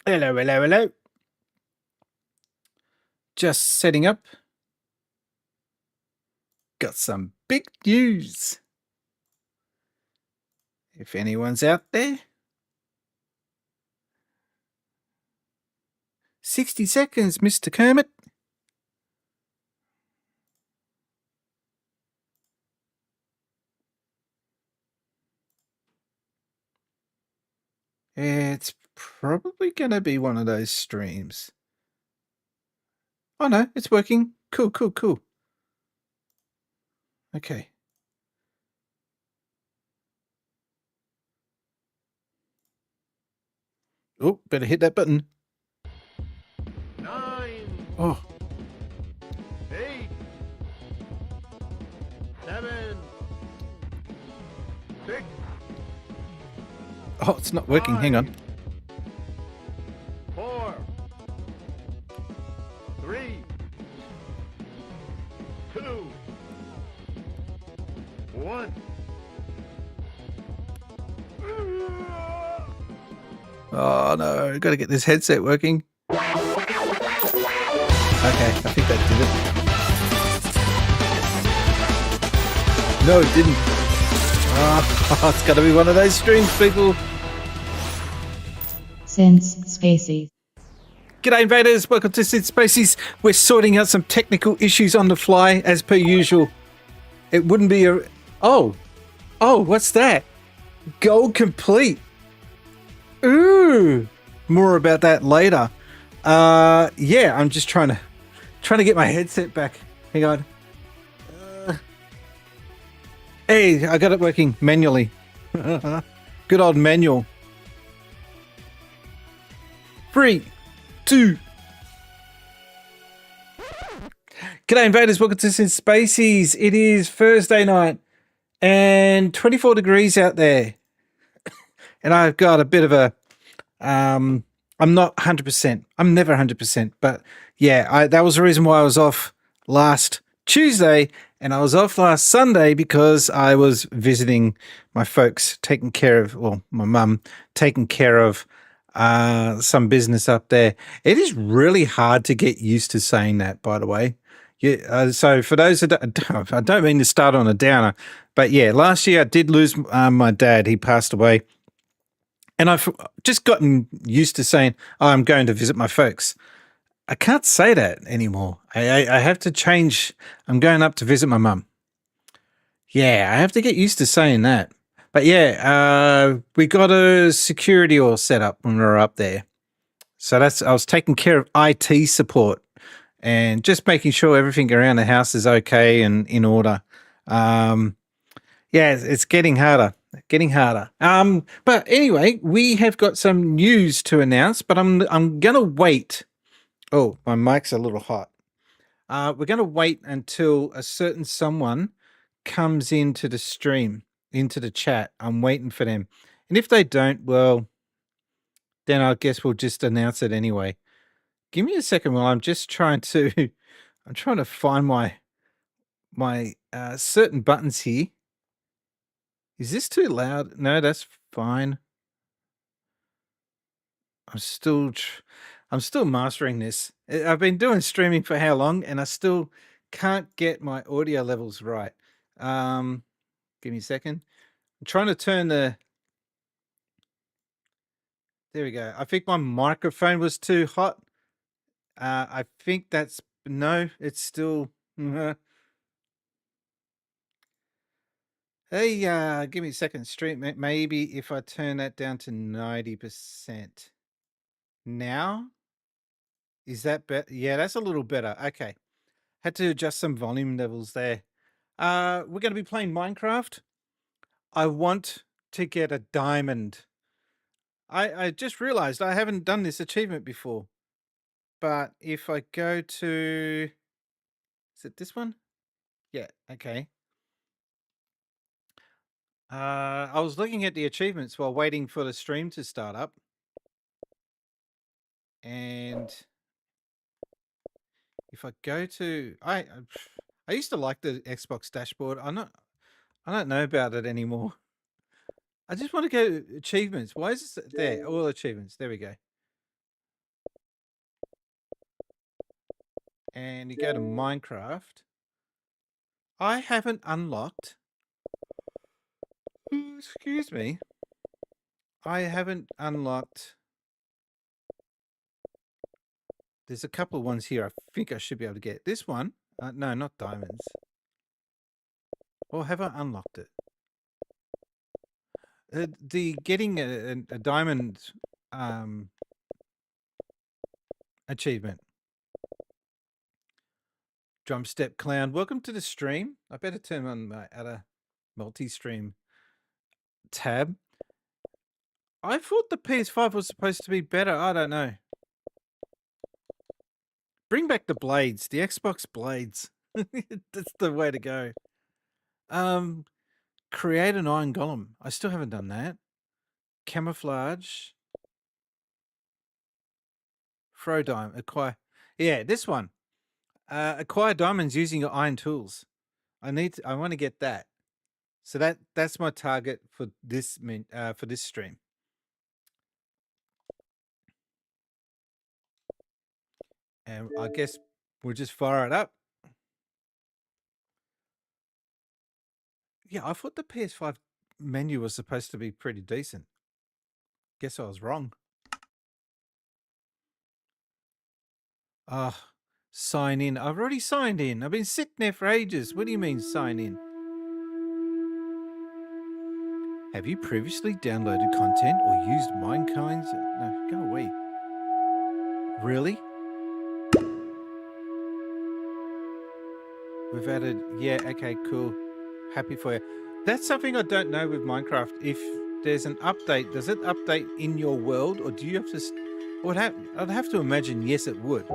Hello, hello, hello. Just setting up. Got some big news. If anyone's out there. 60 seconds, Mr. Kermit. It's probably going to be one of those streams. Oh, no, it's working. Cool, cool, cool. Okay. Oh, better hit that button. 9. Oh. 8. 7. 6. Oh, it's not working. 5, Hang on. 4. 3. 2. 1. Oh, no. Got to get this headset working. Okay, I think that did it. No, it didn't. Oh, it's got to be one of those streams, people. Since Spacies. G'day invaders, welcome to Since Spacies. We're sorting out some technical issues on the fly as per usual. It wouldn't be a... Oh, what's that? Goal complete. Ooh, more about that later. Yeah, I'm just trying to get my headset back. Hang on. Hey, I got it working manually. Good old manual. 3, 2. G'day invaders, welcome to Since Spacies. It is Thursday night and 24 degrees out there. And I've got a bit of a, I'm not 100%. I'm never 100%. But yeah, that was the reason why I was off last Tuesday and I was off last Sunday because I was visiting my folks, taking care of, well, my mum, taking care of some business up there. It is really hard to get used to saying that, by the way. Yeah, so for those that I don't mean to start on a downer, but yeah, last year I did lose my dad. He passed away. And I've just gotten used to saying, oh, I'm going to visit my folks. I can't say that anymore. I have to change. I'm going up to visit my mum. Yeah, I have to get used to saying that. But yeah, we got a security all set up when we were up there. So I was taking care of IT support and just making sure everything around the house is okay and in order. Yeah, it's getting harder. But anyway, we have got some news to announce, but I'm gonna wait. Oh, my mic's a little hot. We're gonna wait until a certain someone comes into the stream, into the chat. I'm waiting for them. And if they don't, well, then I guess we'll just announce it anyway. Give me a second while I'm just trying to I'm trying to find my certain buttons here. Is this too loud? No, that's fine. I'm still mastering this. I've been doing streaming for how long, and I still can't get my audio levels right. Give me a second. I'm trying to turn the. There we go. I think my microphone was too hot. I think that's no. It's still. Hey, give me a second. Stream. Maybe if I turn that down to 90%. Now, is that better? Yeah, that's a little better. Okay. Had to adjust some volume levels there. We're going to be playing Minecraft. I want to get a diamond. I just realized I haven't done this achievement before. But if I go to... Is it this one? Yeah, okay. I was looking at the achievements while waiting for the stream to start up. And if I go to... I used to like the Xbox dashboard. I don't know about it anymore. I just want to go achievements. Why is this there? All achievements. There we go. and you go to Minecraft, I haven't unlocked. Excuse me. I haven't unlocked. There's a couple of ones here I think I should be able to get. This one. No, not diamonds. Or have I unlocked it? The getting a diamond achievement. Drum Step Clown, welcome to the stream. I better turn on my other multi-stream tab. I thought the PS5 was supposed to be better. I don't know. Bring back the blades, the Xbox blades. That's the way to go. Create an iron golem. I still haven't done that. Camouflage. Throw diamond. Acquire. Yeah, this one. Acquire diamonds using your iron tools. I want to get that. So that's my target for this stream. And I guess we'll just fire it up. Yeah, I thought the PS5 menu was supposed to be pretty decent. Guess I was wrong. Sign in. I've already signed in. I've been sitting there for ages. What do you mean sign in? Have you previously downloaded content or used Minecraft? No, go away. Really? We've added, yeah, okay, cool. Happy for you. That's something I don't know with Minecraft. If there's an update, does it update in your world, or do you have to? I'd have to imagine yes, it would.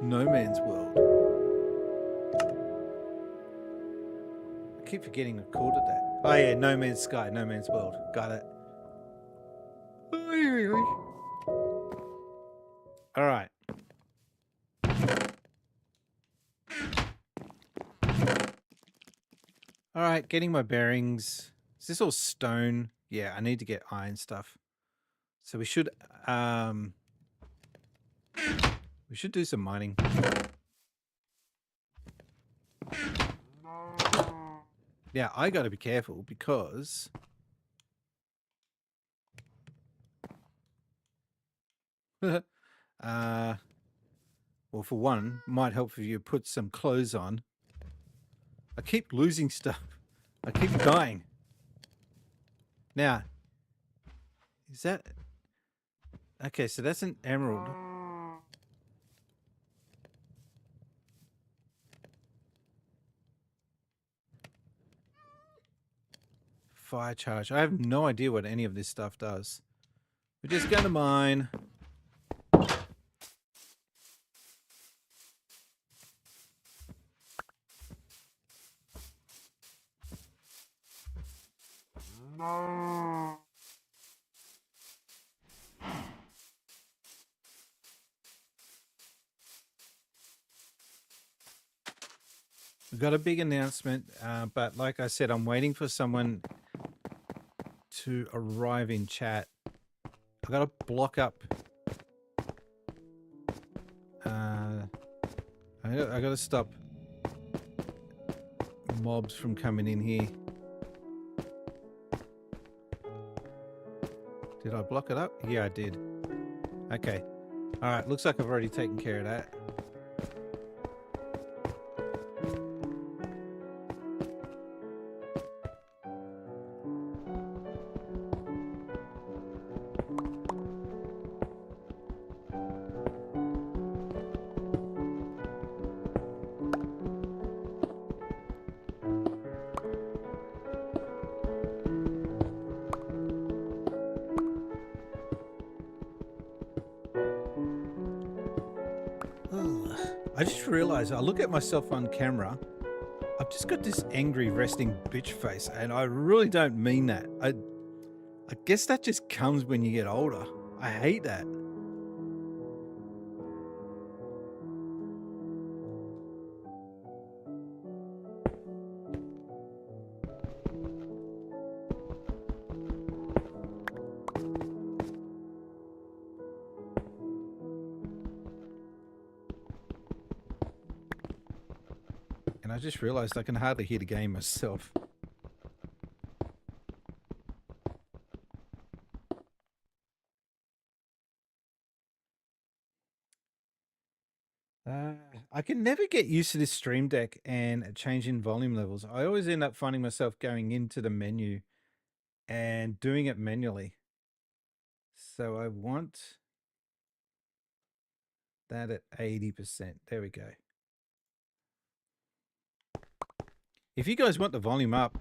No Man's World. I keep forgetting I called it that. Oh yeah, No Man's Sky, No Man's World. Got it. All right. All right, getting my bearings. Is this all stone? Yeah, I need to get iron stuff. So we should do some mining. Yeah, I got to be careful because well, for one, might help if you put some clothes on. I keep losing stuff. I keep dying. Now, is that okay? So that's an emerald. Fire charge. I have no idea what any of this stuff does. We're just going to mine. We've got a big announcement, but like I said, I'm waiting for someone to arrive in chat. I've got to block up. I got to stop mobs from coming in here. Did I block it up? Yeah, I did. Okay. All right. Looks like I've already taken care of that. I just realized I look at myself on camera. I've just got this angry resting bitch face, and I really don't mean that. I guess that just comes when you get older. I hate that. And I just realized I can hardly hear the game myself. I can never get used to this Stream Deck and changing volume levels. I always end up finding myself going into the menu and doing it manually. So I want that at 80%. There we go. If you guys want the volume up,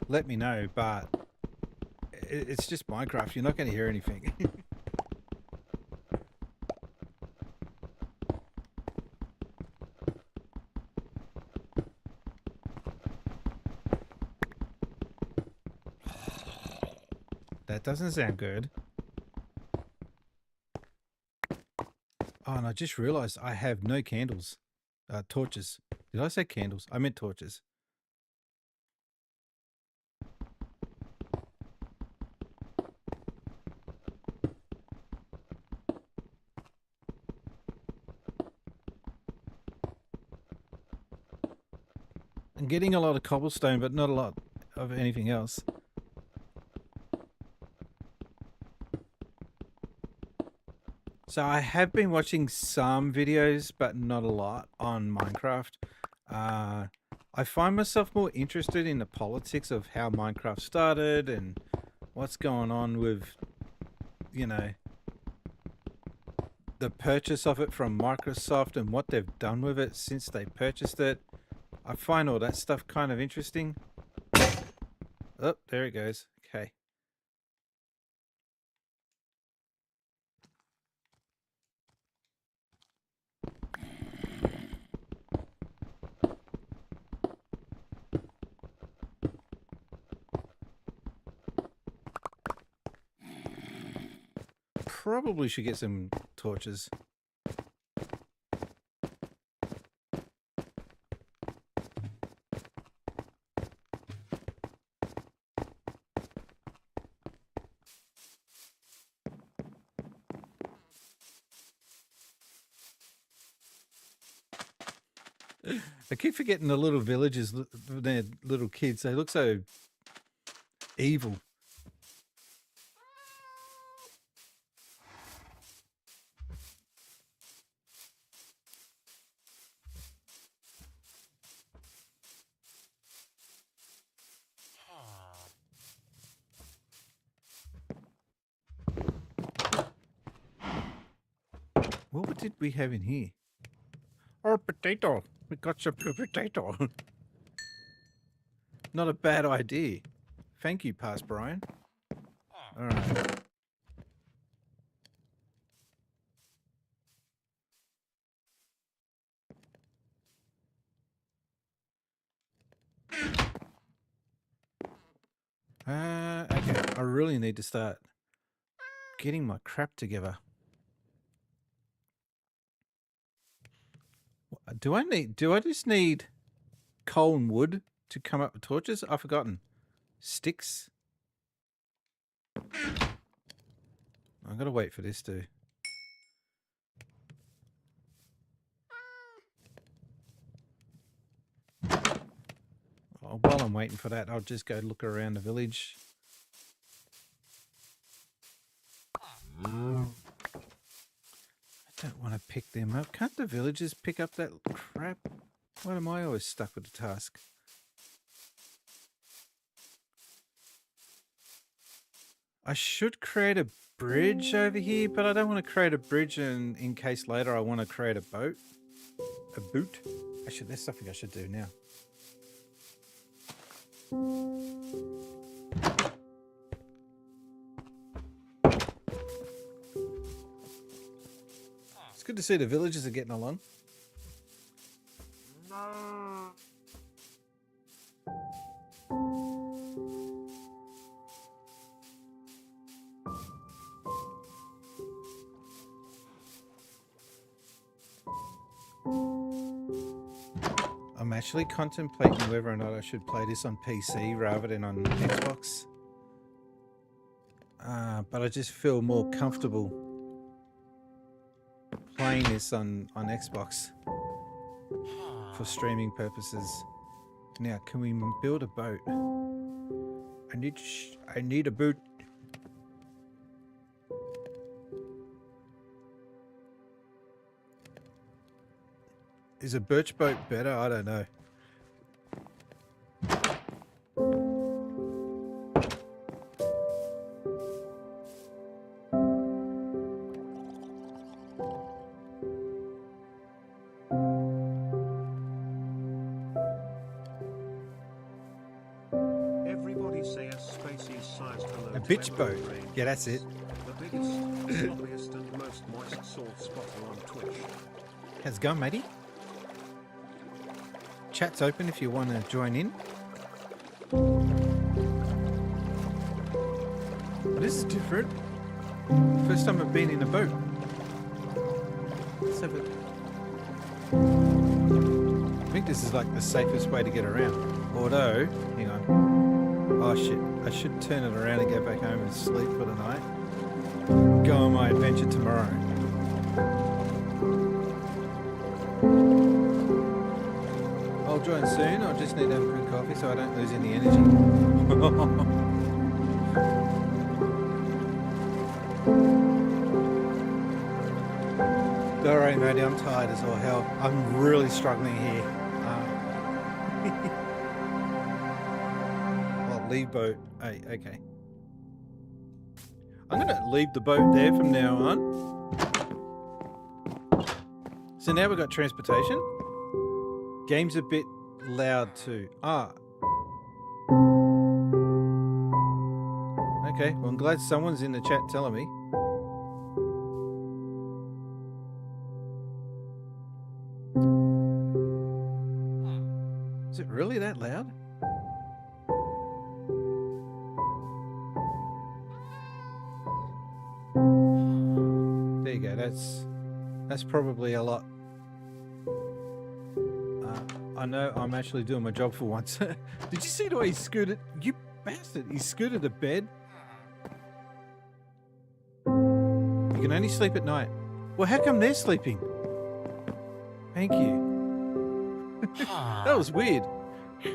let me know, but it's just Minecraft. You're not going to hear anything. That doesn't sound good. Oh, and I just realized I have no candles. Torches. Did I say candles? I meant torches. I'm getting a lot of cobblestone, but not a lot of anything else. So I have been watching some videos, but not a lot on Minecraft. I find myself more interested in the politics of how Minecraft started and what's going on with, you know, the purchase of it from Microsoft and what they've done with it since they purchased it. I find all that stuff kind of interesting. Oh, there it goes. Okay. Probably should get some torches. I keep forgetting the little villagers, their little kids. They look so evil. What did we have in here? Oh, potato. We got some potato. Not a bad idea. Thank you, Past Brian. All right. Okay. I really need to start getting my crap together. Do I just need coal and wood to come up with torches? I've forgotten. Sticks. I've got to wait for this to... While I'm waiting for that, I'll just go look around the village. I don't want to pick them up. Can't the villagers pick up that crap? Why am I always stuck with the task? I should create a bridge over here, but I don't want to create a bridge in case later I want to create a boat. A boot. Actually, there's something I should do now. It's good to see the villagers are getting along. I'm actually contemplating whether or not I should play this on PC rather than on Xbox. But I just feel more comfortable playing this on Xbox. for streaming purposes. Now, can we build a boat? I need a boat. Is a birch boat better? I don't know. Everybody say a Spacies sized hello A to bitch Emma boat. Range. Yeah, that's it. The biggest, sloppiest and most moist salt spotter on Twitch. How's it going, matey? Chat's open if you want to join in. Well, this is different. First time I've been in a boat. Let's have it. I think this is like the safest way to get around. Although, hang on. Oh shit, I should turn it around and go back home and sleep for the night. Go on my adventure tomorrow. I'll join soon. I just need to have a good coffee so I don't lose any energy. Don't worry, matey, I'm tired as all hell. I'm really struggling here. Oh, leave boat. Hey, okay. I'm going to leave the boat there from now on. So now we've got transportation. Game's a bit loud too. Okay, well I'm glad someone's in the chat telling me. Is it really that loud? There you go, that's probably a lot. I know I'm actually doing my job for once. Did you see the way he scooted? You bastard, he scooted to bed. You can only sleep at night. Well, how come they're sleeping? Thank you. That was weird.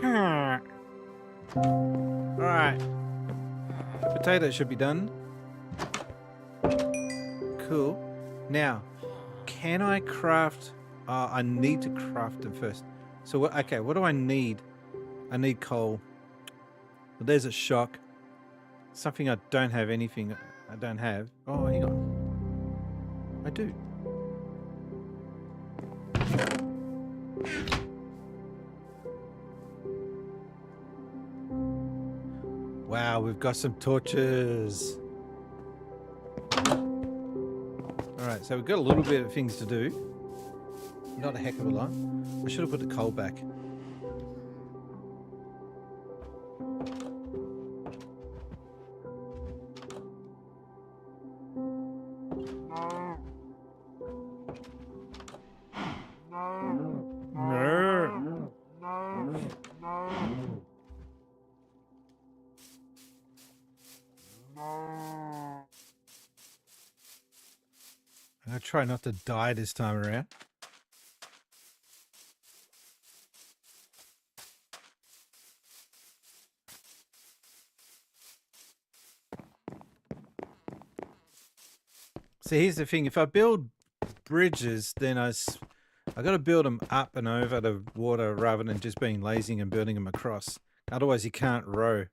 Alright. The potato should be done. Cool. Now, can I craft... I need to craft them first. So, okay, what do I need? I need coal. Well, there's a shock. Something I don't have anything I don't have. Oh, hang on. I do. Wow, we've got some torches. Alright, so we've got a little bit of things to do. Not a heck of a lot. I should have put the coal back. I'm going to try not to die this time around. So here's the thing, if I build bridges, then I got to build them up and over the water rather than just being lazy and building them across. Otherwise you can't row.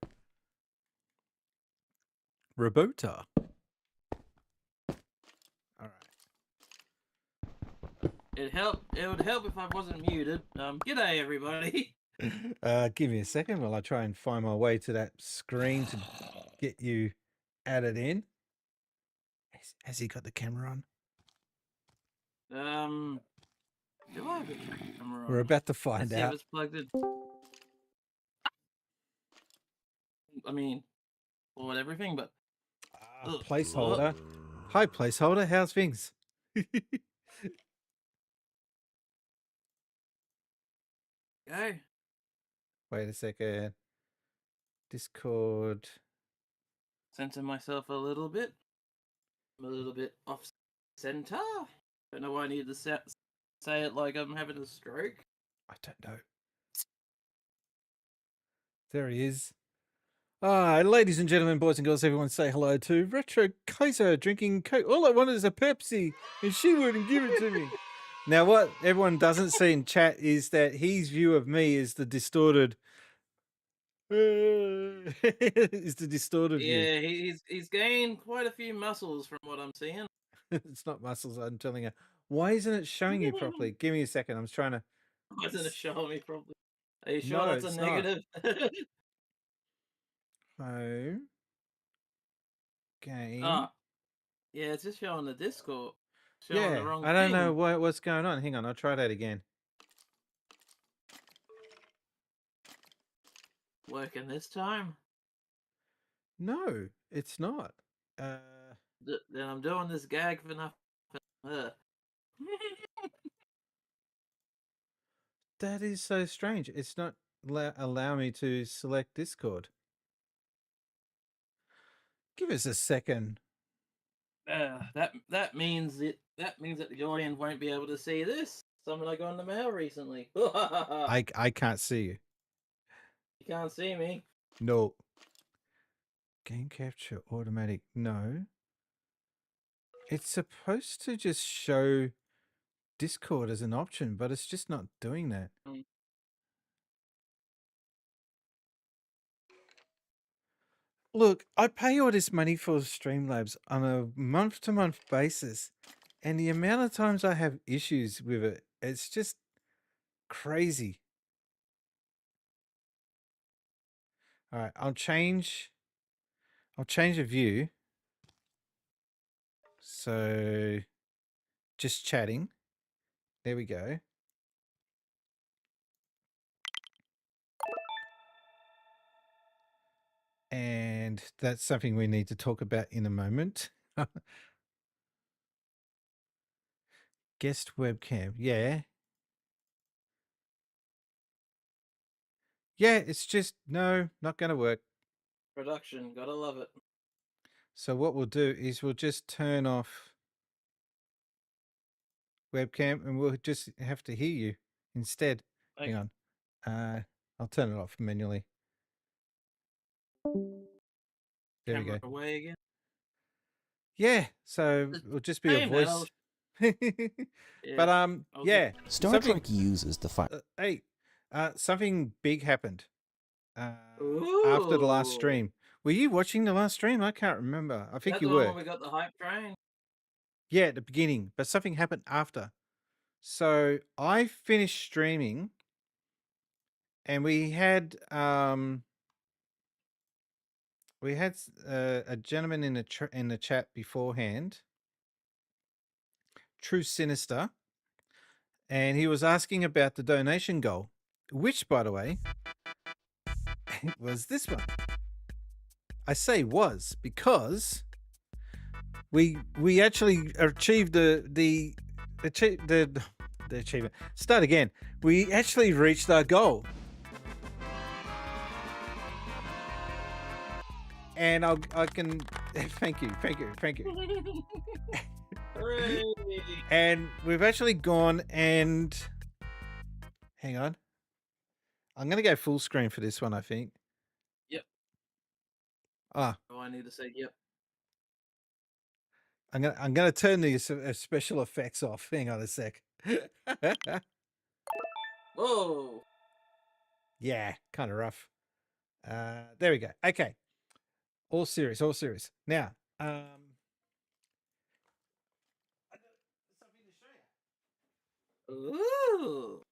Robota. Alright. It would help if I wasn't muted. G'day everybody. Give me a second while I try and find my way to that screen to get you added in. Has he got the camera on? Do I have a camera on? We're about to find Let's see if out. it's plugged in. I mean, forward everything, but Placeholder. Hi, placeholder. How's things? okay. Wait a second. Discord. Center myself a little bit. I'm a little bit off center. Don't know why I need to say it like I'm having a stroke. I don't know. There he is. Ah, ladies and gentlemen, boys and girls, everyone say hello to Retro Kaiser drinking Coke. All I wanted is a Pepsi, and she wouldn't give it to me. Now, what everyone doesn't see in chat is that his view of me is the distorted. Is the distorted view. Yeah, he's gained quite a few muscles from what I'm seeing. It's not muscles, I'm telling you. Why isn't it showing you properly? Give me a second. I'm trying to. Wasn't it showing me properly? Are you sure No, that's a it's not. negative? Home. Game. Ah, yeah, it's just showing the Discord. Showing the Yeah, wrong I don't thing. know what's going on. Hang on, I'll try that again. Working this time? No, it's not. Then I'm doing this gag for nothing. Uh. That is so strange. It's not allow me to select Discord. Give us a second. That means that the audience won't be able to see this. Something I got in the mail recently. I can't see you. You can't see me. No. Game capture automatic. No. It's supposed to just show Discord as an option, but it's just not doing that. Mm. Look, I pay all this money for Streamlabs on a month-to-month basis, and the amount of times I have issues with it, it's just crazy. All right, I'll change the view. So just chatting. There we go. And that's something we need to talk about in a moment. Guest webcam. Yeah. Yeah, it's just, no, not going to work. Production, gotta love it. So what we'll do is we'll just turn off webcam and we'll just have to hear you instead. Okay. Hang on. I'll turn it off manually. There we Camera go. away again. Yeah, so it'll just be a Hey, man, voice. Yeah, But I'll yeah. Star Trek uses the fire. Hey, something big happened after the last Ooh. stream. Were you watching the last stream? I can't remember. I think That's you the one were. where we got the hype train. Yeah, at the beginning, but something happened after. So I finished streaming, and we had a gentleman in the chat beforehand, True Sinister, and he was asking about the donation goal, which, by the way, was this one. I say was because we actually achieved the achievement. Start again. We actually reached our goal. And I can thank you. Hooray! And we've actually gone and hang on. I'm gonna go full screen for this one, I think. Yep. Ah, Oh, I need to say yep. I'm gonna turn the special effects off. Hang on a sec. Whoa! Yeah, kind of rough. There we go. Okay. All serious. Now, I got something to show you. Ooh!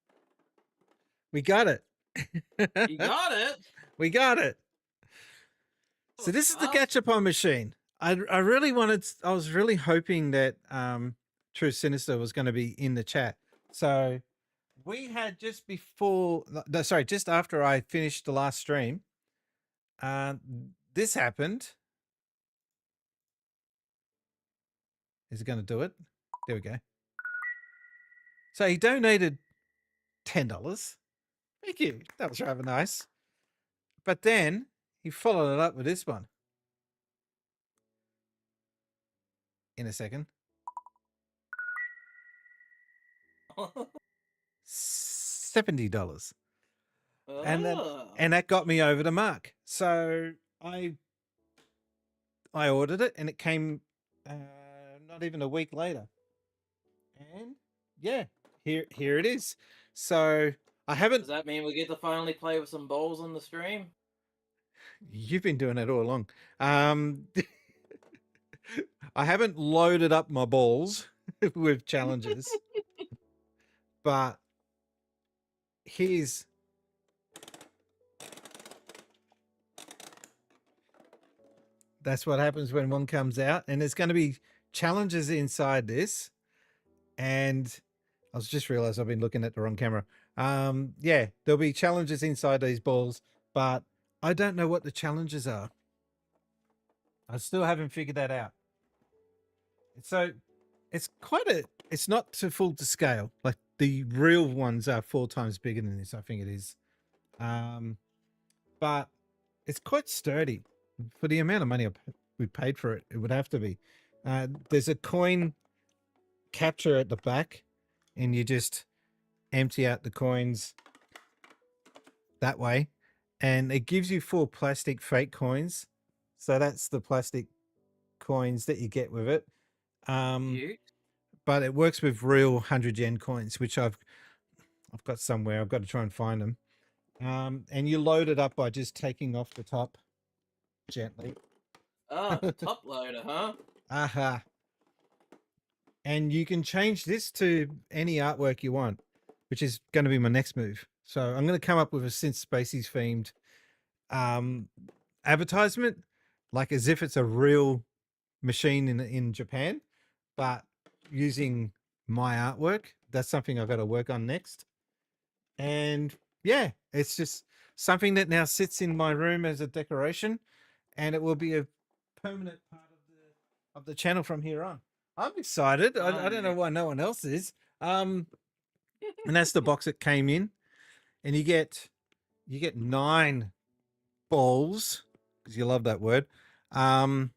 We got it. You got it. We got it. So was this is the fast. Gachapon machine. I really wanted. I was really hoping that True Sinister was going to be in the chat. So we had just after I finished the last stream, this happened. Is it going to do it? There we go. So he donated $10. Thank you. That was rather nice. But then he followed it up with this one. In a second. $70. And then Ah. and that got me over the mark. So I ordered it, and it came not even a week later. And yeah, here it is. So I haven't. Does that mean we get to finally play with some balls on the stream? You've been doing it all along. I haven't loaded up my balls with challenges, but here's. That's what happens when one comes out, and there's going to be challenges inside this. And I was just realized I've been looking at the wrong camera. Yeah, there'll be challenges inside these balls, but I don't know what the challenges are. I still haven't figured that out. So it's it's not to full to scale. Like the real ones are 4 times bigger than this, I think it is. But it's quite sturdy for the amount of money we paid for it. It would have to be. There's a coin capture at the back, and you just empty out the coins that way, and it gives you 4 plastic fake coins. So that's the plastic coins that you get with it. Cute. But it works with real 100 yen coins, which I've got somewhere. I've got to try and find them. And you load it up by just taking off the top gently. Ah, it's a top loader, huh? Aha. And you can change this to any artwork you want, which is going to be my next move. So I'm going to come up with a Since Spacies themed advertisement, like as if it's a real machine in Japan, but using my artwork. That's something I've got to work on next. And yeah, it's just something that now sits in my room as a decoration, and it will be a permanent part of the channel from here on. I'm excited. I don't know why no one else is. And that's the box it came in, and you get 9 balls because you love that word. But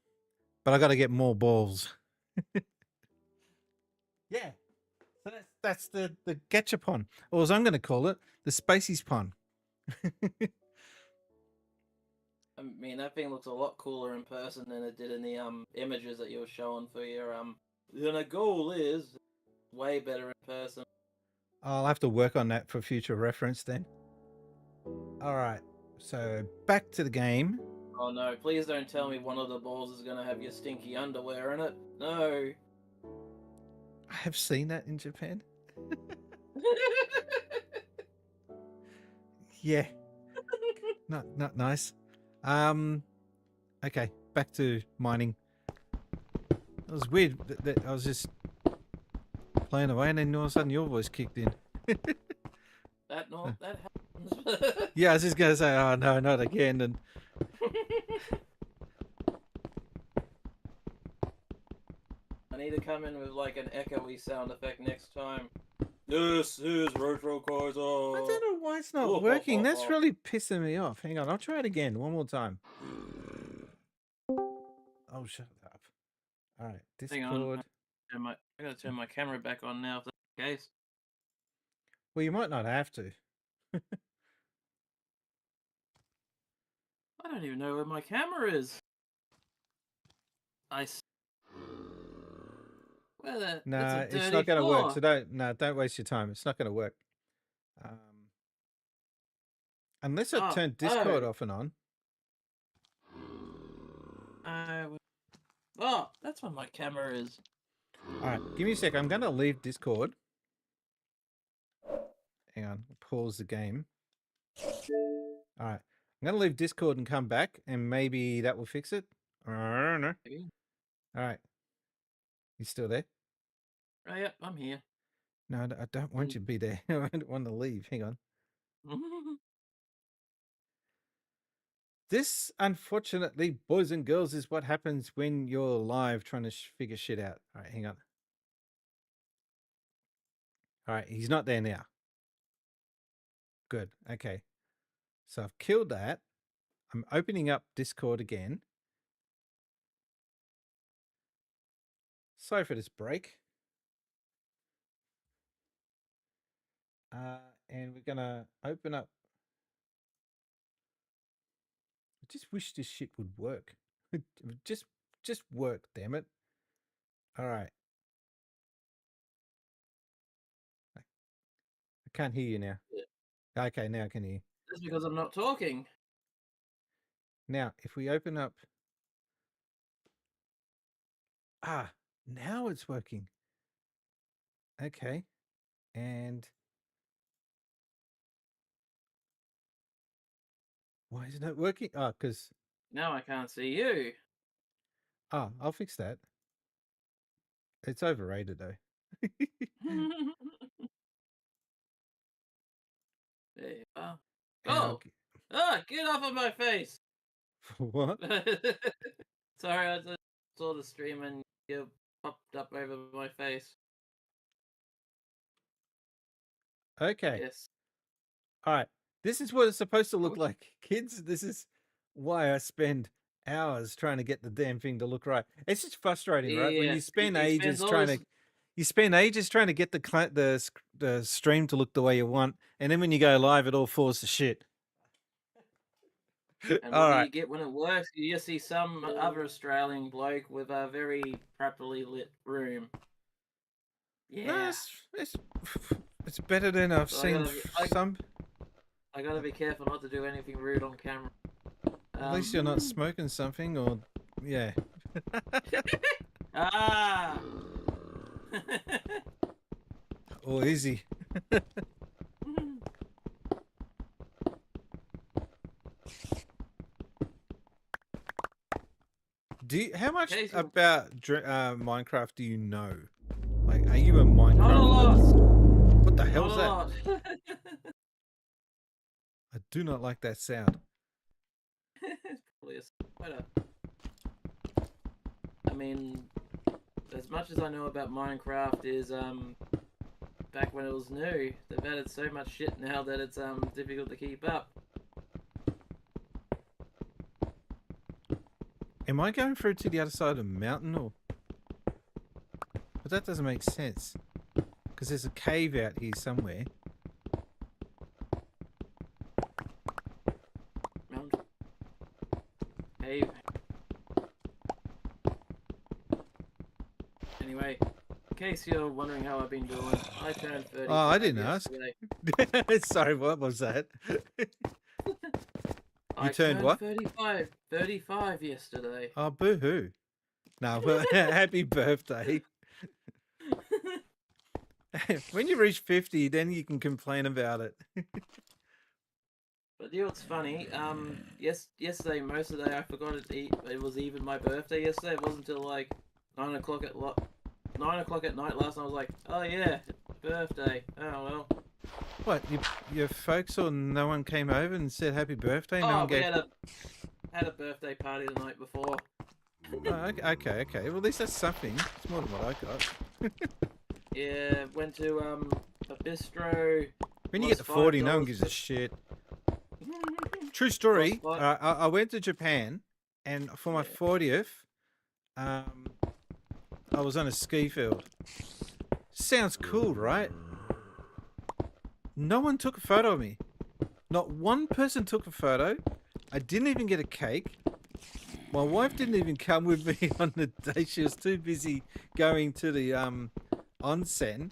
I got to get more balls. Yeah. So that's the Gachapon, or as I'm going to call it, the Spacies Pon. I mean, that thing looks a lot cooler in person than it did in the images that you were showing for your Then a goal is way better in person. I'll have to work on that for future reference then. All right. So back to the game. Oh no, please don't tell me one of the balls is gonna have your stinky underwear in it. No. I have seen that in Japan. Yeah. Not nice. Okay, back to mining. It was weird that I was just playing away, and then all of a sudden your voice kicked in. that happens. Yeah, I was just gonna say, oh no, not again. And I need to come in with like an echoey sound effect next time. This is Retro Cars. I don't know why it's not working. That's really pissing me off. Hang on, I'll try it again one more time. Oh, shut up. All right, Hang on. Discord. I gotta turn my camera back on now if that's the case. Well, you might not have to. I don't even know where my camera is. No, it's not going to work. So don't waste your time. It's not going to work. Unless I turn Discord off and on. Oh, that's what my camera is. All right, give me a sec. I'm going to leave Discord. Hang on, pause the game. All right, I'm going to leave Discord and come back, and maybe that will fix it. I don't know. Maybe. All right, you still there? Oh, yep, I'm here. No, I don't want you to be there. I don't want to leave. Hang on. This, unfortunately, boys and girls, is what happens when you're live trying to figure shit out. All right, hang on. All right, he's not there now. Good. Okay. So I've killed that. I'm opening up Discord again. Sorry for this break. and we're gonna open up. I just wish this shit would work. just work, damn it. All right. I can't hear you now. Okay, now I can hear you. That's because I'm not talking. Now, if we open up. Now it's working. Okay. And why isn't it working? Oh, because. Now I can't see you. I'll fix that. It's overrated, though. There you are. And I'll Oh! Get off of my face! what? Sorry, I just saw the stream and you popped up over my face. Okay. Yes. All right. This is what it's supposed to look like, kids. This is why I spend hours trying to get the damn thing to look right. It's just frustrating, right? When Yeah, you spend he ages spends all trying his- to, you spend ages trying to get the stream to look the way you want, and then when you go live, it all falls to shit. And All what do right. you get when it works? You just see some other Australian bloke with a very properly lit room. No, Yeah. it's better than I've So seen some. I gotta be careful not to do anything rude on camera. At least you're not smoking something, or yeah. Ah! Or is he? How much Okay, so- about Minecraft do you know? Like, are you a Minecraft? Not a lot. What the hell's Not a that? lot. I do not like that sound. It's probably a spider. I mean, as much as I know about Minecraft is back when it was new, they've added so much shit now that it's difficult to keep up. Am I going through to the other side of the mountain, or? But that doesn't make sense, because there's a cave out here somewhere. Mountain. Cave. Anyway, in case you're wondering how I've been doing, I turned 30. Oh, I didn't ask. yesterday. Sorry, what was that? I turned turned what? 35 yesterday. Oh, boo-hoo. No, well, happy birthday. When you reach 50, then you can complain about it. But you know what's funny? Yesterday, most of the day, I forgot it was even my birthday yesterday. It wasn't until like 9 o'clock at night last night. I was like, oh yeah, birthday. Oh well. What, your folks or no one came over and said happy birthday? No Oh, one we gave... had a birthday party the night before. Oh, okay. Well, at least that's something. It's more than what I got. Yeah, went to a bistro. When you get to 40, no one gives a $5 shit. True story. What? I went to Japan, and for my 40th, I was on a ski field. Sounds cool, right? No one took a photo of me. Not one person took a photo. I didn't even get a cake. My wife didn't even come with me on the day. She was too busy going to the onsen.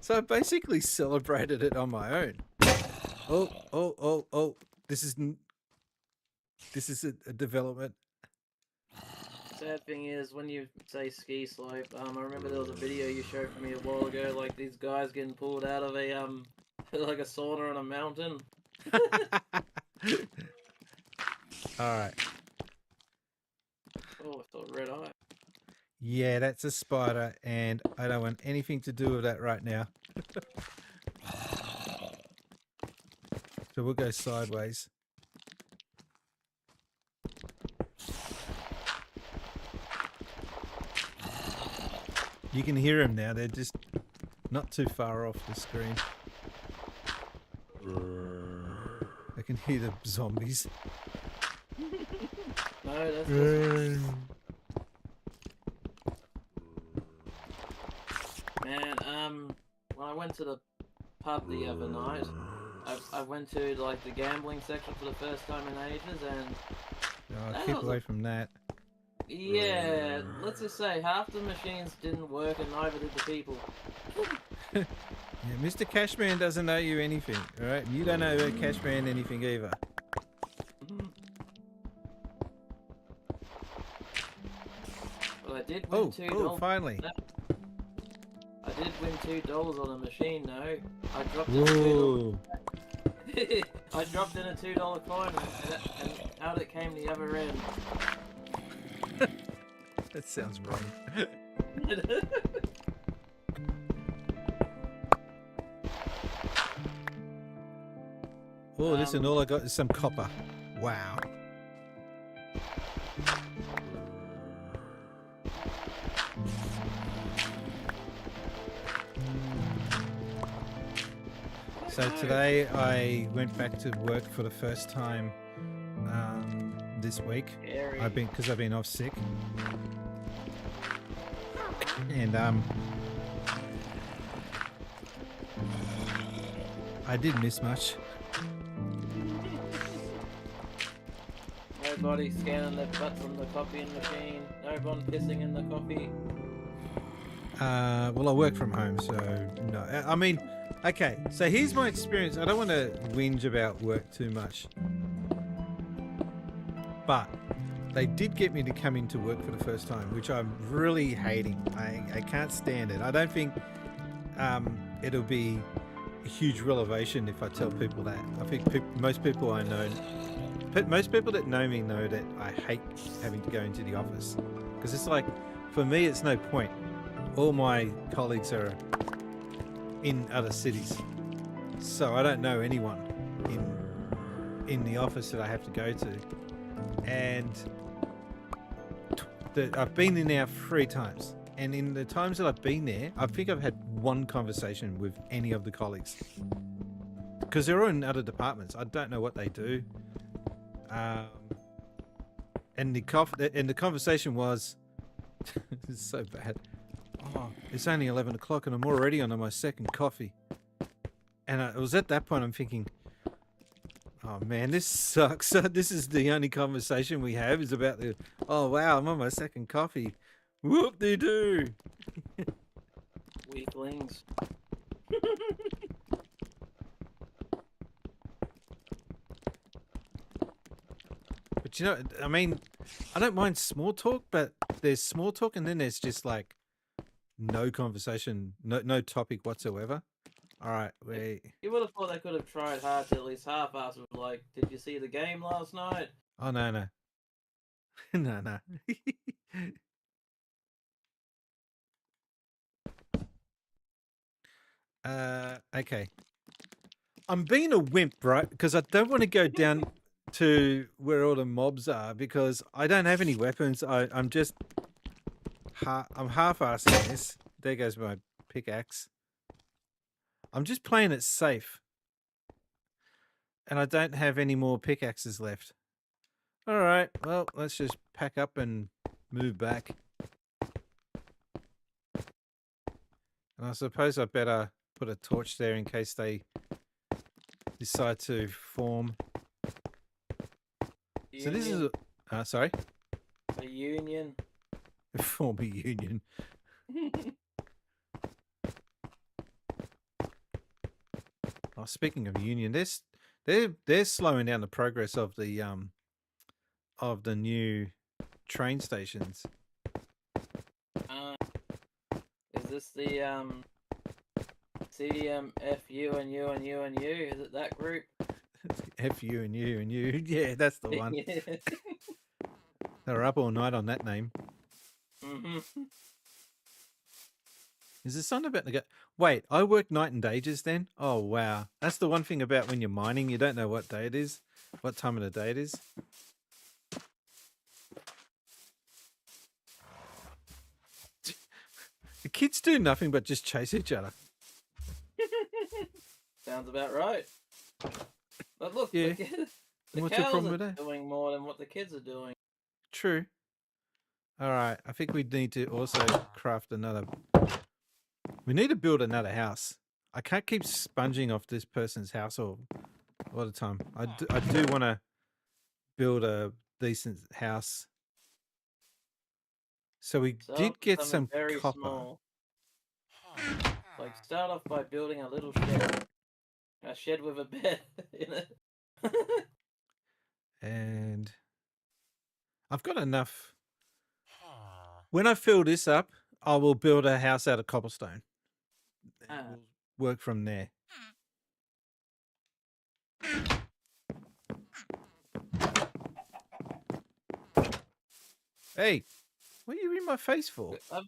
So I basically celebrated it on my own. Oh. This is a development. Sad thing is, when you say ski slope, I remember there was a video you showed me a while ago, like these guys getting pulled out of a like a sauna on a mountain. All right. Oh, I thought red eye. Yeah, that's a spider, and I don't want anything to do with that right now. So we'll go sideways. You can hear them now. They're just not too far off the screen. I can hear the zombies. No, that's just... Man, when I went to the pub the other night. I went to like the gambling section for the first time in ages, and Oh, that keep was away from that. yeah. Let's just say half the machines didn't work, and neither did the people. Yeah, Mr. Cashman doesn't owe you anything, all right? You don't owe Cashman anything either. Well, I did win $2. Oh, finally. I did win $2 on a machine, though. I dropped in a $2. Whoa. I dropped in a $2 coin, and out it came the other end. That sounds wrong. Oh, listen, all I got is some copper. Wow. So today I went back to work for the first time this week. Scary. I've been off sick, and I didn't miss much. Nobody scanning their butts on the copying machine. No one pissing in the coffee. Well, I work from home, so no. I mean, okay. So here's my experience. I don't want to whinge about work too much, but they did get me to come into work for the first time, which I'm really hating. I can't stand it. I don't think it'll be a huge revelation if I tell people that. I think most people I know, most people that know me know that I hate having to go into the office, because it's like, for me, it's no point. All my colleagues are in other cities, so I don't know anyone in the office that I have to go to, and I've been in there 3 times, and in the times that I've been there, I think I've had one conversation with any of the colleagues, because they're all in other departments. I don't know what they do, and the conversation was it's so bad. Oh, it's only 11 o'clock and I'm already on my second coffee. And it was at that point I'm thinking, oh man, this sucks. This is the only conversation we have is about the, oh wow, I'm on my second coffee. Whoop-de-doo. Weaklings. But you know, I mean, I don't mind small talk, but there's small talk and then there's just like no conversation, no topic whatsoever. All right, wait. You would have thought they could have tried hard to at least half-ass with, like, did you see the game last night? Oh no, no, no. Okay. I'm being a wimp, right? Because I don't want to go down to where all the mobs are because I don't have any weapons. I'm just I'm half-assing this. There goes my pickaxe. I'm just playing it safe. And I don't have any more pickaxes left. All right, well, let's just pack up and move back. And I suppose I better put a torch there in case they decide to form. Union. So this is sorry? A union. Form a union. Oh, speaking of union, they're slowing down the progress of the new train stations. Is this the CMFU and you and you and you? Is it that group? F you and you and you. Yeah, that's the one. They were up all night on that name. Mm-hmm. Is there something about the go? Wait, I work night and day just then? Oh, wow. That's the one thing about when you're mining. You don't know what day it is, what time of the day it is. The kids do nothing but just chase each other. Sounds about right. But look, Yeah. the What's the cows problem are with that? doing more than what the kids are doing. True. All right. I think we need to also craft another. We need to build another house. I can't keep sponging off this person's house all the time. I do want to build a decent house. So we Start did with get something some very copper. small. Like start off by building a little shed. A shed with a bed in it. And I've got enough. When I fill this up, I will build a house out of cobblestone. And Ah. we'll work from there. Hey, what are you in my face for? I've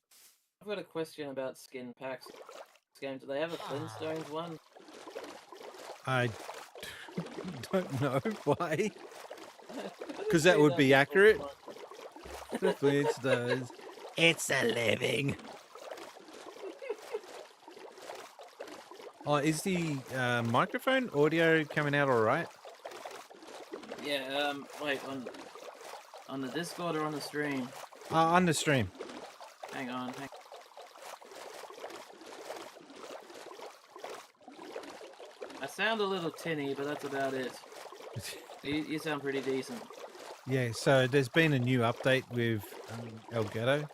got a question about skin packs. This game, do they have a Flintstones one? I don't know why. Because that See would be before accurate. one. The Flintstones. It's a living. Oh, is the microphone audio coming out all right? Yeah, wait, on the Discord or on the stream? On the stream. Hang on. I sound a little tinny, but that's about it. You sound pretty decent. Yeah, so there's been a new update with Elgato,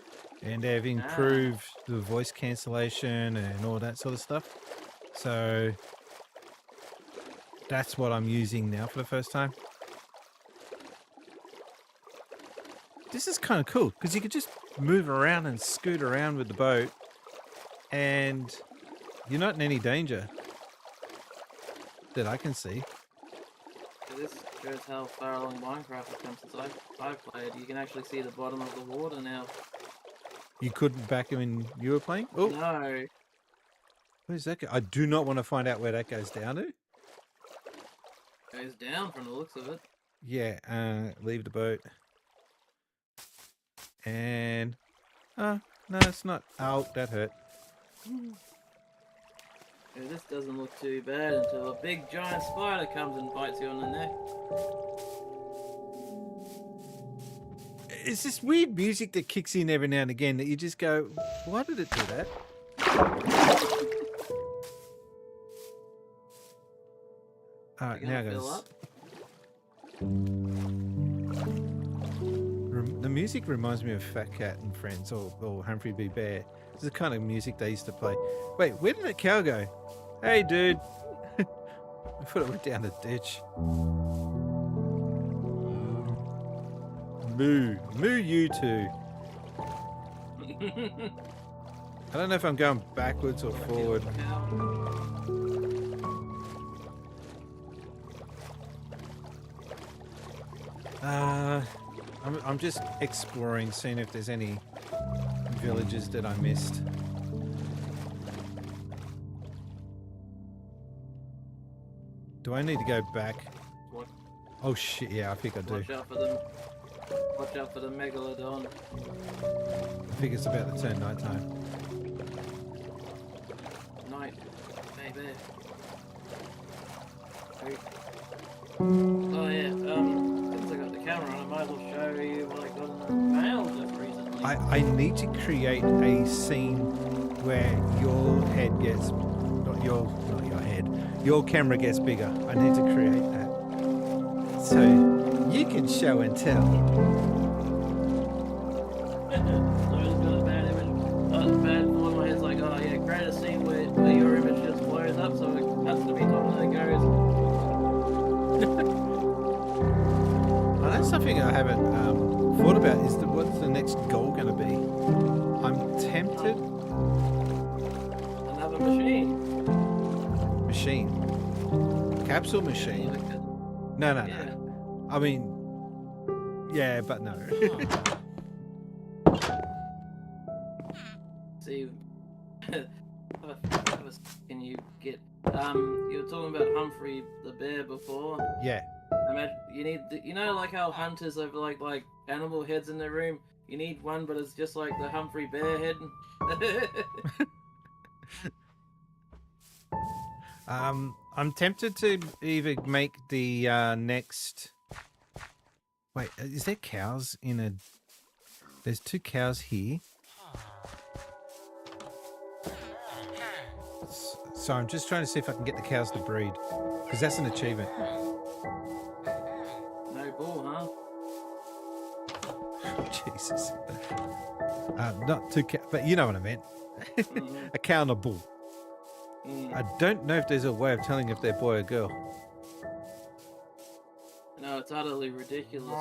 and they've improved the voice cancellation and all that sort of stuff. So that's what I'm using now for the first time. This is kind of cool because you could just move around and scoot around with the boat, and you're not in any danger that I can see. This shows how far along Minecraft has come since I've played. You can actually see the bottom of the water now. You couldn't back when you were playing? Oh, No. where's that go? I do not want to find out where that goes down to. Goes down from the looks of it. Yeah, leave the boat. And no, it's not. Oh, that hurt. Yeah, this doesn't look too bad until a big giant spider comes and bites you on the neck. It's this weird music that kicks in every now and again that you just go, why did it do that? All right, You now gonna fill goes. up? The music reminds me of Fat Cat and Friends or Humphrey B. Bear. It's the kind of music they used to play. Wait, where did that cow go? Hey, dude. I thought it went down the ditch. Moo. Moo you two. I don't know if I'm going backwards or forward. I'm just exploring, seeing if there's any villages that I missed. Do I need to go back? What? Oh shit, yeah, I think I do. Watch out for the megalodon. I think it's about to turn nighttime. Night, baby. Oh yeah, since I got the camera on, I might as well show you what I got in the mail just recently. I need to create a scene where your head gets, not your head, your camera gets bigger. I need to create that. So you can show and tell. So I just got a bad image. A bad one in my head's like, oh yeah, create a scene where your image just blows up so it has to be told and it goes. Well, that's something I haven't thought about. Is what's the next goal going to be? I'm tempted. Another machine. Machine. Capsule machine. No. Yeah. I mean, yeah, but no. See, can you get? You were talking about Humphrey the bear before. Yeah. Imagine you need, like how hunters have like animal heads in their room. You need one, but it's just like the Humphrey bear head. I'm tempted to either make the next. Wait, is there cows in a? There's 2 cows here. So I'm just trying to see if I can get the cows to breed, because that's an achievement. No bull, huh? Jesus. Not two cows, but you know what I meant. Mhm. A cow and a bull. Mm. I don't know if there's a way of telling if they're boy or girl. No, it's utterly ridiculous.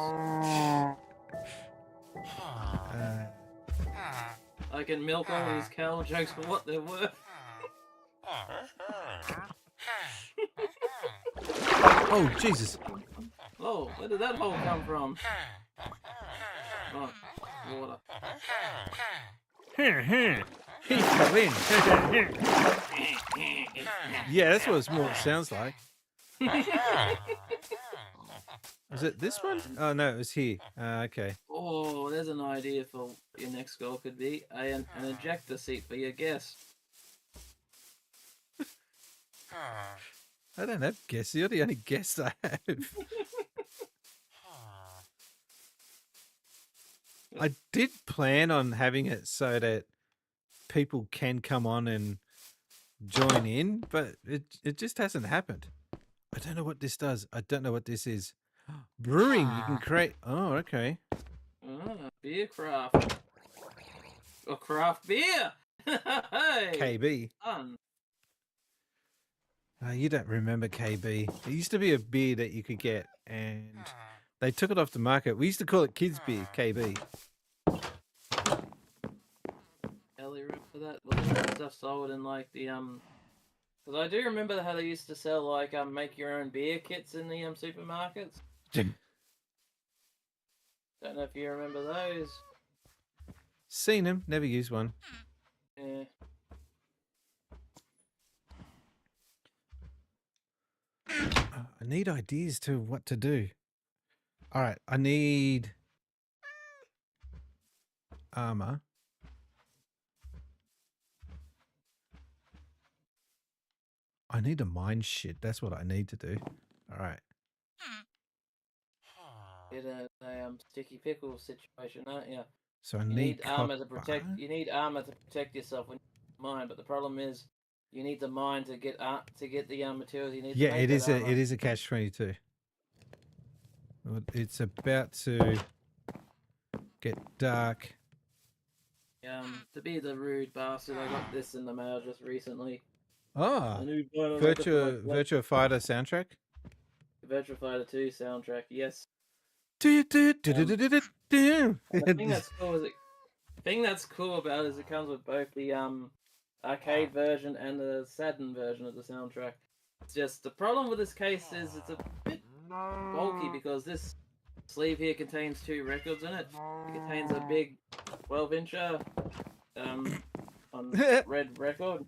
I can milk all these cow jokes for what they're worth. Oh, Jesus. Oh, where did that hole come from? Oh, water. He fell in. Yeah, that's what it sounds like. Was it this one? Oh, no, it was here. Okay. Oh, there's an idea for your next goal could be an ejector seat for your guest. I don't have guests. You're the only guest I have. I did plan on having it so that people can come on and join in, but it just hasn't happened. I don't know what this does. I don't know what this is. Brewing, you can create. Oh, okay. Beer craft. Or craft beer! Hey! KB. Fun. You don't remember KB. It used to be a beer that you could get, and they took it off the market. We used to call it kids beer, KB. Ellie, remember that? Wasn't that stuff sold in like the Because I do remember how they used to sell like make your own beer kits in the supermarkets. Don't know if you remember those. Seen them, never used one. Yeah. I need ideas to what to do. All right, I need armor. I need to mine shit. That's what I need to do. All right. Get a sticky pickle situation, aren't you? So I You need need armor to copper. protect. You need armor to protect yourself when you mine, but the problem is you need the mine to get the materials you need. Yeah, to make it is that a armor. it is a catch-22. It's about to get dark. To be the rude bastard, I got this in the mail just recently. Ah, The new vinyl record for my Virtua Fighter soundtrack. Virtua Fighter 2 soundtrack. Yes. The The thing that's cool is about it is it comes with both the arcade version and the Saturn version of the soundtrack. It's just the problem with this case is it's a bit bulky because this sleeve here contains 2 records in it. It contains a big 12-incher on red record.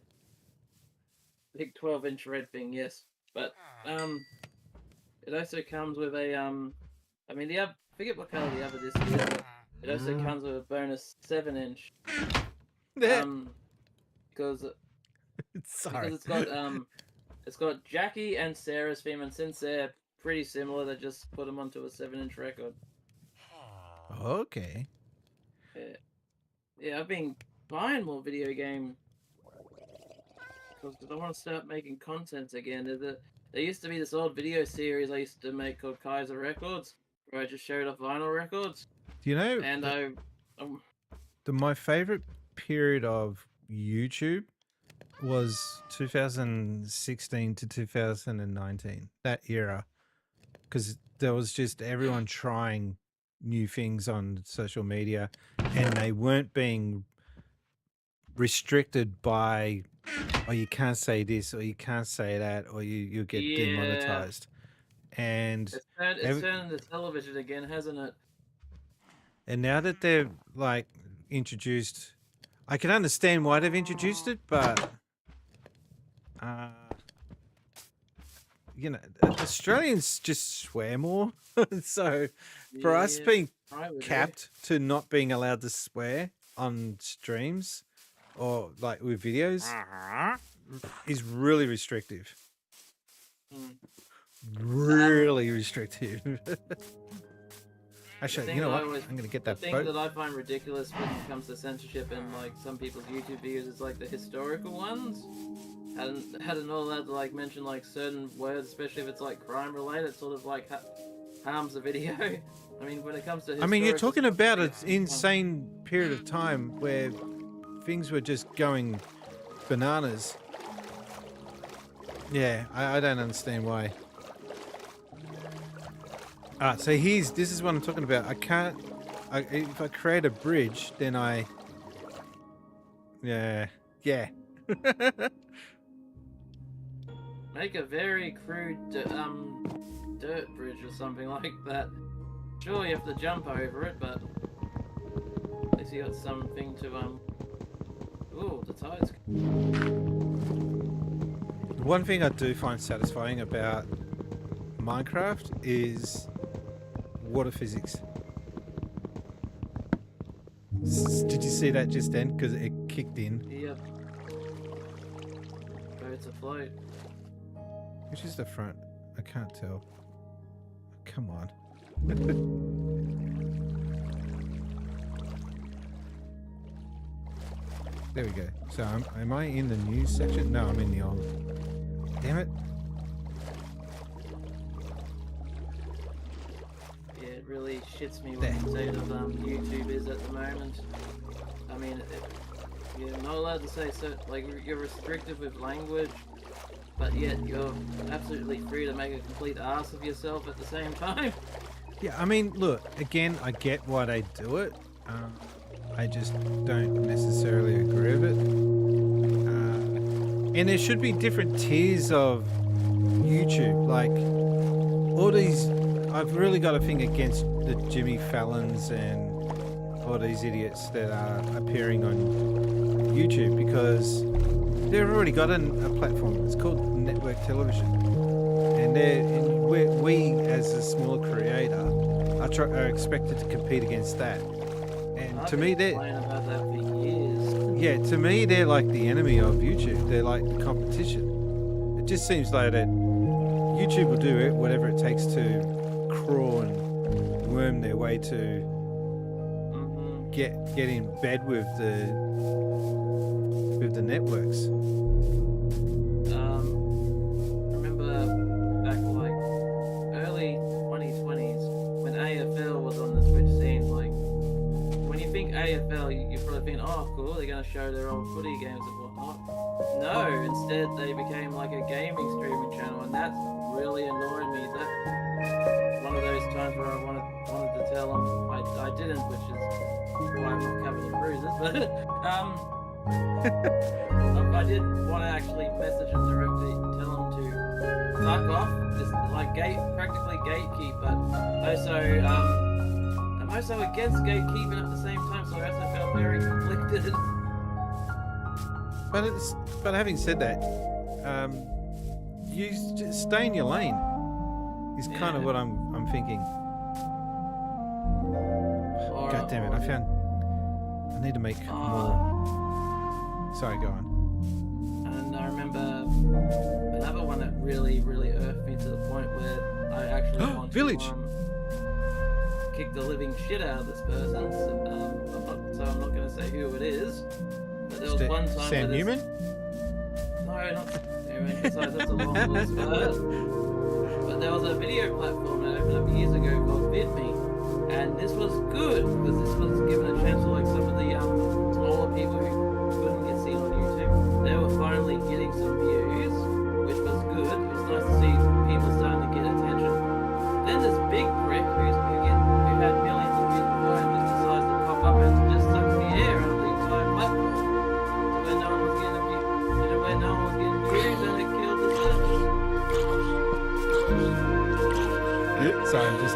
Big 12-inch red thing, yes. But it also comes with a I mean the forget what color the other disc is, but it also comes with a bonus 7-inch. Because Sorry. it's got Jackie and Sarah's theme, and since they're pretty similar, they just put them onto a 7-inch record. Okay. Yeah, I've been buying more video game because I want to start making content again. There used to be this old video series I used to make called Kaiser Records, where I just showed off vinyl records. Do you know? And my favorite period of YouTube was 2016 to 2019. That era, because there was just everyone trying new things on social media, and they weren't being restricted by, oh, you can't say this or you can't say that, or you get demonetized. And it's turned into television again, hasn't it? And now that they've like introduced, I can understand why they've introduced it, but you know, Australians just swear more. So for us being capped to not being allowed to swear on streams or like with videos is really restrictive. Really restrictive. Actually, you know what? I'm gonna get that thing boat. that I find ridiculous when it comes to censorship and like some people's YouTube videos is like the historical ones. hadn't not allowed to like mention like certain words, especially if it's like crime related, it sort of like harms the video. I mean, when it comes to I mean, you're historical talking about an stuff, insane period of time where things were just going bananas. Yeah, I don't understand why. Ah, so this is what I'm talking about. If I create a bridge, then yeah. make a very crude dirt bridge or something like that. Sure, you have to jump over it, but at least you got something to Ooh, the tides. One thing I do find satisfying about Minecraft is water physics. Did you see that just then? Because it kicked in. Yep. Boats afloat. Which is the front? I can't tell. Come on. There we go. So am I in the news section? No, I'm in the old. Damn it. Yeah, it really shits me what the state of YouTube is at the moment. I mean, you're not allowed to say so. Like, you're restricted with language, but yet you're absolutely free to make a complete ass of yourself at the same time. Yeah, I mean, look, again, I get why they do it. I just don't necessarily agree with it. And there should be different tiers of YouTube. Like, all these... I've really got a thing against the Jimmy Fallons and all these idiots that are appearing on YouTube because they've already got a platform. It's called network television. And we, as a small creator, are expected to compete against that. And to me, they're... about that for years. Yeah, to me, they're like the enemy of YouTube. They're like the competition. It just seems like that YouTube will do whatever it takes to crawl and worm their way to get in bed with the networks. Remember back like early 2020s when AFL was on the Twitch scene. Like, when you think AFL, you probably think, oh, cool, they're going to show their old footy games and whatnot. No, instead they became like a gaming streaming channel, and that's really annoyed me. That one of those times where I wanted to tell them I didn't, which is why I'm not covered in bruises. But I did want to actually message them directly, tell them to fuck off, just like practically gatekeep, but also I'm also against gatekeeping at the same time, so I also felt very conflicted. But having said that, you just stay in your lane. Is kind of what I'm thinking. God damn it! I need to make more. Sorry, go on. And I remember another one that really irked me to the point where I actually wanted Village. to kick the living shit out of this person. So I'm not going to say who it is. But there was one time Sam Newman? No, not Sam Newman. Besides, that's a long list. But there was a video platform that opened up years ago called VidMe, and this was good because this was given a chance to like some of the smaller people who couldn't get seen on YouTube. They were finally getting some views, which was good. It's nice to see people starting to get attention. Then this big prick who had millions of views before and just decides to pop up and just sucks the air out of the entire platform. So when no one was getting views, and it killed the search. Sorry, I'm just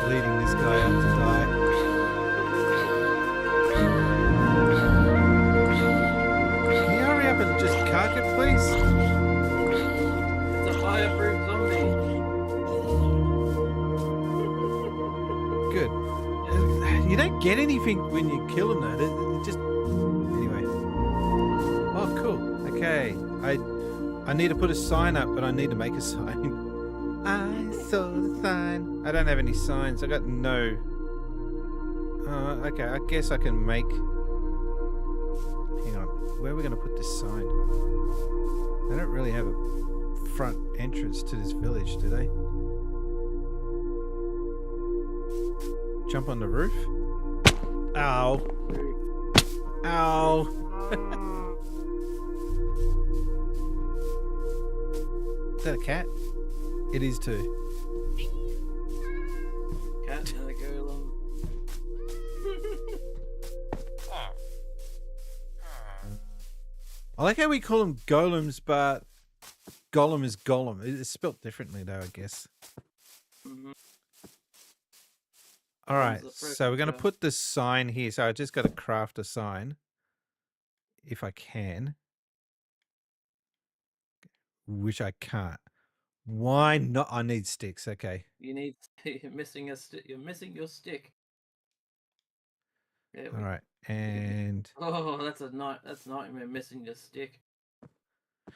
leading this guy out to die. Can you hurry up and just cark it, please? It's a fireproof zombie. Good. You don't get anything when you kill them, though. It just... Anyway. Oh, cool. Okay. I need to put a sign up, but I need to make a sign. I saw the sign. I don't have any signs. I got no... okay, I guess I can make... Hang on. where are we going to put this sign? They don't really have a front entrance to this village, do they? Jump on the roof? Ow. Ow. Is that a cat? It is too. Cat and a golem. I like how we call them golems, but golem is golem. It's spelt differently though, I guess. All right, so we're going to put this sign here. So I just got to craft a sign, if I can, which I can't. Why not? I need sticks. Okay. You need. You're missing a stick. You're missing your stick. All right, and Oh, that's a night. That's nightmare. Missing your stick.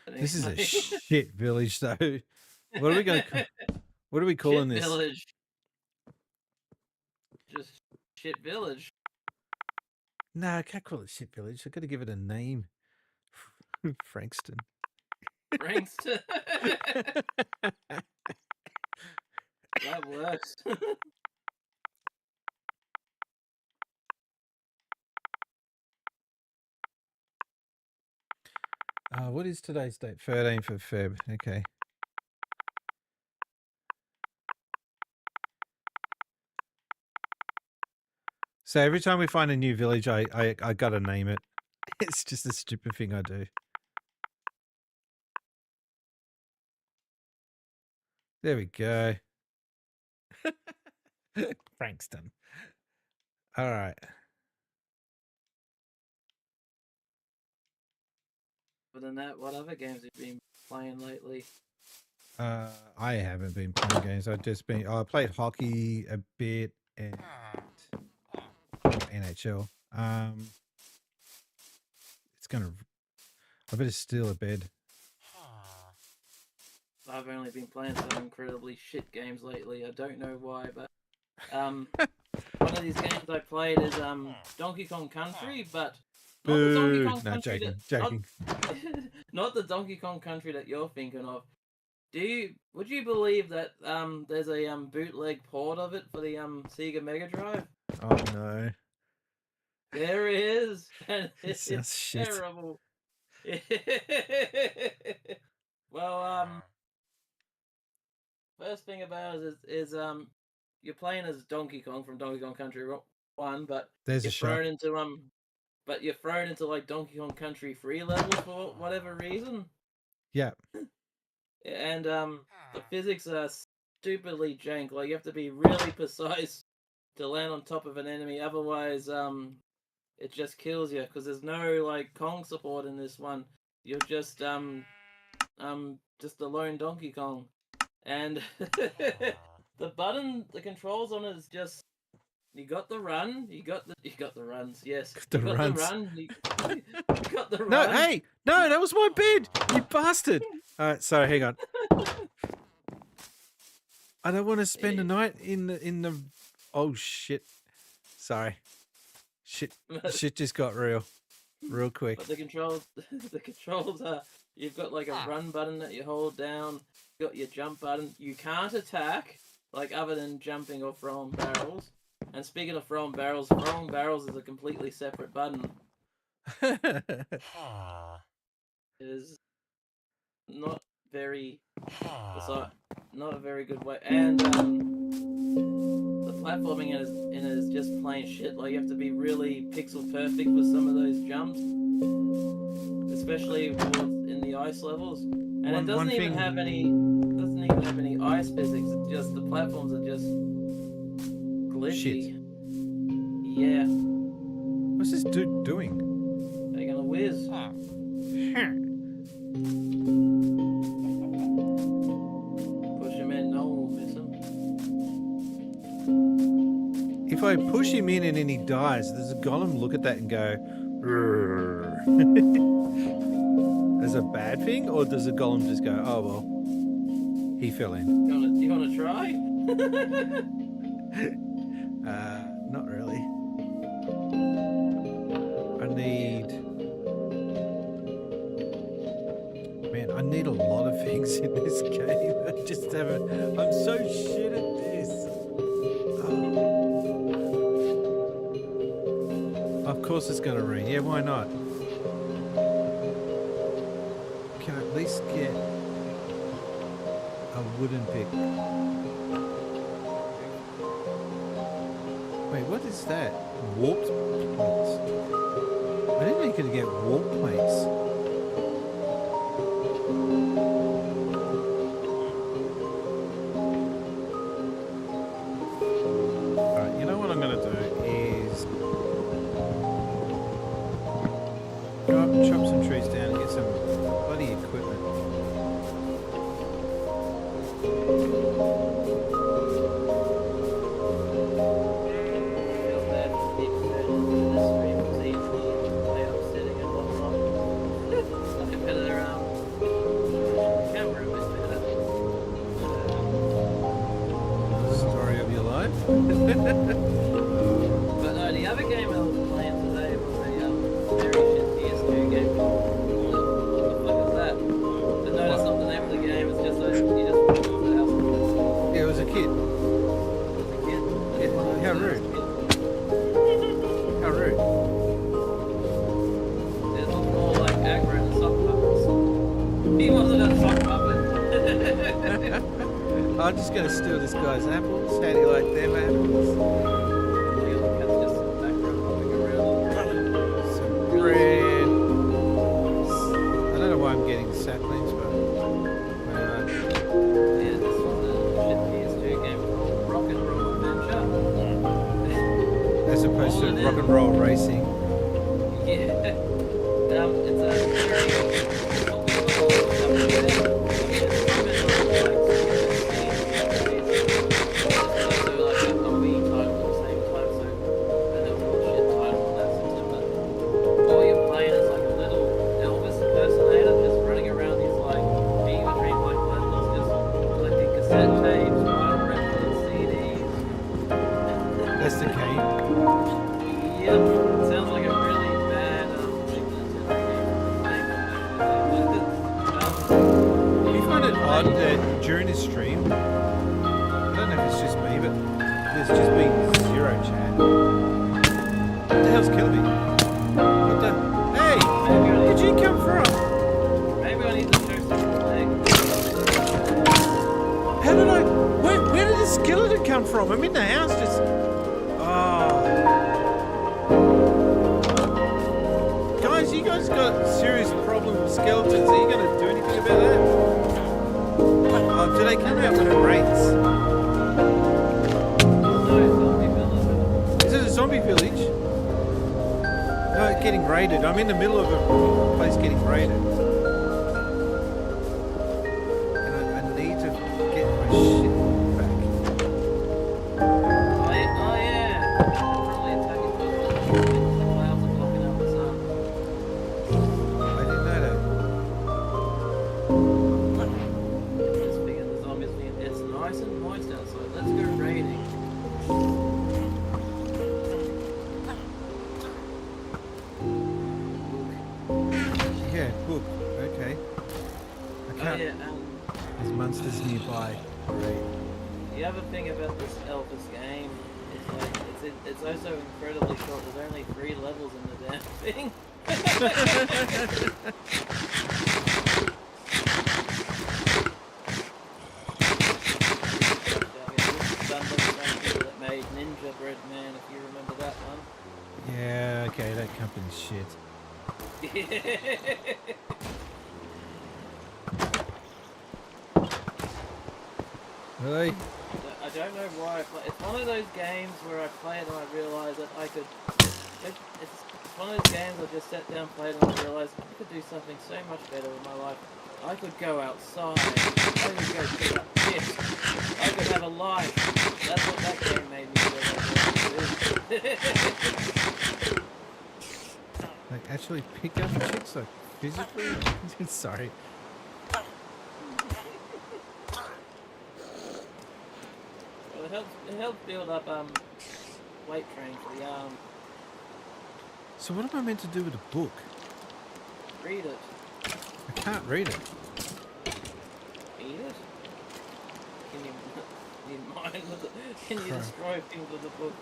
this is a shit village, though. What are we going to? What are we calling shit this? Village. Just shit village. No, I can't call it shit village. I've got to give it a name. Frankston. Frankston. That works. What is today's date? 13th of Feb. Okay. So every time we find a new village, I gotta name it. It's just a stupid thing I do. There we go. Frankston. All right. Other than that, what other games have you been playing lately? I haven't been playing games. I played hockey a bit and NHL. I better steal a bed. I've only been playing some incredibly shit games lately. I don't know why, but one of these games I played is Donkey Kong Country, but not the Donkey Kong Country joking. not the Donkey Kong Country that you're thinking of. Would you believe that there's a bootleg port of it for the Sega Mega Drive? Oh no. There it is. And It sounds shit. terrible. Well, first thing about it is you're playing as Donkey Kong from Donkey Kong Country 1, but There's you're a shot. thrown into like Donkey Kong Country 3 levels for whatever reason. Yeah. And the physics are stupidly jank. Like you have to be really precise to land on top of an enemy, otherwise it just kills you because there's no like Kong support in this one. You're just a lone Donkey Kong, and the controls on it is just you got the run, you got the runs. Yes, The you got runs. the run. You got the run. No, hey, no, that was my bed, you bastard. All right, sorry, hang on. I don't want to spend the night in the. Oh shit! Sorry, shit just got real quick. But the controls are you've got like a run button that you hold down. You got your jump button. You can't attack like other than jumping or throwing barrels. And speaking of throwing barrels is a completely separate button. It is not very, not a very good way. And the platforming in it is just plain shit. Like you have to be really pixel perfect with some of those jumps, especially in the ice levels. And it doesn't even have any ice physics. It's just the platforms are just glitchy. Shit. Yeah. What's this dude doing? They're gonna whiz. Push him in, no one will miss him. If I push him in and then he dies, does a golem look at that and go, "Rrrr." As a bad thing, or does a golem just go, oh well, he fell in? You wanna try? Not really. I need things in this game. I just haven't. I'm so shit at this. Oh. Of course it's going to rain. Yeah, why not? Can I at least get a wooden pick? Wait, what is that? Warped points. I didn't know you could get warp points. Alright, you know what I'm going to do is go up and chop some trees down and get some bloody equipment. Feel bad for people who in the stream was easily way upsetting and whatnot. I could better camera a bit better. Story of your life. But no, the other game I was playing today was a very shit PS2 game called what the fuck is that? But no, that's not the name of the game. It's just you just walk into the house. Yeah, it was a kid. It's a kid. Yeah, how rude. How rude. It looked more like aggro than sock puppets. He wasn't a sock puppet. I'm just going to steal this guy's apples. How do you like them apples? The other cat's just in the background hopping around. Some bread. I don't know why I'm getting saplings, but Yeah, this was a shit PS2 game called Rock and Roll Adventure. as opposed to All it rock is. and roll racing. Yeah. It's a very all you're playing is like a little Elvis impersonator just running around these like fever dream like bundles, just collecting cassette tapes, vinyl records, CDs. That's the game. Yep, sounds like a really bad Do you find it odd that during this stream, I don't know if it's just me, but there's just been zero chat. What the hell's killing me? What the? Hey! Where'd you come from? Maybe I need to show some leg. How did I? Where did the skeleton come from? I'm in the house just. Oh. Guys, you guys got a serious problem with skeletons. Are you going to do anything about that? Oh, do they come out when it rains? Is it a zombie village? No, it's getting raided. I'm in the middle of a place getting raided. And I need to get my shit back. Oh yeah. Probably attacking people. Clouds are blocking out the sun. I didn't know that. Just figuring the zombies being. It's nice and moist outside. Let's go raiding. Yeah, book. Okay. I Oh can't. yeah, There's monsters nearby. Great. the other thing about this Elvis game is like it's also incredibly short. There's only 3 levels in the damn thing. Done by the same people that made Ninja Bread Man, if you remember that one. Yeah, okay, that company's shit. Really? I don't know why I play. It's one of those games where I play it and I realise that I could. It's one of those games I just sat down, played, and I realised I could do something so much better with my life. I could go outside. I could go pick up chips. I could have a life. That's what that game made me feel. Like actually pick up chicks, like physically? Sorry. Well, it helps build up weight training for the arm. So what am I meant to do with a book? Read it. I can't read it. eat it? Can you mine with it? Can you destroy things with the book?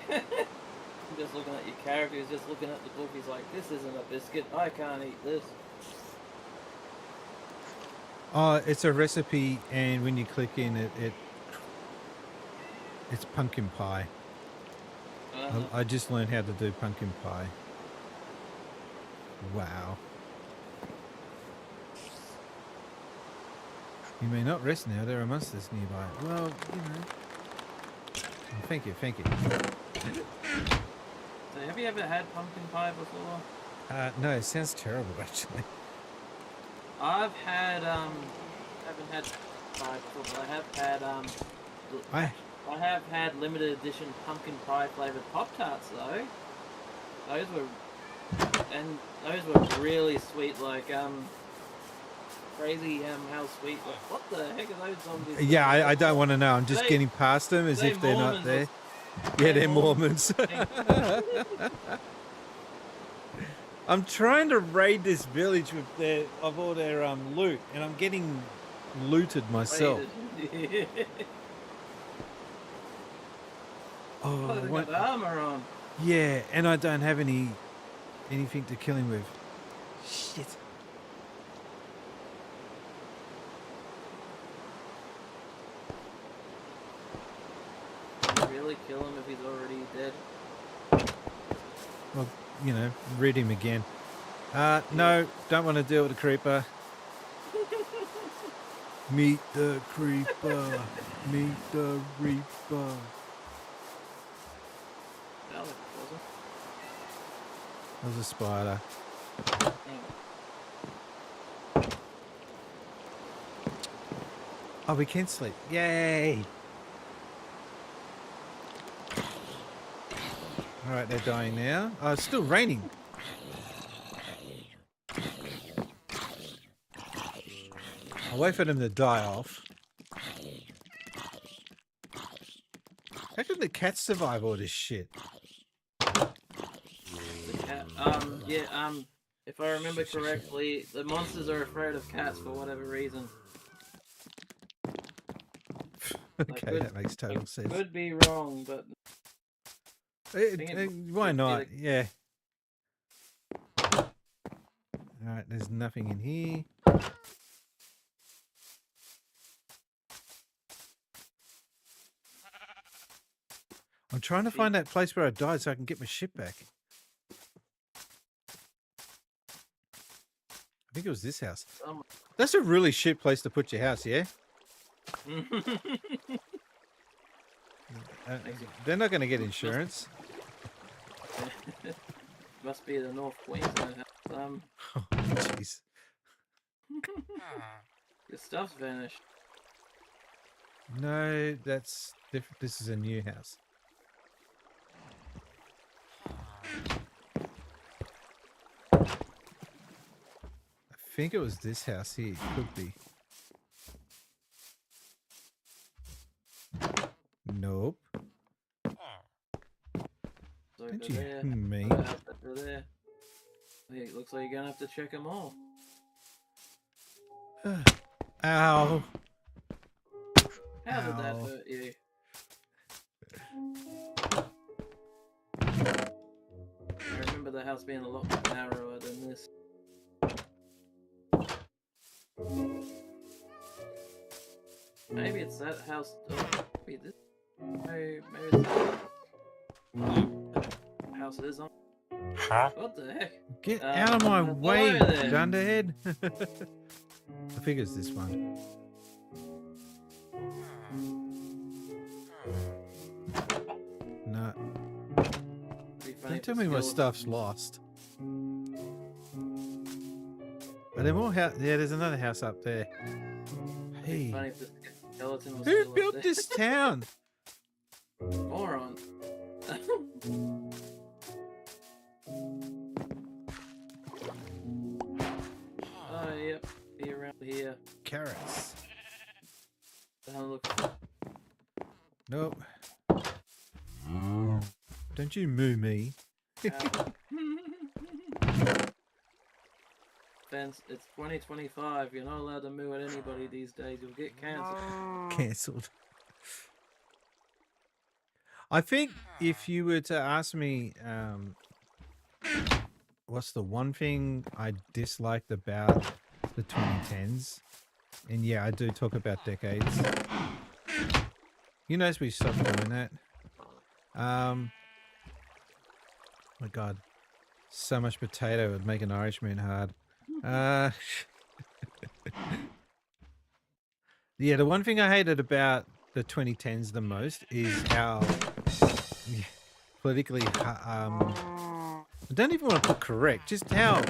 I'm just looking at your character, he's just looking at the book, he's like, this isn't a biscuit, I can't eat this. Oh, it's a recipe, and when you click in it's pumpkin pie. I just learned how to do pumpkin pie. Wow. You may not rest now. There are monsters nearby. Well, you know. Oh, thank you, thank you. So have you ever had pumpkin pie before? No, it sounds terrible, actually. I've had haven't had pie before, but I have had I have had limited edition pumpkin pie flavored Pop Tarts though. Those were really sweet, like crazy how sweet. Like, what the heck are those zombies? Yeah, I don't want to know. I'm just getting past them as if they're not there. Yeah, they're Mormons. I'm trying to raid this village with all their loot, and I'm getting looted myself. Oh, they got armor on. Yeah, and I don't have anything to kill him with. Shit. Really kill him if he's already dead? Well, you know, read him again. No, don't want to deal with the creeper. Meet the creeper. Meet the reaper. Alex, was it? That was a spider. Oh, we can sleep. Yay! Alright, they're dying now. Oh, it's still raining. I'll wait for them to die off. How can the cats survive all this shit? The cat, if I remember correctly, the monsters are afraid of cats for whatever reason. Okay, that makes total sense. Could be wrong, but why not? Yeah. Alright, there's nothing in here. I'm trying to find that place where I died so I can get my shit back. I think it was this house. That's a really shit place to put your house, yeah? They're not going to get insurance. Must be the North Queensland house. Oh, jeez. Your stuff's vanished. No, that's different. This is a new house. I think it was this house here. It could be. Nope. Don't you me? There. Hey, it looks like you're gonna have to check them all. Ow. How did that hurt you? I remember the house being a lot narrower than this. Maybe it's that house. Oh, maybe this. Maybe it's that house is on. Huh? What the heck? Get out of my way, there. dunderhead. I think it's this one. No. Don't tell me my stuff's lost. Are there more house? Yeah, there's another house up there. Hey, who built this town? Moron. Oh, yep. Be around here. Carrots. Look. Nope. Don't you moo me. fence. It's 2025. You're not allowed to moo at anybody these days. You'll get cancelled. Cancelled. I think if you were to ask me, what's the one thing I disliked about the 2010s? And yeah, I do talk about decades. You notice we stopped doing that. My God, so much potato would make an Irishman hard. Yeah, the one thing I hated about the 2010s the most is how politically, I don't even want to put correct, just how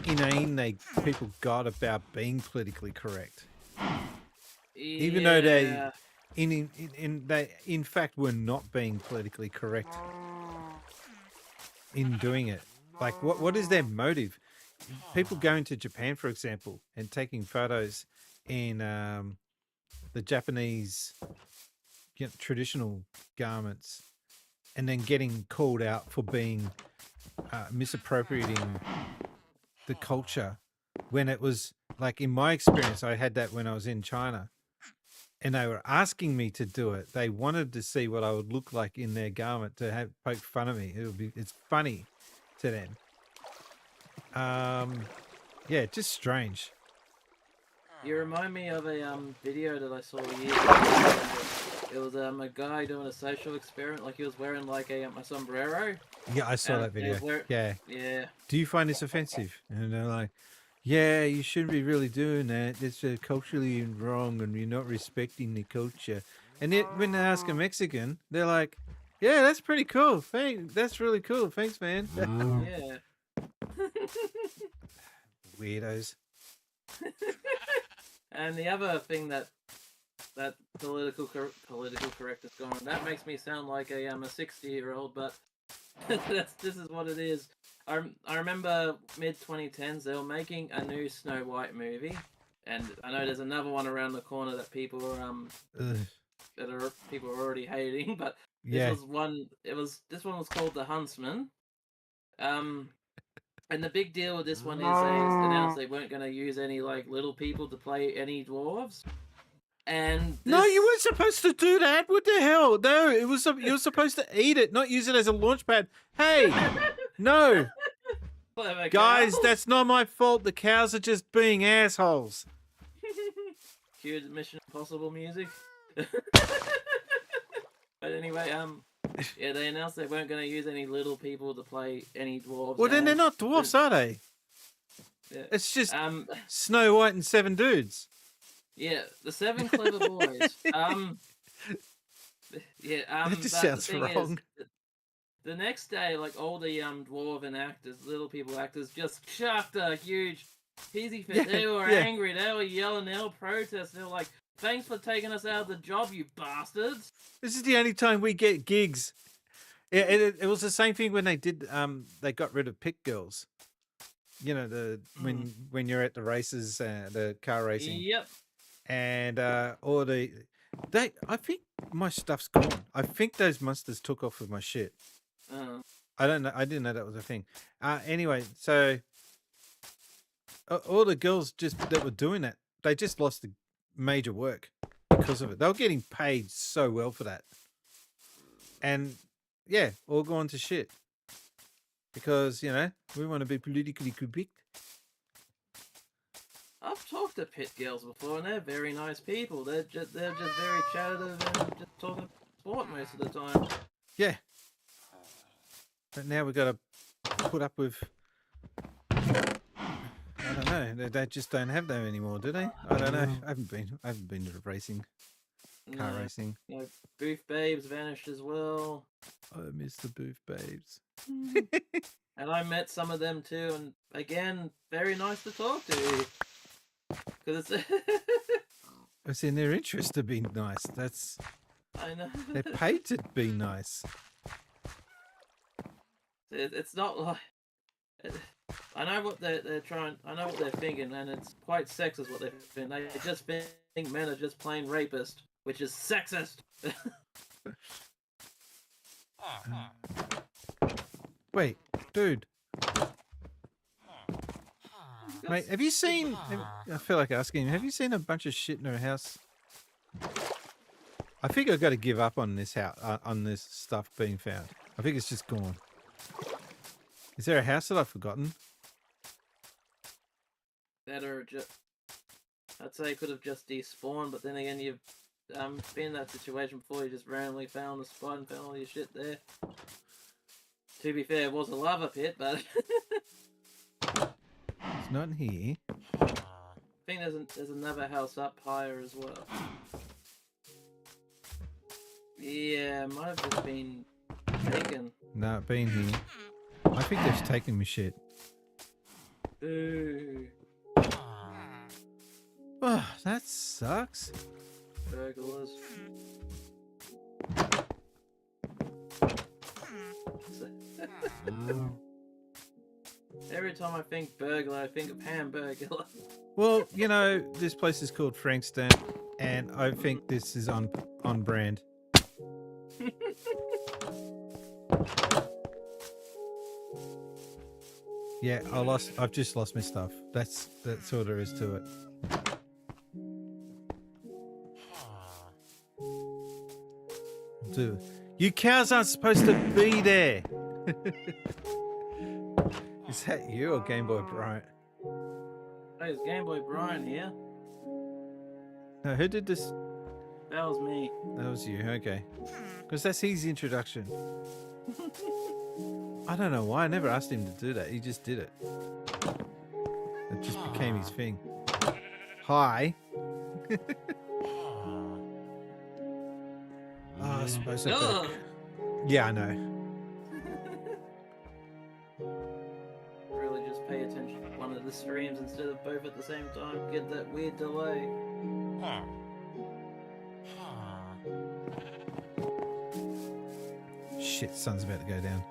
inane people got about being politically correct. Even though they, they in fact were not being politically correct in doing it. Like, what is their motive? People going to Japan, for example, and taking photos in the Japanese traditional garments, and then getting called out for being misappropriating the culture, when it was like, in my experience, I had that when I was in China, and they were asking me to do it. They wanted to see what I would look like in their garment to poke fun of me. It's funny to them. Yeah, just strange. You remind me of a video that I saw years ago. It was a guy doing a social experiment. Like, he was wearing like a sombrero. Yeah, I saw that video. Yeah. Yeah. Do you find this offensive? And they're like, yeah, you shouldn't be really doing that. It's culturally wrong, and you're not respecting the culture. And then when they ask a Mexican, they're like, yeah, that's pretty cool. That's really cool. Thanks, man. Yeah. Weirdos. And the other thing that political correct is going, that makes me sound like a 60-year-old, but this is what it is. I remember mid 2010s they were making a new Snow White movie, and I know there's another one around the corner that people are people are already hating, but this one was called The Huntsman. And the big deal with this one is they announced they weren't going to use any like little people to play any dwarves. And no, you weren't supposed to do that. What the hell? No, you were supposed to eat it, not use it as a launch pad. Hey, no, guys, that's not my fault. The cows are just being assholes. Cue Mission Impossible music. But anyway, yeah, they announced they weren't going to use any little people to play any dwarves. Well, then they're not dwarfs, are they? Yeah. It's just Snow White and 7 dudes. Yeah, the 7 clever boys. Yeah. That just sounds wrong. The next day, like, all the dwarven actors, little people actors, just chucked a huge peasy fit. They were angry. They were yelling. They were protesting. They were like, "Thanks for taking us out of the job, you bastards." This is the only time we get gigs. It was the same thing when they did. They got rid of pit girls. You know, when you're at the races, the car racing. Yep. And I think my stuff's gone. I think those monsters took off with my shit. I don't know. I didn't know that was a thing. Anyway, so all the girls that were doing that, they just lost the major work because of it. They were getting paid so well for that, and yeah, all gone to shit because we want to be politically correct. I've talked to pit girls before, and they're very nice people. They're just very chattering and just talking sport most of the time. Yeah, but now we've got to put up with. I don't know. They just don't have them anymore, do they? I don't know. I haven't been to racing, car racing. Booth babes vanished as well. I miss the booth babes. And I met some of them too, and again, very nice to talk to. Because it's in their interest to be nice. I know. They're paid to be nice. It's not like. I know what they're trying. I know what they're thinking, and it's quite sexist what they're thinking. They just think men are just plain rapists, which is sexist. Wait, dude. Mate, have you seen? I feel like asking. Have you seen a bunch of shit in her house? I think I've got to give up on this house, on this stuff being found. I think it's just gone. Is there a house that I've forgotten? That or just, I'd say could have just despawned, but then again, you've been in that situation before. You just randomly found a spot and found all your shit there. To be fair, it was a lava pit, but It's not in here. I think there's another house up higher as well. Yeah, might have just been taken. No, it been here. I think they've taken me shit. Ooh, Oh, that sucks. burglars. Every time I think burglar, I think of hamburger. Well, you know, this place is called Frankston, and I think this is on brand. Yeah, I've just lost my stuff. That's all there is to it. Dude, you cows aren't supposed to be there. Is that you or Game Boy Bryant? Hey, it's Game Boy Brian here. No, who did this? That was me. That was you, okay. Because that's his introduction. I don't know why. I never asked him to do that. He just did it. It just became his thing. Hi. I suppose I Ugh. could. Yeah, I know. Really just pay attention to one of the streams instead of both at the same time. Get that weird delay. Shit, sun's about to go down.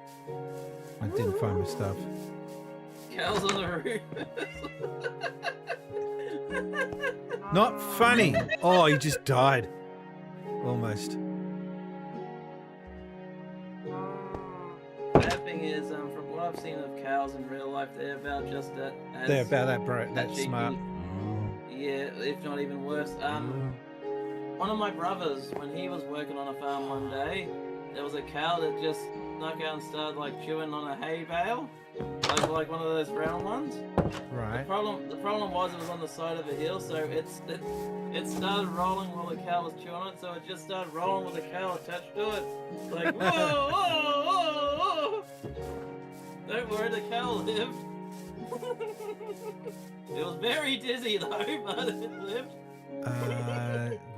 I didn't find my stuff. Cows on the roof. Not funny. Oh, he just died. Almost. Bad thing is, from what I've seen of cows in real life, they're about just that. They're about that, bro. That cheeky. smart. Yeah, if not even worse. One of my brothers, when he was working on a farm one day, there was a cow that just snuck out and started like chewing on a hay bale, like one of those round ones. Right. The problem was it was on the side of a hill, so it started rolling while the cow was chewing on it, so it just started rolling with the cow attached to it. Like, whoa, whoa, whoa, whoa. Don't worry, the cow lived. It was very dizzy though, but it lived.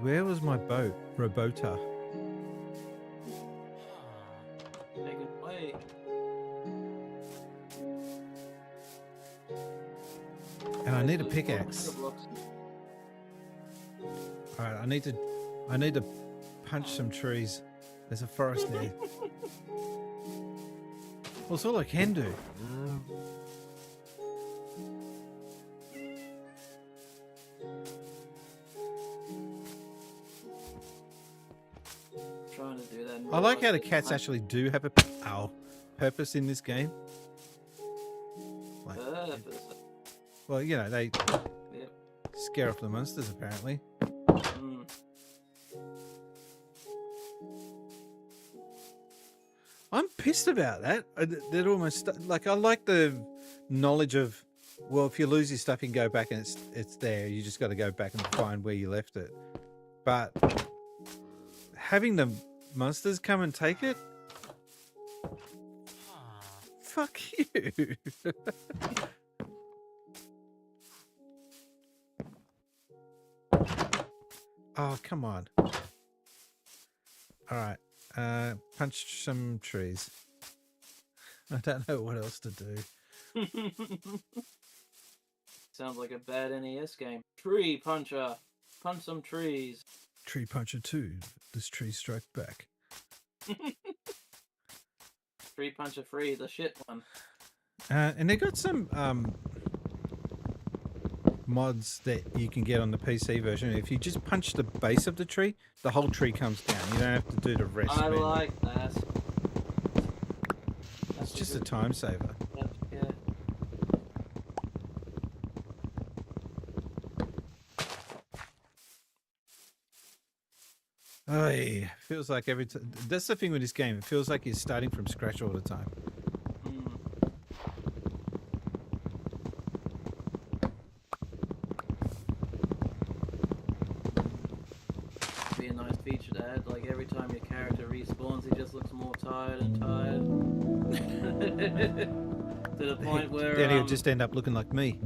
Where was my boat? Robota. Take it away. And I need a pickaxe. Alright, I need to punch some trees. There's a forest there. Well, it's all I can do. Trying to do that. I like how the cats actually do have a purpose in this game. Like, Purpose. well, you know, they Yep. scare off the monsters apparently. Mm. I'm pissed about that. They're almost like, I like the knowledge of, well, if you lose your stuff, you can go back and it's there. You just got to go back and find where you left it. But having the monsters come and take it, fuck you. Oh, come on. All right. Punch some trees. I don't know what else to do. Sounds like a bad NES game. Tree puncher. Punch some trees. Tree Puncher 2. This tree strike back. Tree puncher free, the shit one. And they got some mods that you can get on the PC version. If you just punch the base of the tree, the whole tree comes down. You don't have to do the rest. I man. like that. It's just a time saver. Yeah. Ay, feels like every time. That's the thing with this game. It feels like you're starting from scratch all the time. Mm. Be a nice feature to add. Like every time your character respawns, he just looks more tired and tired. To the point where Then he'll just end up looking like me.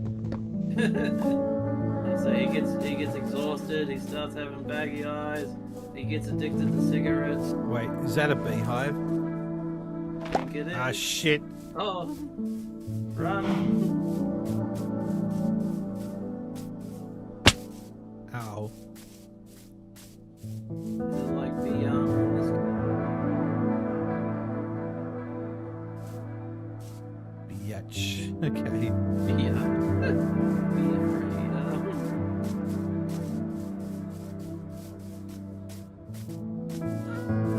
so he gets exhausted. He starts having baggy eyes. He gets addicted to cigarettes. Wait, is that a beehive? I think it is. Ah, shit. Oh, run! Ow. Is it like the this Biatch. Okay. yeah. Be afraid.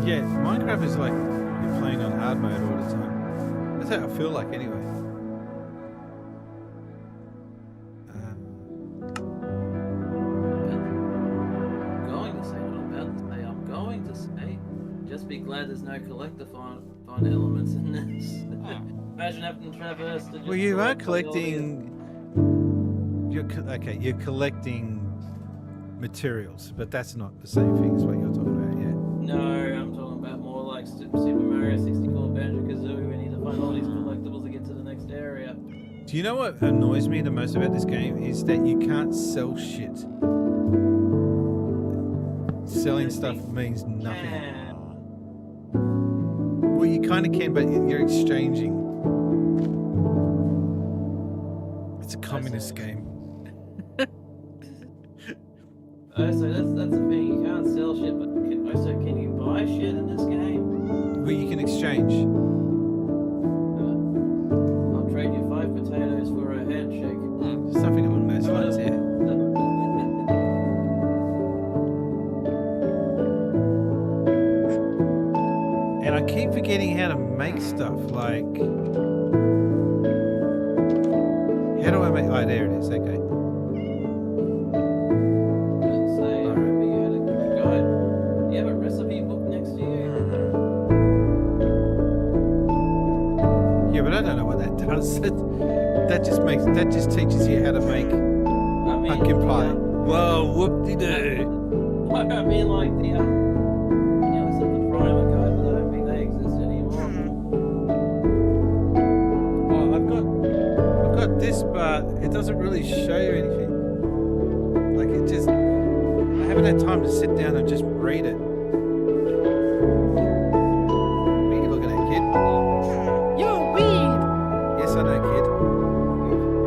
Yeah, Minecraft is like you're playing on hard mode all the time. That's how I feel like anyway. I'm going to say, just be glad there's no collector find elements in this. Imagine having to traverse to just Well, you are collect all the- collecting. You're collecting materials, but that's not the same thing as what you're talking about. Yeah. No, I'm talking about more like Super Mario 64 Banjo-Kazooie. We need to find all these collectibles to get to the next area. Do you know what annoys me the most about this game is that you can't sell shit. Selling stuff means nothing. Yeah. Well, you kind of can, but you're exchanging. It's a communist game. Oh, so that's the thing. You can't sell shit, but can you buy shit in this game? Well, you can exchange. I'll trade you 5 potatoes for a handshake. Something along those lines, yeah. And I keep forgetting how to make stuff. Like, how do I make? Oh, there it is. Okay. Let's say, I remember you had a guide. You have a recipe book next to you? Yeah, but I don't know what that does. That just teaches you how to make pumpkin pie. Yeah. Whoa, whoop-de-doo. I mean, like the, it's not the primer guide, but I don't think they exist anymore. Oh, I've got this, but it doesn't really show you anything. Like it just, I haven't had time to sit down and just read it. What are you looking at, kid? Yo, weed! Yes, I know, kid.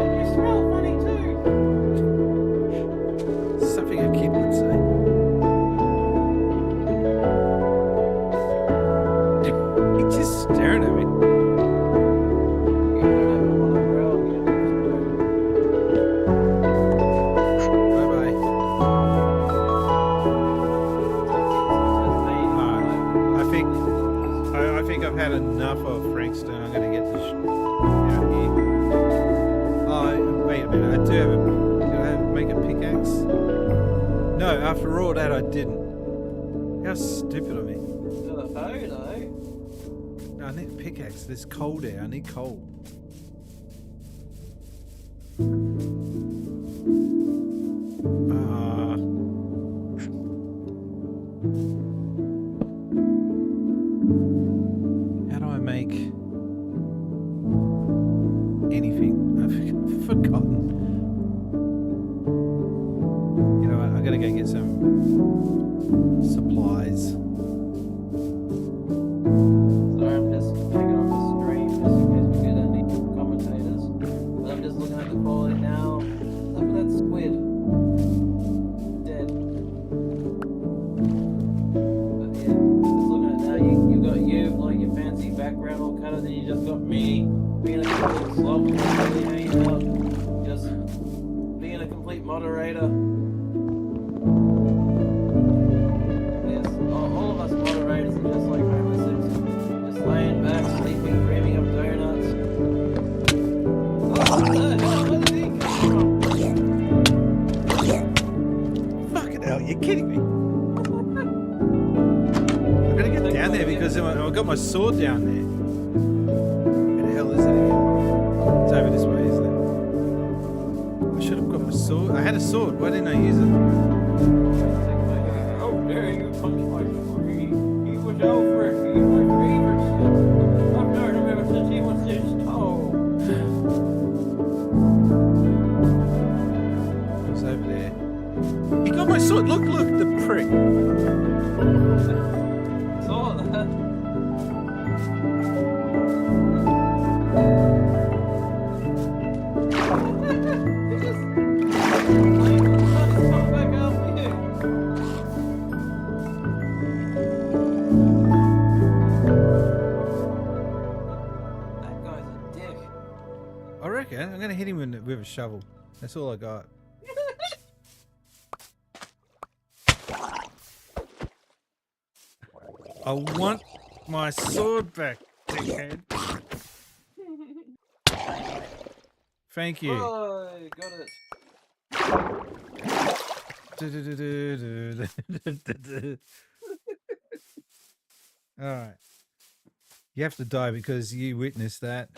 And you smell funny too. Something a kid would say. He's just staring at me. Bye-bye. I think I've had enough of Frankston. I'm going to get this out here. Oh, wait a minute. I do have a... Did I make a pickaxe? No, after all that, I didn't. How stupid of me. No, I need a pickaxe. There's coal there. I need coal. Ah. How do I make anything? I've forgotten. You know what? I gotta go get some supplies. Sorry, I'm just taking on the stream just in case we get any commentators. But I'm just looking at the quality now. Look at that squid. Dead. But yeah, just looking at it now, you got like your fancy background all cut, and then you just got me being a complete slob, really hanging up, just being a complete moderator. Yes, all of us moderators are just like Homer Simpson, just laying back, sleeping, dreaming of donuts. Oh, what the hell? Where did he come from? Fucking hell, you're kidding me. because I've got my sword down there. Where the hell is it again? It's over this way, isn't it? I should have got my sword. I had a sword. Why didn't I use it? How dare you punch my tree? He was over it. He was my favorite. I've known him ever since he was this tall. It's over there. He got my sword. Look, the prick. Saw that. I reckon I'm gonna hit him with a shovel. That's all I got. I want my sword back, dickhead. Thank you. Oh, got it. All right. You have to die because you witnessed that.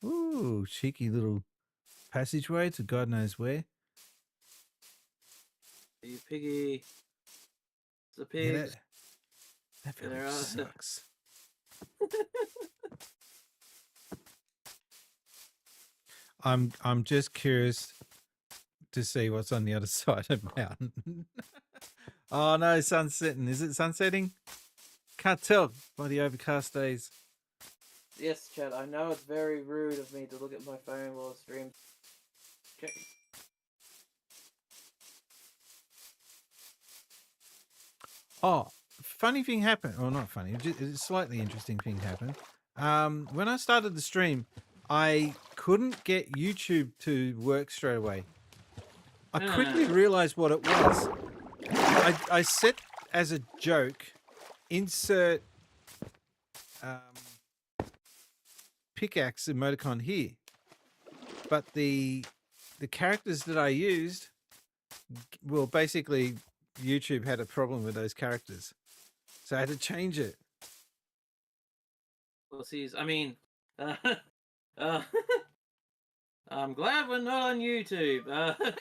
Ooh, cheeky little passageway to God knows where. You piggy. It's a Yeah, pig. that There village are- sucks. I'm just curious to see what's on the other side of the mountain. Oh no, sun's setting. Is it sunsetting? Can't tell by the overcast days. Yes, Chad, I know it's very rude of me to look at my phone while I stream. Check. Oh, funny thing happened. Or not funny, just a slightly interesting thing happened. When I started the stream, I couldn't get YouTube to work straight away. I quickly realized what it was. I set as a joke, insert pickaxe emoticon here. But the characters that I used, well, basically YouTube had a problem with those characters. So I had to change it. Well, see, I mean, I'm glad we're not on YouTube.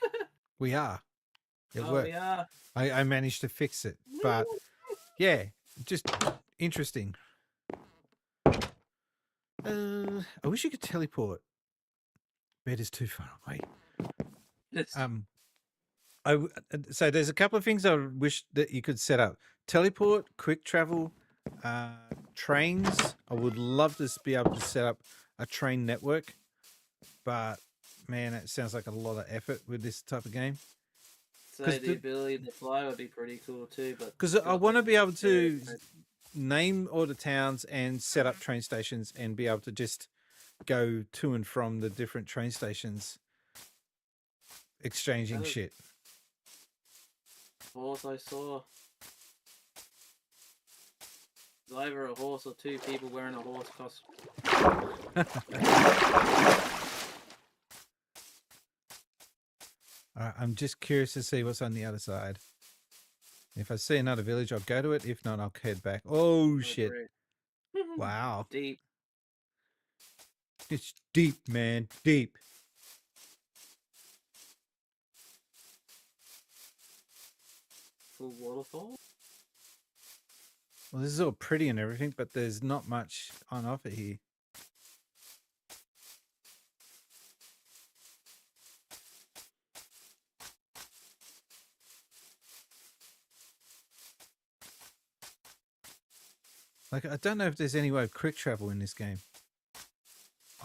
We are. It Oh, worked. we are. I managed to fix it. But yeah, just interesting. I wish you could teleport. Bed is too far away. Yes. So there's a couple of things I wish that you could set up. Teleport, quick travel, trains. I would love to be able to set up a train network. But man, it sounds like a lot of effort with this type of game. So 'cause the ability to fly would be pretty cool too, but Because I want to be able to Yeah. name all the towns and set up train stations and be able to just go to and from the different train stations exchanging That is- shit. horse I saw. It's either a horse or two people wearing a horse costume. I'm just curious to see what's on the other side. If I see another village, I'll go to it. If not, I'll head back. Oh, shit. Wow. Deep. It's deep, man. Deep. Full waterfall. Well, this is all pretty and everything, but there's not much on offer here. Like, I don't know if there's any way of quick travel in this game.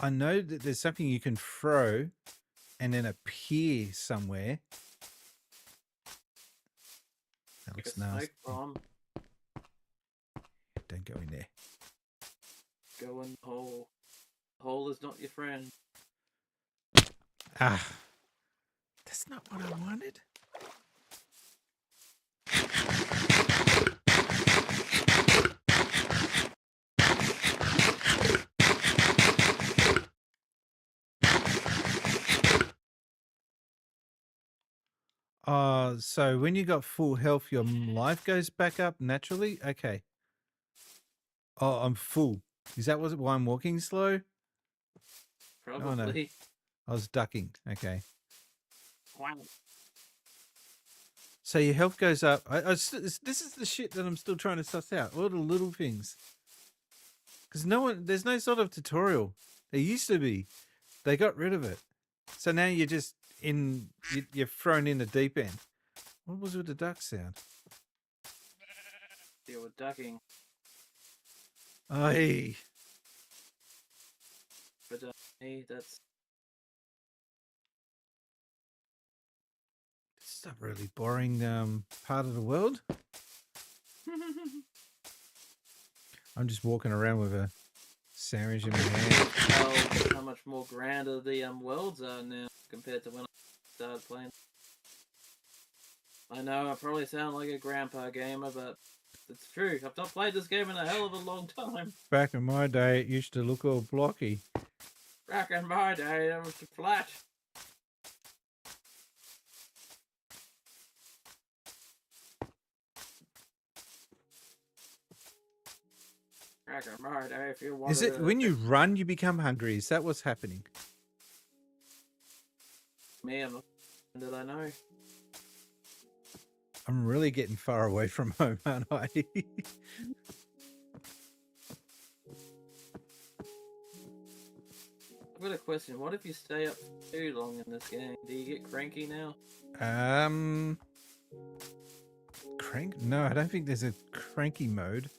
I know that there's something you can throw and then appear somewhere. That Like a looks smoke nasty. bomb. Don't go in there. Go in the hole. The hole is not your friend. Ah, that's not what I wanted. So when you got full health, your life goes back up naturally? Okay. Oh, I'm full. Is that why I'm walking slow? Probably. Oh, no. I was ducking. Okay. Wow. So your health goes up. This is the shit that I'm still trying to suss out. All the little things. Because there's no sort of tutorial. There used to be. They got rid of it. So now you're just you're thrown in the deep end. What was with the duck sound? You were ducking. Aye. But hey, that's It's a really boring part of the world. I'm just walking around with a sandwich in my hand. how much more grander the worlds are now compared to when I started playing. I know I probably sound like a grandpa gamer, but it's true. I've not played this game in a hell of a long time. Back in my day, it used to look all blocky. Back in my day, it was flat. Back in my day, if you wanted Is it when you run, you become hungry? Is that what's happening? Me, I'm not. Did I know? I'm really getting far away from home, aren't I? I've got a question. What if you stay up too long in this game? Do you get cranky now? Crank? No, I don't think there's a cranky mode.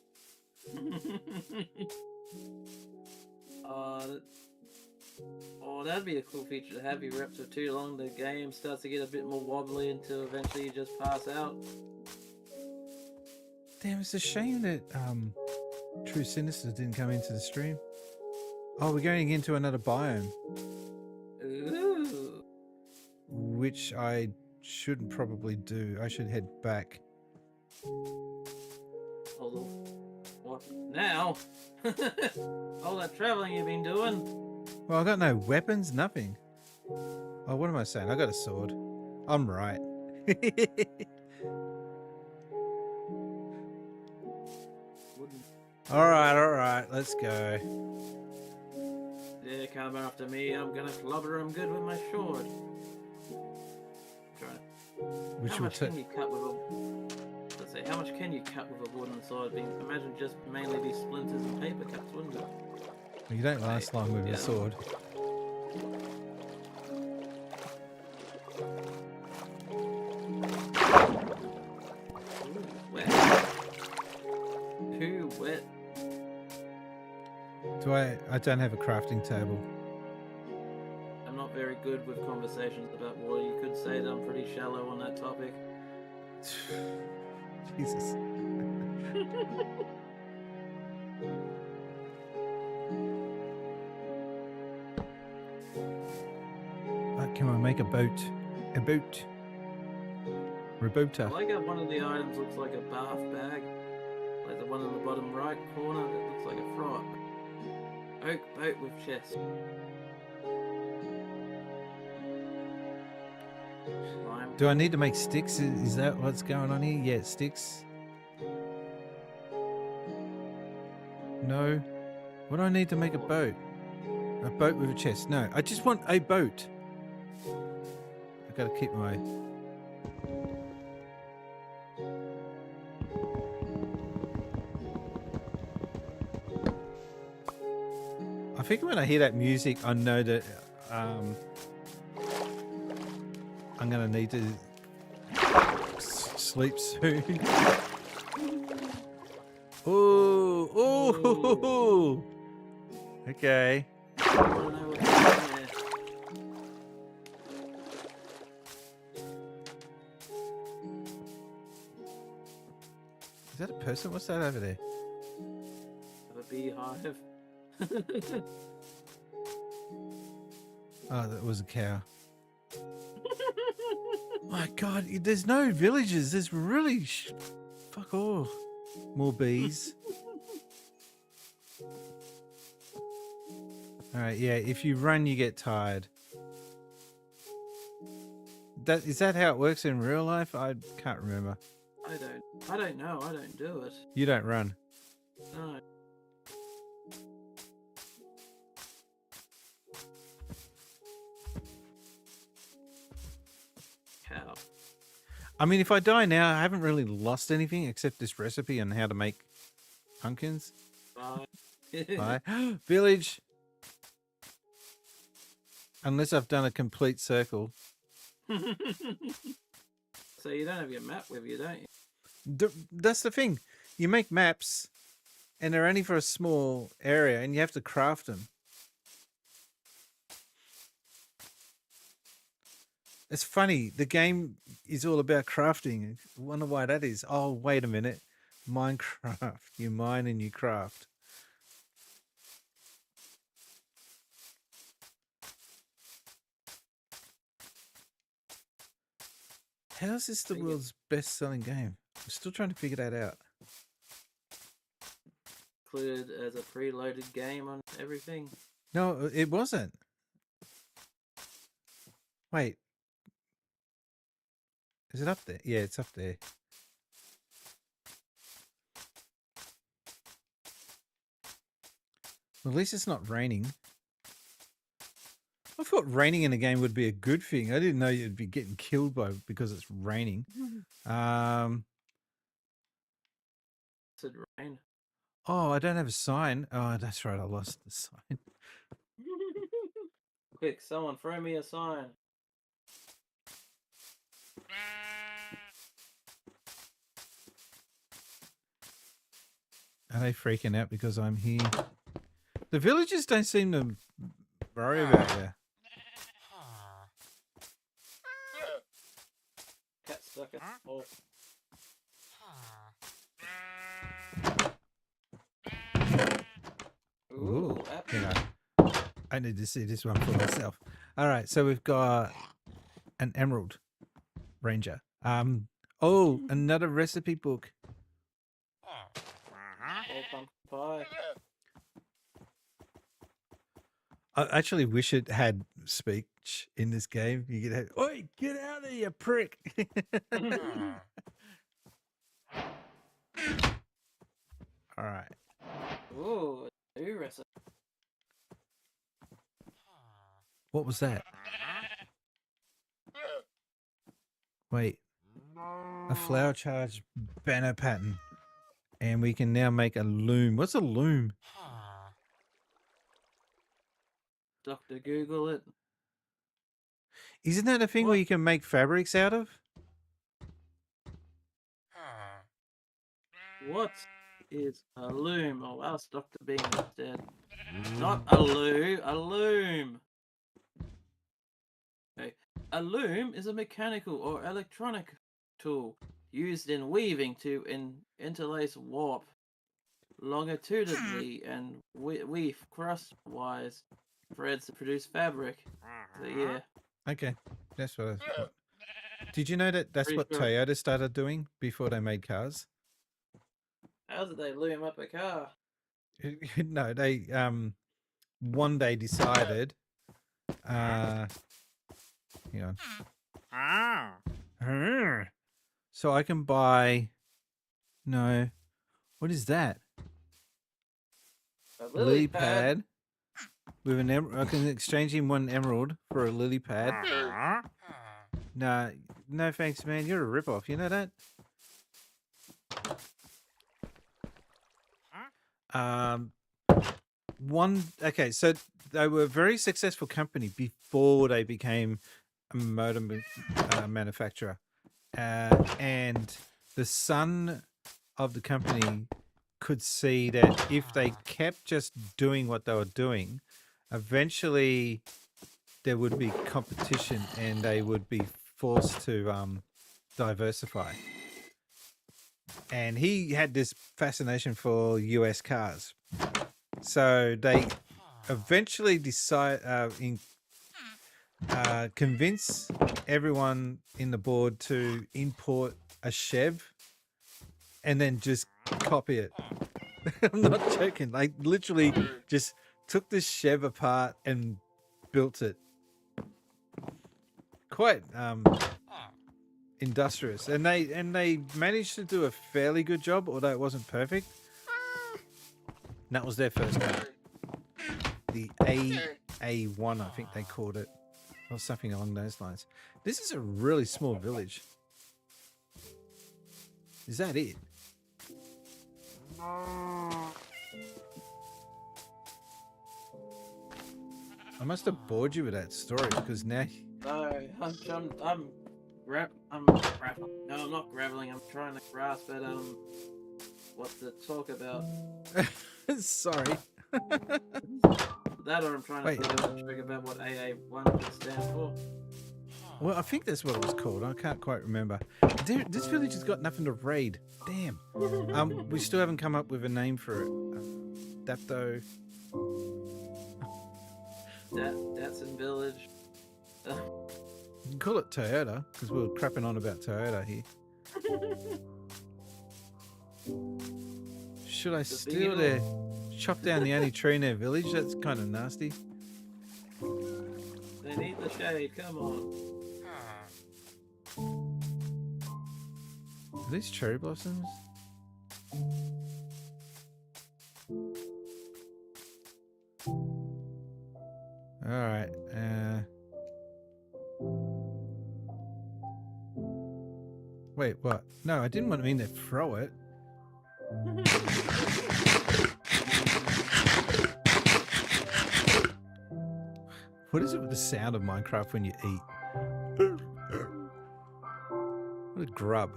That'd be a cool feature to have. You reps for too long, the game starts to get a bit more wobbly until eventually you just pass out. Damn, it's a shame that True Sinister didn't come into the stream. Oh, we're going into another biome. Ooh. Which I shouldn't probably do. I should head back. Although, what now? All that traveling you've been doing. Well, I got no weapons, nothing. Oh, what am I saying? I got a sword. I'm right. All right, let's go. Yeah, come after me. I'm gonna clobber him good with my sword. How much can you cut with a? Let's say, how much can you cut with a wooden sword? Imagine just mainly be splinters and paper cuts, wouldn't it? You don't last long with a sword. Wet. Too wet. I don't have a crafting table. I'm not very good with conversations about water. You could say that I'm pretty shallow on that topic. Jesus. Come on, make a boat. A boat. I Rebota. like how one of the items looks like a bath bag. Like the one in the bottom right corner that looks like a frock. Oak boat with chest. Slime. Do I need to make sticks? Is that what's going on here? Yeah, sticks. No. What do I need to make a boat? A boat with a chest. No, I just want a boat. I've got to keep my... I think when I hear that music, I know that I'm going to need to sleep soon. Ooh, ooh. Okay. I don't know what's in there. Is that a person? What's that over there? Have a beehive. Oh, that was a cow. My God, there's no villages. There's really fuck all. More bees. All right, yeah. If you run, you get tired. that is that how it works in real life? I can't remember. I don't know. I don't do it. You don't run. No. How? I mean, if I die now, I haven't really lost anything except this recipe on how to make pumpkins. Bye. Bye. Village. Unless I've done a complete circle. So you don't have your map with you, don't you? That's the thing. You make maps, and they're only for a small area, and you have to craft them. It's funny. The game is all about crafting. I wonder why that is. Oh, wait a minute. Minecraft. You mine and you craft. How is this the world's best-selling game? I'm still trying to figure that out. Included as a preloaded game on everything. No, it wasn't. Wait. Is it up there? Yeah, it's up there. Well, at least it's not raining. I thought raining in a game would be a good thing. I didn't know you'd be getting killed because it's raining. Said rain. Oh, I don't have a sign. Oh, that's right. I lost the sign. Quick, someone throw me a sign. Are they freaking out because I'm here? The villagers don't seem to worry about you. Cat stuck in the hole. Ooh, apple. Hang on. I need to see this one for myself. All right, so we've got an emerald ranger. Oh, another recipe book. All pumpkin pie. I actually wish it had speech in this game. You could have, "Oi, get out of there, you prick!" All right. Ooh, a new recipe. What was that? Wait. A flower charge banner pattern. And we can now make a loom. What's a loom? Dr. Google it. Isn't that a thing where you can make fabrics out of? What is a loom? Oh, that's Dr. Bean instead. Not a loo, a loom. Okay. A loom is a mechanical or electronic tool used in weaving to interlace warp longitudinally and weave crosswise threads to produce fabric. So yeah. Okay. That's what I thought. Did you know that that's Pretty what sure. Toyota started doing before they made cars? How did they loom up a car? No, they one day decided hang on. So I can buy what is that? A Lily pad with an I can exchange in one emerald for a lily pad. Nah, no thanks, man. You're a ripoff. You know that? Okay, so they were a very successful company before they became a motor manufacturer, and the son of the company could see that if they kept just doing what they were doing, eventually there would be competition and they would be forced to diversify. And he had this fascination for US cars. So they eventually convince everyone in the board to import a Chev and then just copy it. I'm not joking. Like literally just took this Chev apart and built it. Quite industrious, and they managed to do a fairly good job, although it wasn't perfect. And that was their first one. The A1, I think they called it, or something along those lines. This is a really small village. Is that it? I must have bored you with that story because now. No, I'm grappling. No, I'm not graveling. I'm trying to grasp at what to talk about. Sorry. That, or I'm trying Wait. to think of a trick about what AA1 should stand for. Well, I think that's what it was called. I can't quite remember. This village has got nothing to raid. Damn. We still haven't come up with a name for it. Dapto. Datsun Village. You can call it Toyota because we were crapping on about Toyota here. Should I steal their chop down the only tree in their village? That's kind of nasty. They need the shade. Come on. Are these cherry blossoms? All right. Wait, what? No, I didn't want to mean to throw it. What is it with the sound of Minecraft when you eat? What a grub.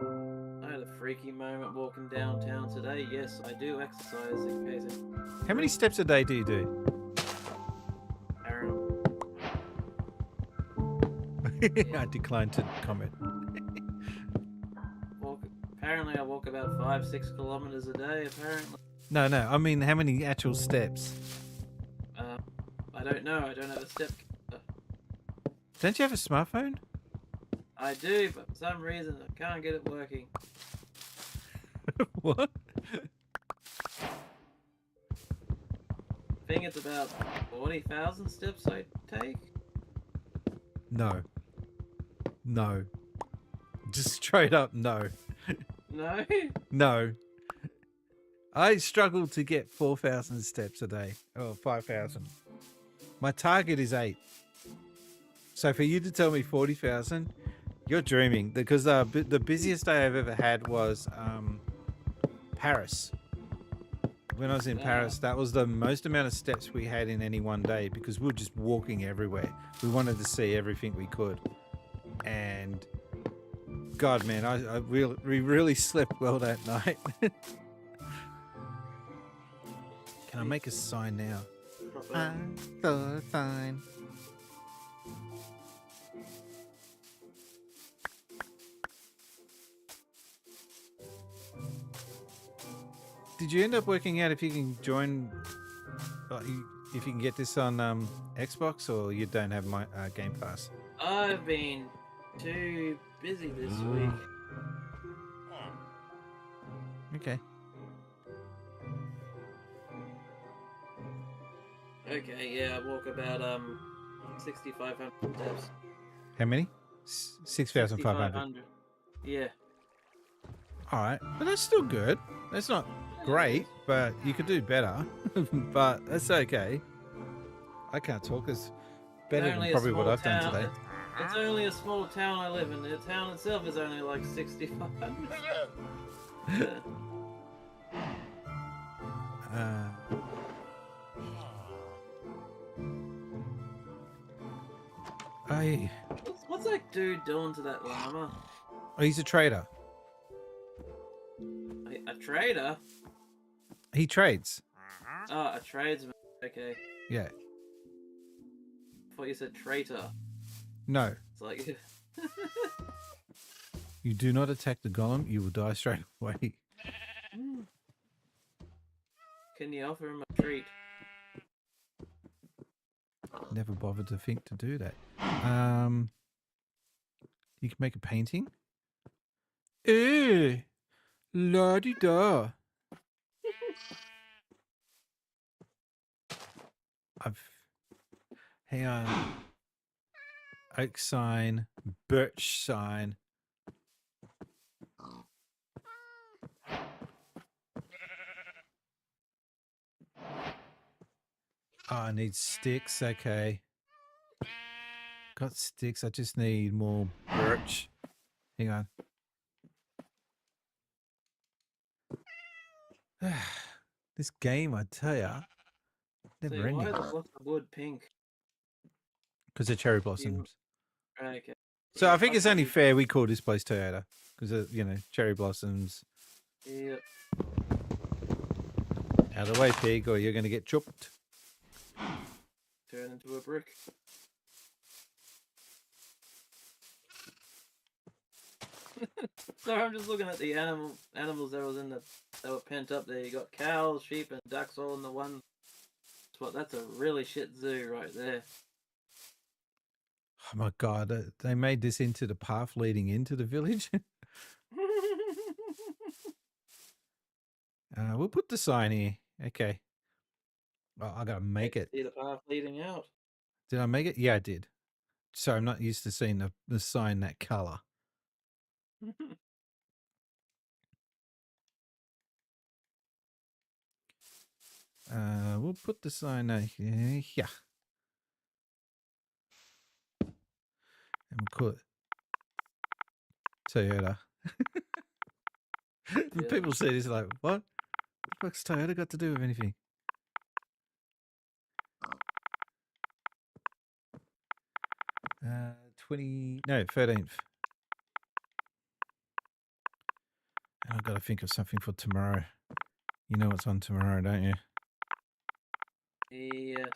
I had a freaky moment walking downtown today. Yes, I do exercise in case it... How many steps a day do you do? Aaron. I declined to comment. Apparently I walk about 5-6 kilometers a day, apparently. No, I mean how many actual steps? I don't know. I don't have a step counter. Don't you have a smartphone? I do, but for some reason I can't get it working. What? I think it's about 40,000 steps I take. No. Just straight up no. No? No. I struggle to get 4,000 steps a day. Or 5,000. My target is 8. So for you to tell me 40,000, you're dreaming. Because the busiest day I've ever had was Paris. When I was in Paris, that was the most amount of steps we had in any one day because we were just walking everywhere. We wanted to see everything we could. And God, man, we really slept well that night. Can I make a sign now? Fine. Did you end up working out if you can join, if you can get this on Xbox, or you don't have my Game Pass? I've been too busy this week. Okay. Okay, yeah, I walk about 6,500 steps. How many? 6,500. Yeah. All right, but that's still good. That's not great, but you could do better. But that's okay. I can't talk as better than probably what I've done today. It's only a small town I live in. The town itself is only like 6,500. What's that dude doing to that llama? Oh, he's a trader. A trader? He trades. Oh, a tradesman. Okay. Yeah. I thought you said traitor. No. It's like... You do not attack the golem, you will die straight away. Can you offer him a treat? Never bothered to think to do that. You can make a painting. Eh, la-di-da. Hang on. Oak sign, birch sign. Oh, I need sticks. Okay. Got sticks. I just need more birch. Hang on. This game, I tell ya, See, never why ending. the block of wood pink? Because they're cherry blossoms. Okay. So Yeah, I think fuck it's only you. fair we call this place Toyota. Because, you know, cherry blossoms. Yep. Out of the way, pig, or you're going to get chopped. Turn into a brick. So I'm just looking at the animals that was in the that were pent up there. You got cows, sheep, and ducks all in the one spot. That's a really shit zoo right there. Oh my God, they made this into the path leading into the village. We'll put the sign here. Okay. Well, I got to make it. See the path leading out. Did I make it? Yeah, I did. So I'm not used to seeing the sign that color. We'll put the sign here. And we'll call it Toyota. When Yeah. people see this, like, what? What the fuck's Toyota got to do with anything? 13th. And I've got to think of something for tomorrow. You know what's on tomorrow, don't you? Yes.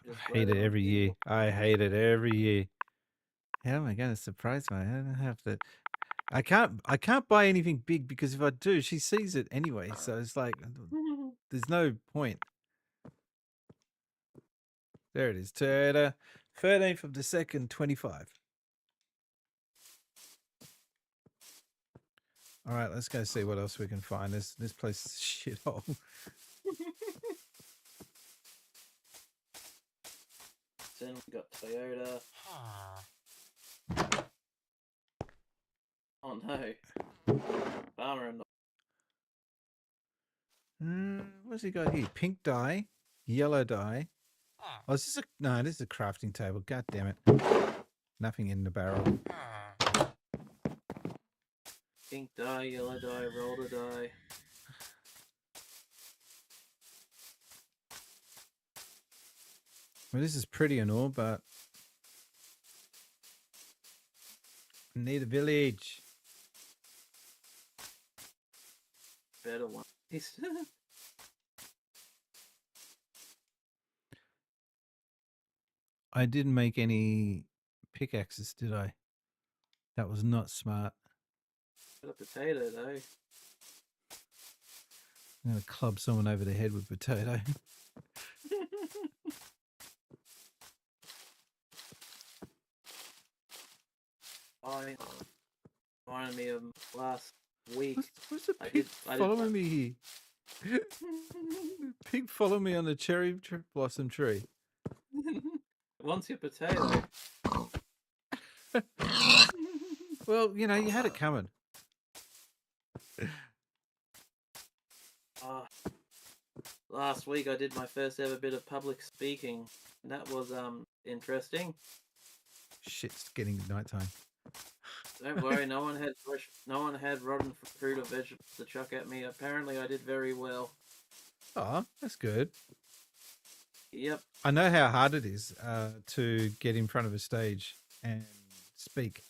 I hate it every year. I hate it every year. How am I going to surprise my? I don't have to. I can't buy anything big because if I do, she sees it anyway. So it's like there's no point. There it is. 13th of the 2nd, 25. All right, let's go see what else we can find. This place is a shithole. Then we got Toyota. Oh no. Farmer and What's he got here? Pink dye, yellow dye. Oh, is this no? This is a crafting table. God damn it! Nothing in the barrel. pink dye, yellow dye, roller dye. Well, this is pretty and all, but I need a village. Better one. I didn't make any pickaxes, did I? That was not smart. Got a potato though. I'm gonna club someone over the head with potato. I reminded me of last week. What's the I pig did following me here? Pig follow me on the cherry blossom tree. Wants your potato. Well, you know, you had it coming. Last week I did my first ever bit of public speaking. And that was interesting. Shit, it's getting nighttime. Don't worry, no one had rotten fruit or vegetables to chuck at me. Apparently I did very well. Oh, that's good. Yep. I know how hard it is to get in front of a stage and speak.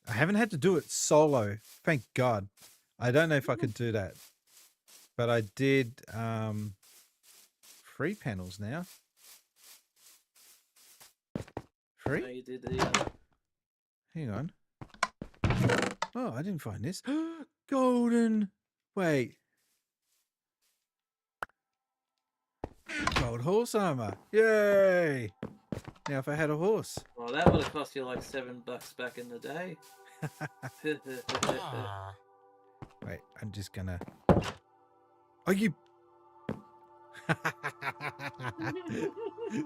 I haven't had to do it solo, thank God. I don't know if I could do that. But I did 3 panels now. 3? So you did the Hang on. Oh, I didn't find this. Golden. Wait. Gold horse armor. Yay. Now if I had a horse. well, that would have cost you like $7 back in the day. Wait, I'm just gonna. Oh, you.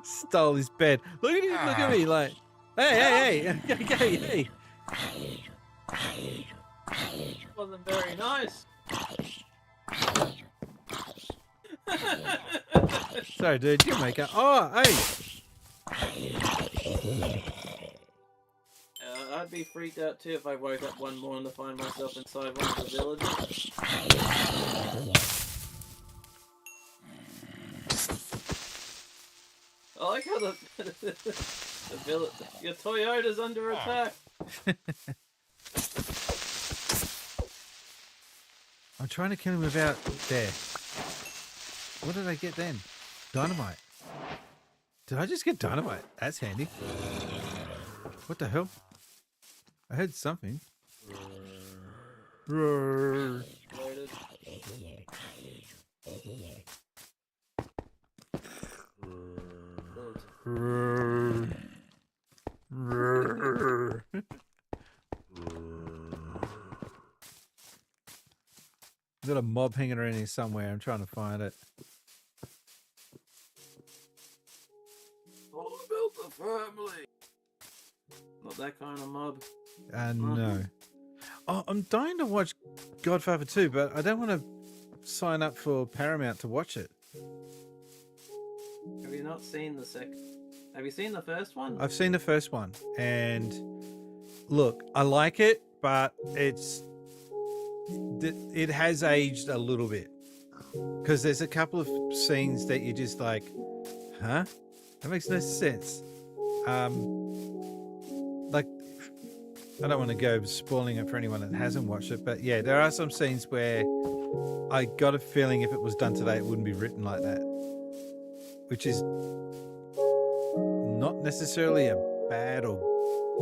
Stole his bed. Look at him. Look at me. Like, Hey! Okay, hey! Wasn't very nice. Sorry, dude. You make it. Oh, hey! I'd be freaked out too if I woke up one morning to find myself inside one of the villages. I like how the your Toyota's under attack. I'm trying to kill him without there. What did I get then? Dynamite. Did I just get dynamite? That's handy. What the hell? I heard something. Roar. Loaded. Roar. Roar. Got a mob hanging around here somewhere. I'm trying to find it. All about the family. Not that kind of mob. No. Oh, I'm dying to watch Godfather 2, but I don't want to sign up for Paramount to watch it. Have you not seen the second? Have you seen the first one? I've seen the first one, and look, I like it, but it has aged a little bit because there's a couple of scenes that you're just like, huh? That makes no sense. Like, I don't want to go spoiling it for anyone that hasn't watched it, but yeah, there are some scenes where I got a feeling if it was done today, it wouldn't be written like that, which is not necessarily a bad or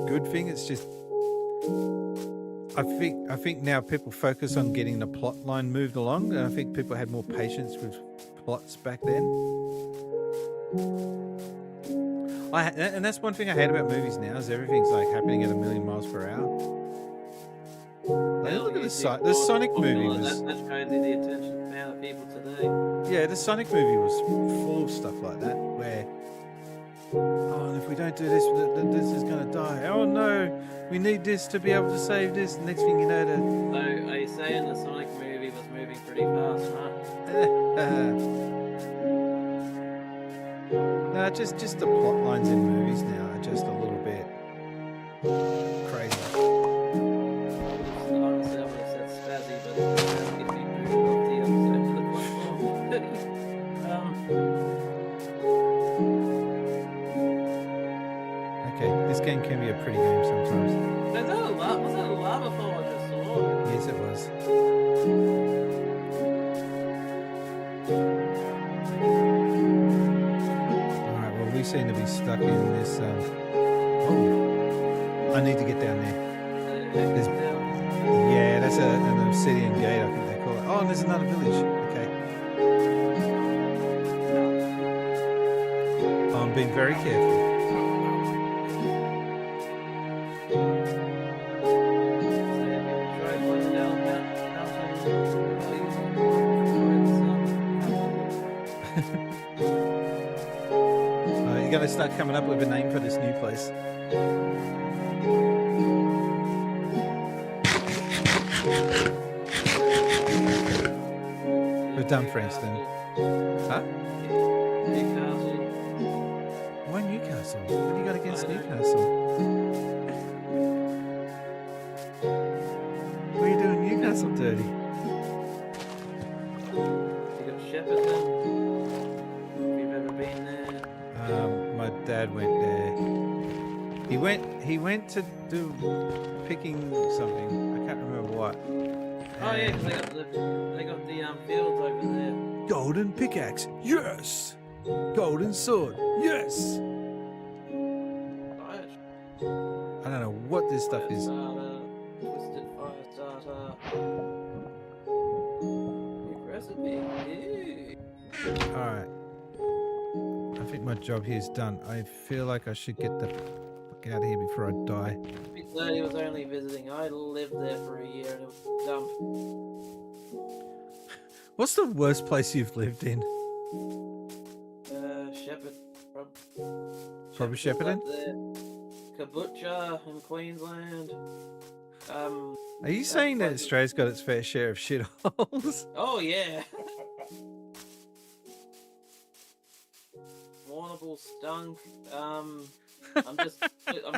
good thing. It's just I think now people focus on getting the plot line moved along, and I think people had more patience with plots back then. And that's one thing I hate about movies now is everything's like happening at 1,000,000 miles per hour. Like, look at the Sonic movie was. That's crazy. The attention span of people today. Yeah, the Sonic movie was full of stuff like that, where, oh, and if we don't do this, this is going to die. Oh no, we need this to be able to save this. The next thing you know, So, are you saying the Sonic movie was moving pretty fast, huh? no, just the plot lines in movies now are just a little bit crazy. Honestly, I would have said spazzy, but it doesn't get me moved off the other side of the platform. Okay, this game can be a pretty game sometimes. Was that a lava fall I just saw? Yes, it was. Alright, well, we seem to be stuck in this. Oh, I need to get down there. There's- Yeah, that's an obsidian gate, I think they call it. Oh, and there's another village. Okay. I'm being very careful. You're going to start coming up with a name for this new place. We've done Frankston. Huh? Newcastle. Why Newcastle? What do you got against Newcastle? What are you doing Newcastle dirty? You got Shepperton. If you've ever been there. My dad went there. He went to do picking something. I can't remember what. Oh yeah, 'cause they got the fields over there. Golden pickaxe, yes. Golden sword, yes. Fire I don't know what this stuff is. starter, twisted fire starter. New recipe. Ew. All right. I think my job here is done. I feel like I should get the fuck out of here before I die. He said he was only visiting. I lived there for a year and it was a dump. What's the worst place you've lived in? Shepherd. Probably Shepparton? kombucha in Queensland. Are you saying that Australia's got its fair share of shitholes? Oh yeah. Warrnambool stunk. I'm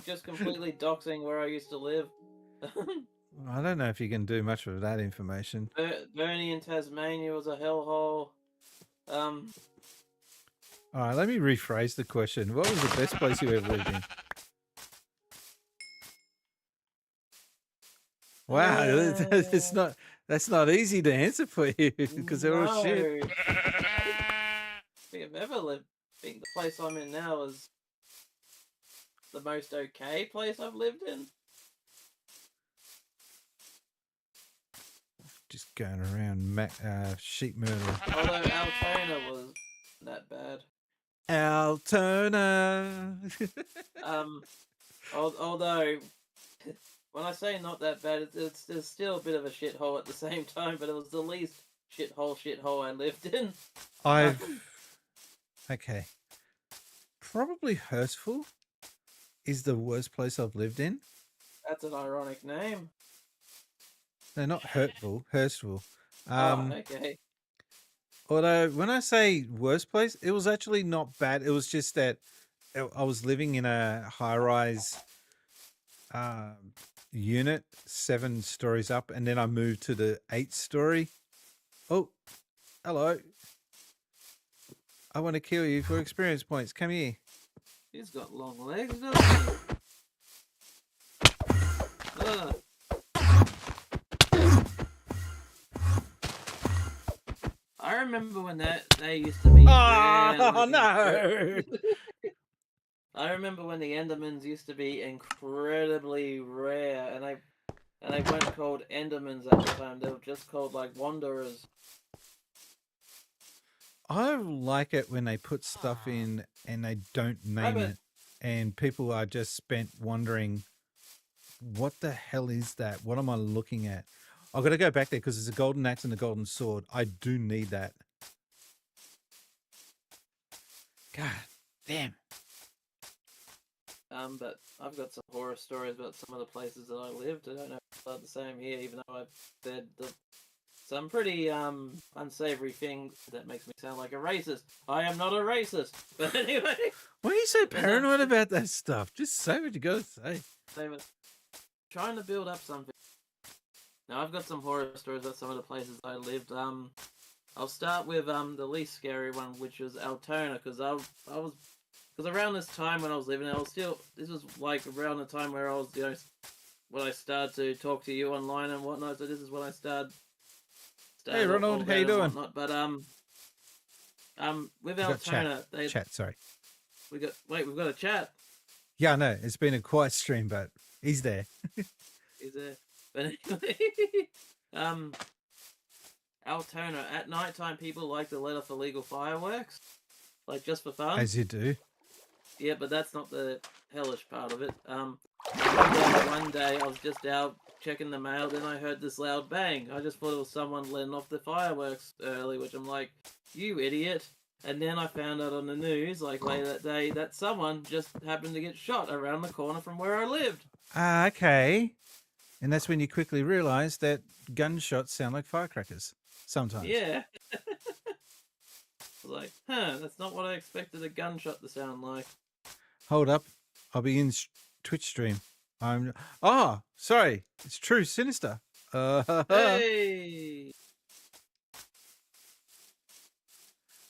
just completely doxing where I used to live. I don't know if you can do much with that information. Bernie in Tasmania was a hellhole. All right, let me rephrase the question. What was the best place you ever lived in? Wow, that's not easy to answer for you because they're all shit. I think I've ever lived. I think the place I'm in now is the most okay place I've lived in. Just going around sheep murder. Although Altona was that bad. Altona. Although when I say not that bad, it's still a bit of a shithole at the same time. But it was the least shithole I lived in. Okay. Probably Hurstville is the worst place I've lived in. That's an ironic name. No, not Hurtville, Hurstville. Okay. Although when I say worst place, it was actually not bad. It was just that I was living in a high-rise unit, 7 stories up, and then I moved to the 8-story. Oh, hello. I want to kill you for experience points. Come here. He's got long legs, doesn't he? I remember when they used to be. Oh no! I remember when the Endermans used to be incredibly rare, and they weren't called Endermans at the time. They were just called like Wanderers. I like it when they put stuff in and they don't name it, and people are just spent wondering, what the hell is that? What am I looking at? I've got to go back there because there's a golden axe and a golden sword. I do need that. God damn. But I've got some horror stories about some of the places that I lived. I don't know if it's the same here, even though I've said some pretty unsavory things that makes me sound like a racist. I am not a racist. But anyway. Why are you so paranoid about that stuff? Just say what you got to say. They were trying to build up something. Now I've got some horror stories about some of the places I lived. I'll start with the least scary one, which was Altona, because around this time when I was living there, this was like around the time where I was, when I started to talk to you online and whatnot. So this is when I started. Hey Ronald, how you doing? Whatnot. But with Altona, chat. Sorry, we've got a chat. Yeah, I know it's been a quiet stream, but he's there. He's there. But anyway, Altona, at night time, people like to let off illegal fireworks, like just for fun. As you do. Yeah, but that's not the hellish part of it. One day I was just out checking the mail, then I heard this loud bang. I just thought it was someone letting off the fireworks early, which I'm like, you idiot. And then I found out on the news, like later that day, that someone just happened to get shot around the corner from where I lived. Okay. And that's when you quickly realise that gunshots sound like firecrackers sometimes. Yeah. I was like, that's not what I expected a gunshot to sound like. Hold up. I'll be in Twitch stream. Sorry. It's True Sinister. Hey!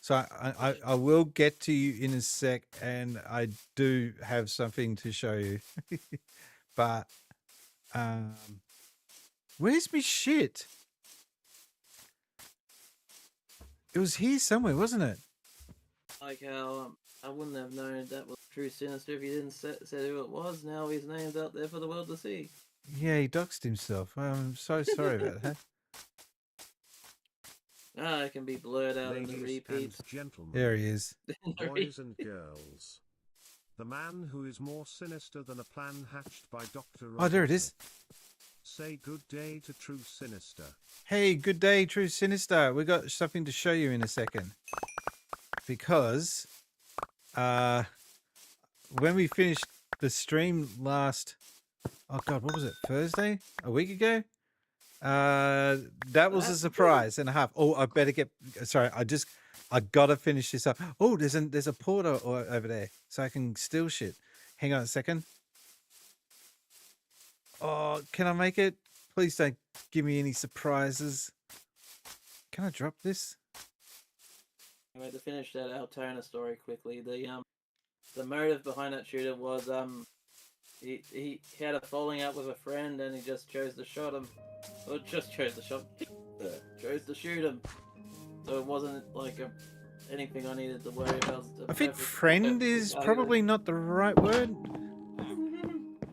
So I will get to you in a sec, and I do have something to show you. But where's me shit? It was here somewhere, wasn't it? Like how I wouldn't have known that was True Sinister if you didn't say who it was. Now his name's out there for the world to see. Yeah, he doxed himself. I'm so sorry about that. It can be blurred out in the Ladies repeats. and gentlemen, There he is. boys and girls, the man who is more sinister than a plan hatched by Dr. Oh, there it is. Say good day to True Sinister. Hey, good day, True Sinister. We got something to show you in a second. Because when we finished the stream last. Oh God, what was it? Thursday? A week ago? That was a surprise and a half. Oh, I better get. Sorry, I gotta finish this up. Oh, there's a porter over there, so I can steal shit. Hang on a second. Oh, can I make it? Please don't give me any surprises. Can I drop this? Anyway, to finish that Altona story quickly, the motive behind that shooter was he had a falling out with a friend and he just chose to shot him. Or just chose to chose to shoot him. So it wasn't like anything I needed to worry about. I think friend is probably not the right word.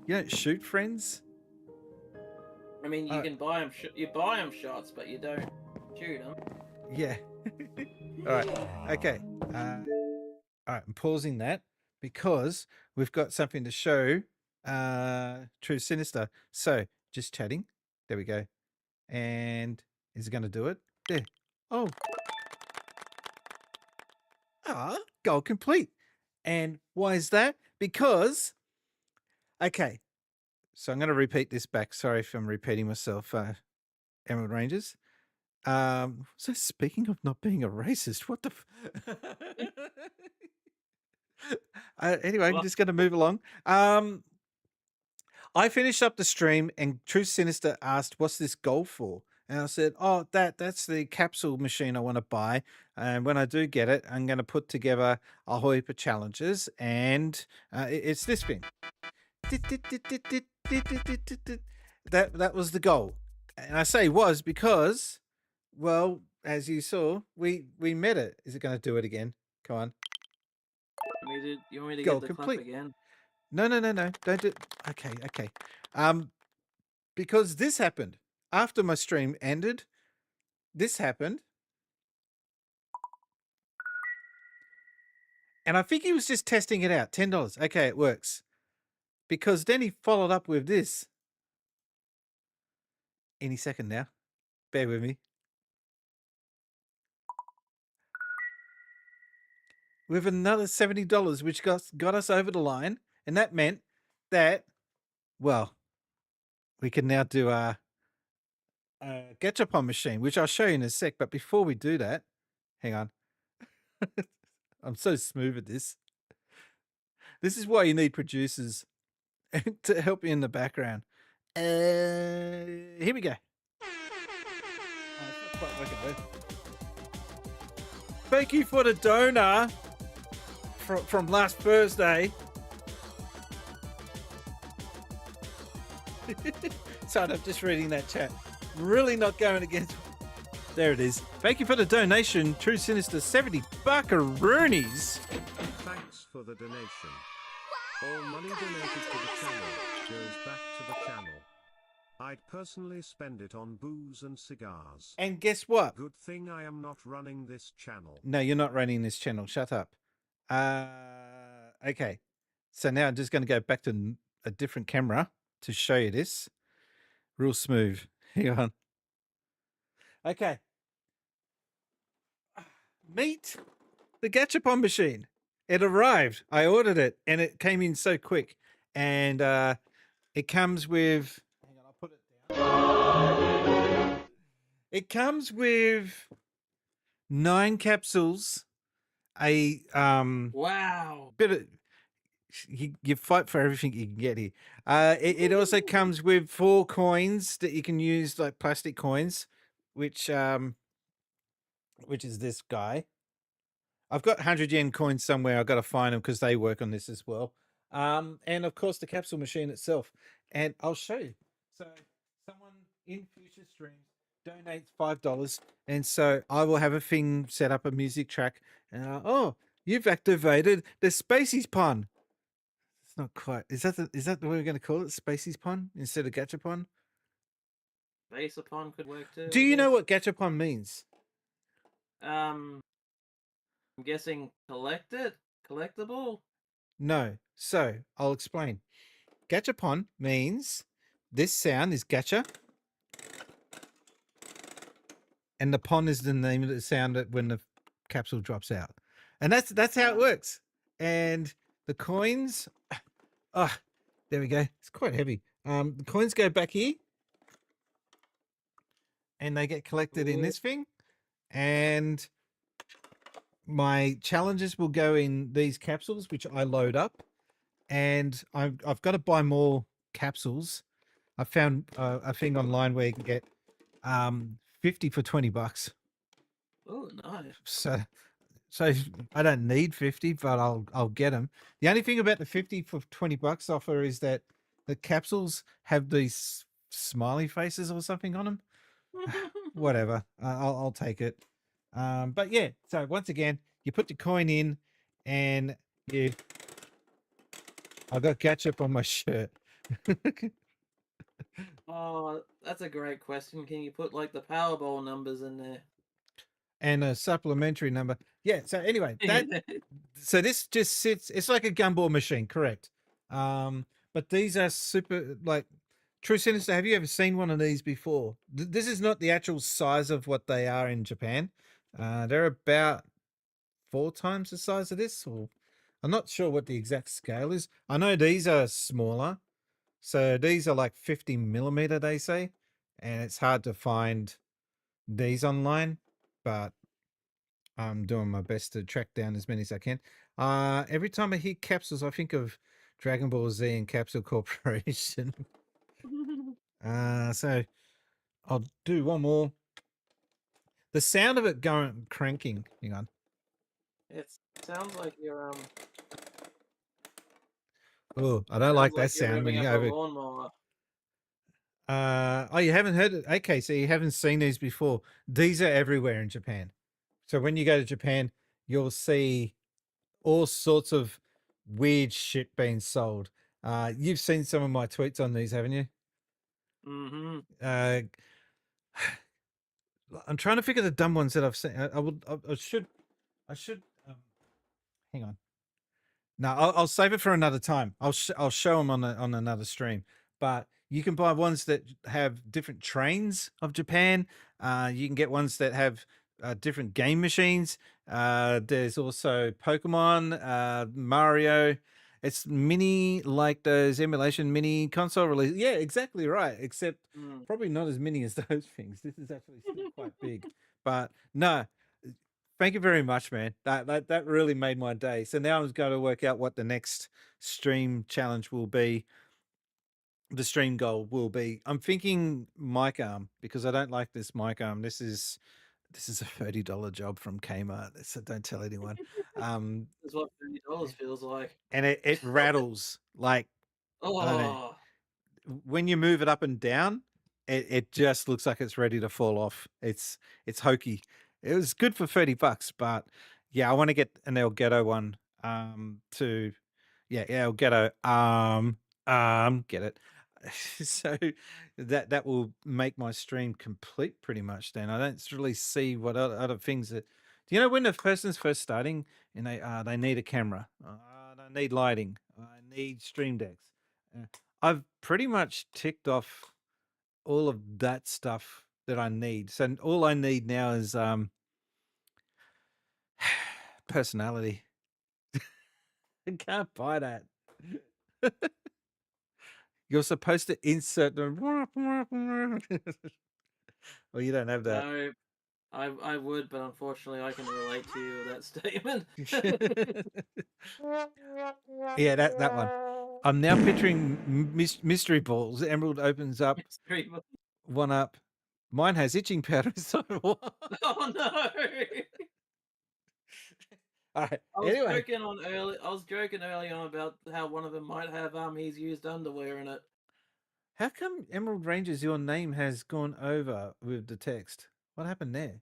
You don't shoot friends. I mean, you can buy them. You buy them shots, but you don't shoot them. Yeah. All right. Okay. All right. I'm pausing that because we've got something to show. True Sinister. So just chatting. There we go. And is it going to do it? There. Oh. Ah, goal complete. And why is that? Because. Okay. So I'm going to repeat this back. Sorry if I'm repeating myself, Emerald Rangers. So speaking of not being a racist, what the? Anyway, I'm just going to move along. I finished up the stream, and True Sinister asked, "What's this goal for?" And I said, "Oh, that's the capsule machine I want to buy. And when I do get it, I'm going to put together a whole heap of challenges, and it's this thing." That was the goal, and I say was because, well, as you saw, we met it. Is it going to do it again? Come on. You want me to Goal get the complete. clap again? No. Don't do. Okay. Because this happened after my stream ended. This happened, and I think he was just testing it out. $10. Okay, it works. Because then he followed up with this. Any second now. Bear with me. With another $70, which got us over the line. And that meant that, well, we can now do our Gachapon machine, which I'll show you in a sec. But before we do that, hang on. I'm so smooth at this. This is why you need producers to help you in the background. Here we go. Oh, it's not quite working though. Thank you for the donor from last Thursday. Sorry, I'm just reading that chat. Really not going against. There it is. Thank you for the donation, True Sinister. 70 buckaroonies. Thanks for the donation. All money donated to the channel goes back to the channel. I'd personally spend it on booze and cigars. And guess what? Good thing I am not running this channel. No, you're not running this channel. Shut up. Okay. So now I'm just going to go back to a different camera to show you this. Real smooth. Hang on. Okay. Meet the Gachapon machine. It arrived. I ordered it and it came in so quick. And it comes with. Hang on, I'll put it down. It comes with 9 capsules. Wow. Bit of. You fight for everything you can get here. It also comes with 4 coins that you can use, like plastic coins, which is this guy. I've got 100 yen coins somewhere. I've got to find them because they work on this as well. And of course the capsule machine itself. And I'll show you. So someone in future streams donates $5, and so I will have a thing set up, a music track. And you've activated the Spacies pun. It's not quite. Is that the way we're going to call it? Spacies pun instead of Gachapon? Base upon could work too. Do you know what Gachapon means? I'm guessing collectible. No. So I'll explain. Gachapon means this sound is gacha, and the pon is the name of the sound that when the capsule drops out, and that's how it works. And the coins Ah, there we go. It's quite heavy. The coins go back here, and they get collected in Cool. this thing, and my challenges will go in these capsules, which I load up, and I've got to buy more capsules. I found a thing online where you can get 50 for $20. Oh, nice. So I don't need 50, but I'll get them. The only thing about the 50 for $20 offer is that the capsules have these smiley faces or something on them. Whatever, I'll take it. But yeah, so once again, you put the coin in, and you. I got ketchup on my shirt. Oh, that's a great question. Can you put like the Powerball numbers in there? And a supplementary number. Yeah. So anyway, so this just sits. It's like a gumball machine, correct? But these are super like True Sinister. Have you ever seen one of these before? This is not the actual size of what they are in Japan. They're about 4 times the size of this, or I'm not sure what the exact scale is. I know these are smaller, so these are like 50 millimeter, they say, and it's hard to find these online, but I'm doing my best to track down as many as I can. Every time I hear capsules, I think of Dragon Ball Z and Capsule Corporation. So I'll do one more. The sound of it going cranking. Hang on. It sounds like you're Oh, I don't sounds like like that you're sound when revving you up a over. lawnmower. Oh, you haven't heard it? Okay, so you haven't seen these before. These are everywhere in Japan. So when you go to Japan, you'll see all sorts of weird shit being sold. You've seen some of my tweets on these, haven't you? Mm-hmm. Uh, I'm trying to figure the dumb ones that I've seen. I should. Hang on. No, I'll save it for another time. I'll show them on another stream. But you can buy ones that have different trains of Japan. You can get ones that have different game machines. There's also Pokemon, Mario. It's mini like those emulation mini console releases. Yeah, exactly right. Except Mm. probably not as many as those things. This is actually still quite big. But no, thank you very much, man. That really made my day. So now I'm going to work out what the next stream challenge will be. The stream goal will be. I'm thinking mic arm because I don't like this mic arm. This is a $30 job from Kmart. So don't tell anyone. That's what $30 feels like. And it rattles like I don't know. Oh, When you move it up and down, it just looks like it's ready to fall off. It's hokey. It was good for $30, but yeah, I want to get an Elgato one. To yeah, Elgato get it. So that will make my stream complete pretty much. Then I don't really see what other things that. Do you know when the person's first starting and they need a camera, they need lighting, I need stream decks. I've pretty much ticked off all of that stuff that I need. So all I need now is personality. I can't buy that. You're supposed to insert the well, you don't have that. no. I would, but unfortunately I can relate to you with that statement. Yeah, that one. I'm now picturing mystery balls. Emerald opens up Mystery book. one up. Mine has itching powder inside. What? Oh no! All right. I was Anyway, joking early on about how one of them might have he's used underwear in it. how come Emerald Rangers, your name has gone over with the text? What happened there?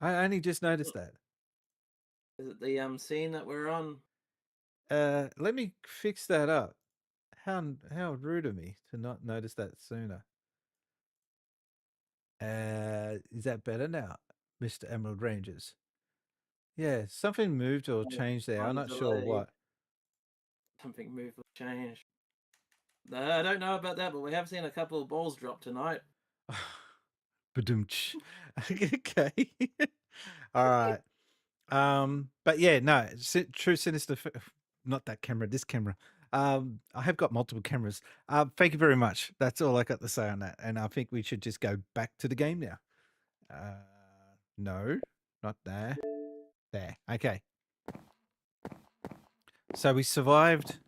I only just noticed that. Is it the scene that we're on? Let me fix that up. How rude of me to not notice that sooner. Is that better now, Mr. Emerald Rangers? Yeah, something moved or changed there. I'm On not sure delay. what. Something moved or changed. I don't know about that, but we have seen a couple of balls drop tonight. Badumch. Okay. All right. But yeah, no, True Sinister. Not that camera. This camera. I have got multiple cameras. Thank you very much. That's all I got to say on that. And I think we should just go back to the game now. No, not there. There. Okay. So we survived.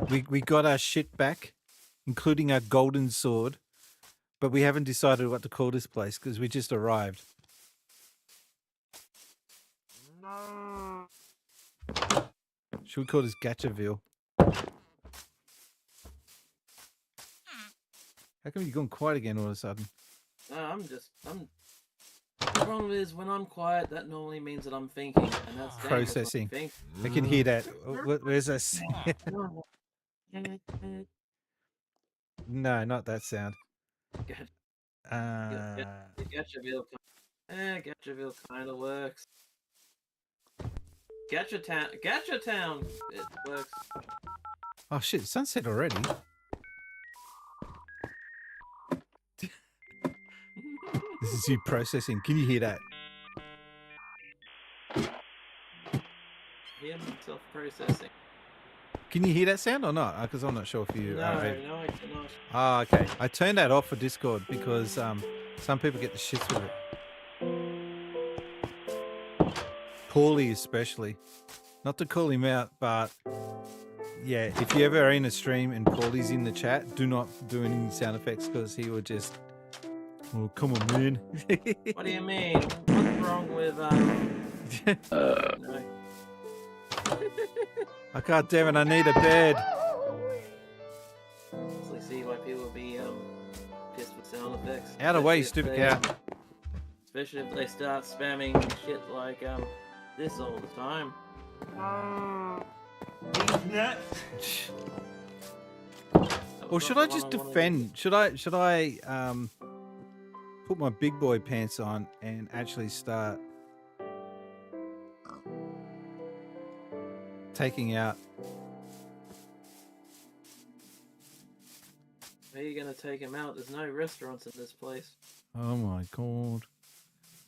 We got our shit back, including our golden sword, but we haven't decided what to call this place because we just arrived. Should we call this Gatchaville? How come you're gone quiet again all of a sudden? No, I'm. The problem is when I'm quiet, that normally means that I'm thinking, and that's dangerous when I'm Processing. thinking. I can hear that. Where's that sound? No, not that sound. Gatchaville kind of works. Gacha Town, it works. Oh shit, sunset already. This is you processing. Can you hear that? Him self-processing. Can you hear that sound or not? Because I'm not sure if you. No, I cannot. Ah, okay. I turned that off for Discord because some people get the shits with it. Paulie especially. Not to call him out, but yeah, if you ever are in a stream and Paulie's in the chat, do not do any sound effects because he will just. Oh, come on, man. What do you mean? What's wrong with no. Oh, God damn it, I need a bed. Honestly, see why people would be pissed with sound effects. Out of the way, you Especially stupid if cow. Especially if they start spamming shit like this all the time. Or should I just defend? Should I put my big boy pants on and actually start taking out? How are you gonna take him out? There's no restaurants in this place. Oh my God.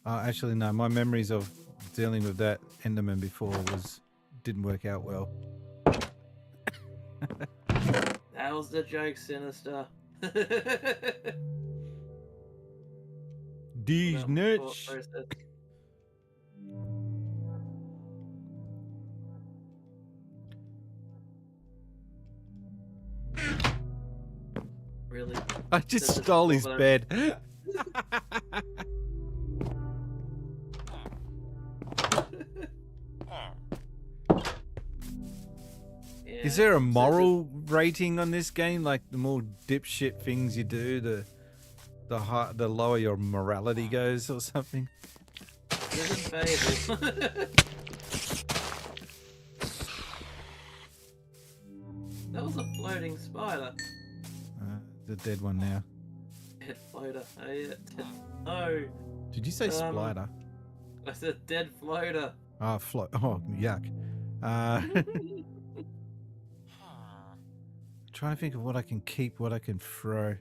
Actually, no. My memories of dealing with that Enderman before didn't work out well. That was the joke, Sinister. These nuts. Really? I just This is stole his over. bed. Yeah, Is there a so moral rating on this game? Like the more dipshit things you do, the lower your morality goes, or something. Isn't favored. That was a floating spider. The dead one now. Dead floater. Oh, yeah. No. Did you say splider? I said dead floater. Oh, float. Oh, yuck. Trying to think of what I can keep, what I can throw.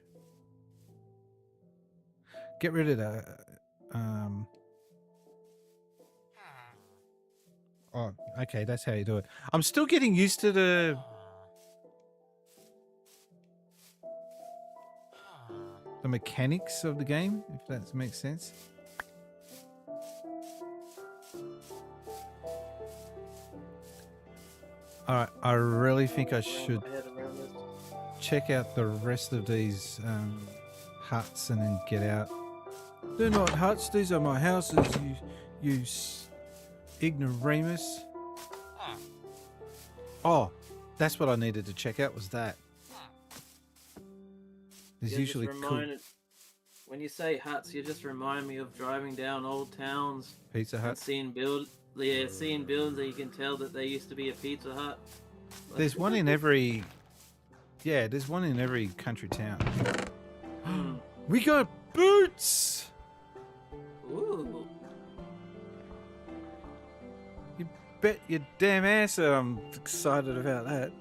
Get rid of that. Oh, okay, that's how you do it. I'm still getting used to the mechanics of the game, if that makes sense. Alright, I really think I should check out the rest of these huts and then get out. They're not huts, these are my houses, you ignoramus. Oh, that's what I needed to check out, was that. There's You're usually just cool reminded, when you say huts, you just remind me of driving down old towns Pizza and Hut. seeing buildings that you can tell that there used to be a Pizza Hut. There's one in every... Yeah, there's one in every country town. We got boots! Ooh. You bet your damn ass that I'm excited about that.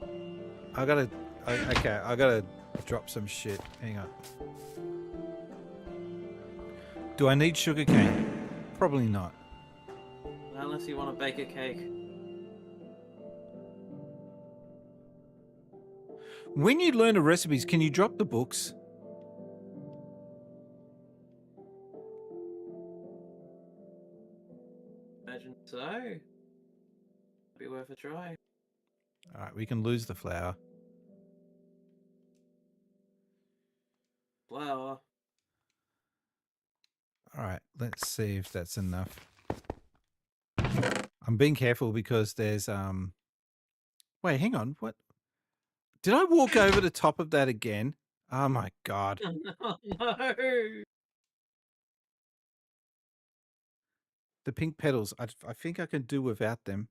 I gotta drop some shit. Hang on. Do I need sugarcane? Probably not. Unless you want to bake a cake. When you learn the recipes, can you drop the books? Imagine so. Be worth a try. All right, we can lose the flour. Flour. All right, let's see if that's enough. I'm being careful because there's Wait, hang on. What? Did I walk over the top of that again? Oh my god. Oh, no. The pink petals. I think I can do without them.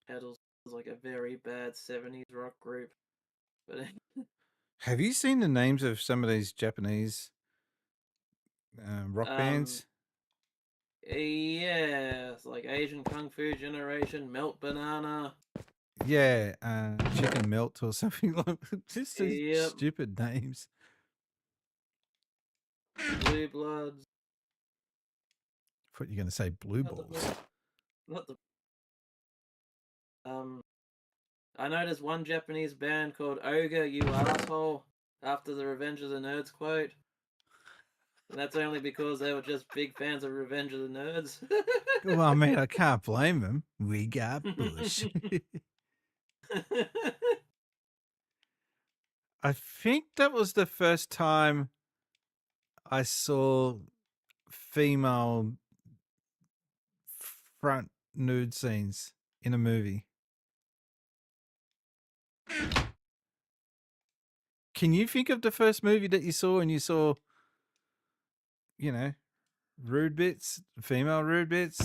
Pedals is like a very bad 70s rock group. But Have you seen the names of some of these Japanese rock bands? yeah, it's like Asian Kung Fu Generation, Melt Banana. Yeah, Chicken Melt or something like just these Yep. stupid names. Blue Bloods. I thought you were going to say Blue Not the Balls. Not the. I know there's one Japanese band called Ogre, You Asshole, after the Revenge of the Nerds quote. And that's only because they were just big fans of Revenge of the Nerds. Well, I mean, I can't blame them. We got Bush. I think that was the first time I saw female front nude scenes in a movie. Can you think of the first movie that you saw and you saw, you know, rude bits, female rude bits?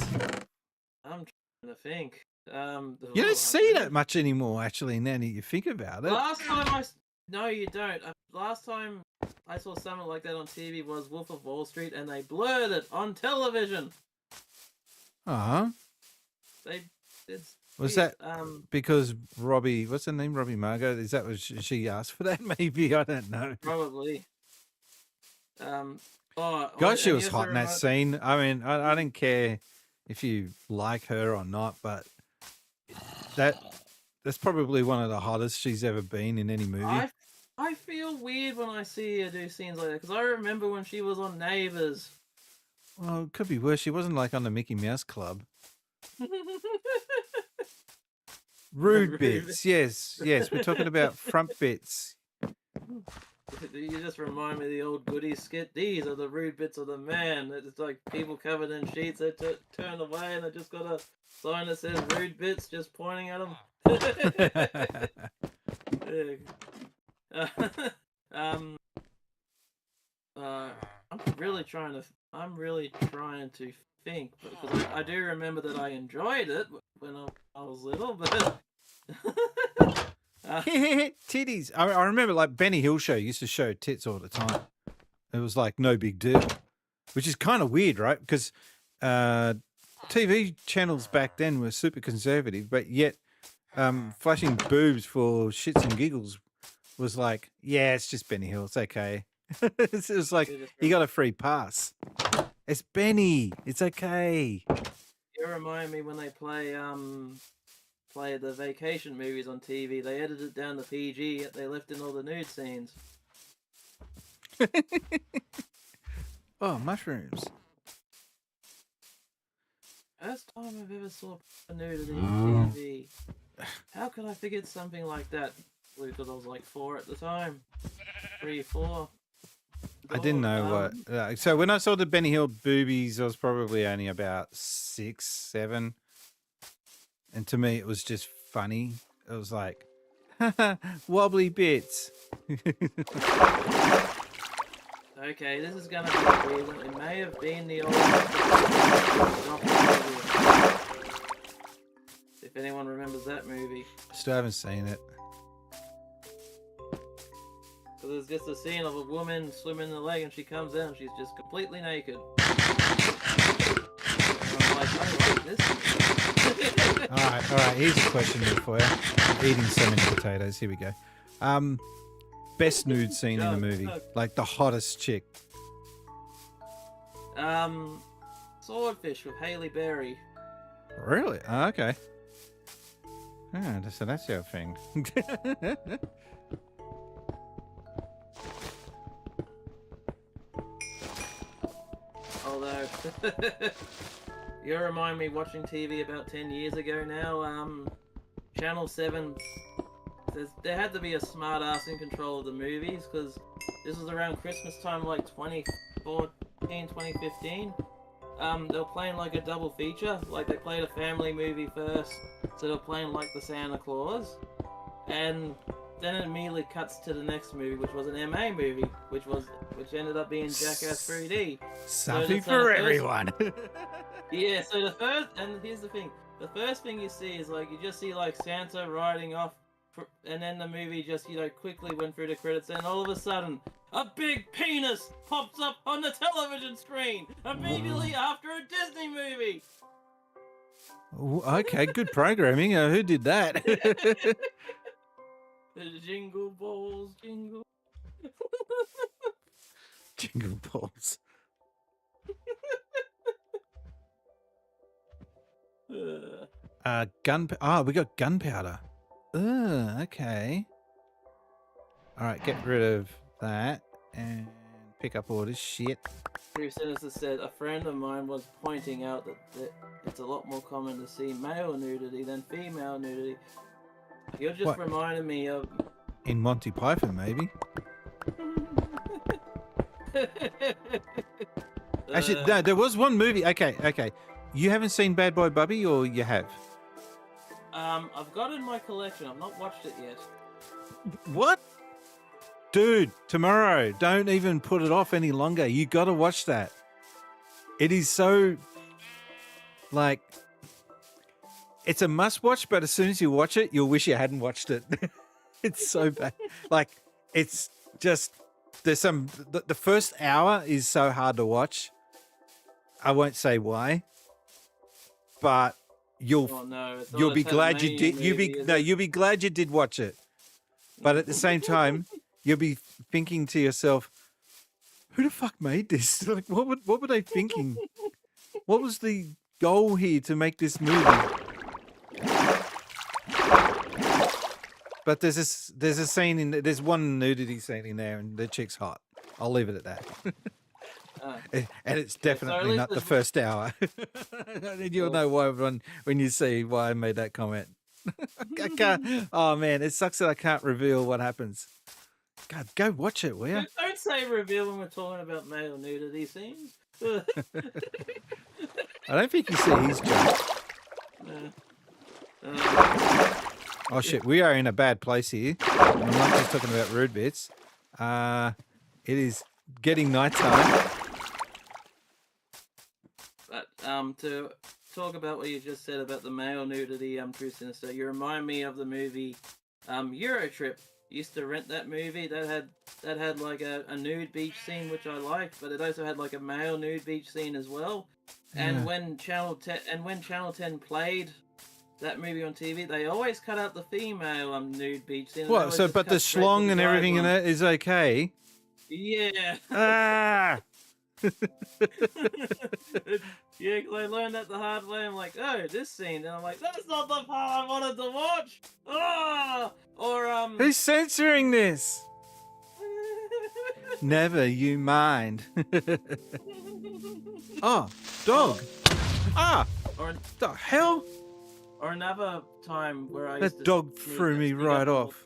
I'm trying to think. You Oh, don't see that much anymore, actually, now that you think about it. Last time no, you don't. Last time I saw something like that on TV was Wolf of Wall Street, and they blurred it on television. Uh-huh. Was that because Robbie, what's her name? Robbie Margot? Is that what she asked for that? Maybe, I don't know. Probably. Gosh, she was hot in that scene. I mean, I didn't care if you like her or not, but that's probably one of the hottest she's ever been in any movie. I feel weird when I see her do scenes like that, because I remember when she was on Neighbours. Well, it could be worse. She wasn't like on the Mickey Mouse Club. Rude bits, yes. We're talking about front bits. You just remind me of the old Goody skit. These are the rude bits of the man. It's like people covered in sheets. They turn away and they just got a sign that says rude bits, just pointing at them. I'm really trying to think, because I do remember that I enjoyed it when I was little, but Titties. I remember like Benny Hill Show used to show tits all the time. It was like no big deal, which is kind of weird, right? Because TV channels back then were super conservative, but yet flashing boobs for shits and giggles was like, yeah, it's just Benny Hill. It's okay. It was like he got a free pass. It's Benny. It's okay. You remind me when they play the vacation movies on TV. They edited it down to PG, yet they left in all the nude scenes. Oh, mushrooms. First time I've ever saw nudity on TV. How could I forget something like that? Because I was like 4 at the time. 3, 4. I didn't know what. So when I saw the Benny Hill boobies, I was probably only about 6, 7. And to me, it was just funny. It was like, wobbly bits. Okay, this is gonna be a weird one. It may have been the old. If anyone remembers that movie. Still haven't seen it. So there's just a scene of a woman swimming in the lake, and she comes out and she's just completely naked. And I'm like, I like this. All right. Here's a question for you. I'm eating so many potatoes. Here we go. Best nude scene in the movie, like the hottest chick. Swordfish with Halle Berry. Really? Oh, okay. Ah, so that's your thing. Although, you remind me watching TV about 10 years ago now. Channel 7, there had to be a smart ass in control of the movies, because this was around Christmas time, like 2014, 2015. They were playing like a double feature. Like, they played a family movie first, so they were playing like the Santa Claus, and then it immediately cuts to the next movie, which was an MA movie, which ended up being Jackass 3D. Something for everyone. Yeah, so the first, and here's the thing, the first thing you see is like, you just see like Santa riding off, and then the movie just, quickly went through the credits, and all of a sudden, a big penis pops up on the television screen immediately after a Disney movie. Ooh, okay, good programming. Who did that? The jingle balls, jingle. Jingle balls. We got gunpowder. Okay. All right, get rid of that and pick up all this shit. True Sinister said, a friend of mine was pointing out that it's a lot more common to see male nudity than female nudity. You're just What? reminding me of... In Monty Python, maybe. Actually, no, there was one movie. Okay. You haven't seen Bad Boy Bubby, or you have? I've got it in my collection. I've not watched it yet. What? Dude, tomorrow. Don't even put it off any longer. You got to watch that. It is so, like, it's a must watch, but as soon as you watch it, you'll wish you hadn't watched it. It's so bad. Like, it's just, there's some, the first hour is so hard to watch. I won't say why, but you'll be glad you did. You'll be glad you did watch it. But at the same time, you'll be thinking to yourself, who the fuck made this? Like, what were they thinking? What was the goal here to make this movie? But there's one nudity scene in there, and the chick's hot. I'll leave it at that. And it's definitely not the first hour. You'll know why when you see why I made that comment. I can't. Oh man, it sucks that I can't reveal what happens. God, go watch it, will you? Don't say reveal when we're talking about male nudity scenes. I don't think you see his joke. Oh shit, we are in a bad place here. I'm not just talking about rude bits. It is getting nighttime. But to talk about what you just said about the male nudity, True Sinister, you remind me of the movie Eurotrip. Used to rent that movie. That had like a nude beach scene, which I liked, but it also had like a male nude beach scene as well. Yeah. And when Channel 10 played that movie on TV, they always cut out the female nude beach scene. What? So, but the schlong and everything in it is okay. Yeah. Ah. Yeah, because I learned that the hard way. I'm like, oh, this scene, and I'm like, that's not the part I wanted to watch. Ah, or Who's censoring this? Never you mind. Oh, dog. Ah, or the hell? or another time where I That used to dog sneak threw me up right to- off.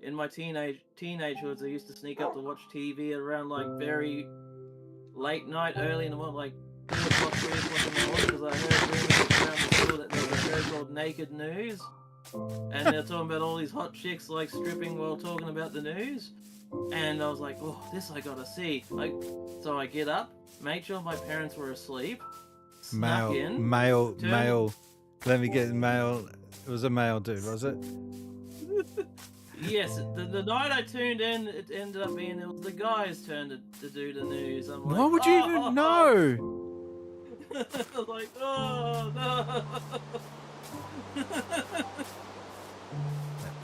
In my teenagehoods, I used to sneak up to watch TV around like very late night, early in the morning, like 2 o'clock, 3 o'clock in the morning, because I heard rumors around the school that there was a show called Naked News, and they're talking about all these hot chicks like stripping while talking about the news, and I was like, oh, this I gotta see. Like, so I get up, made sure my parents were asleep, snuck in, Male. Let me get male. It was a male dude, was it? Yes, the night I tuned in, it ended up being it was the guy's turn to do the news. I'm like, Why would you even know? I was like, oh no. That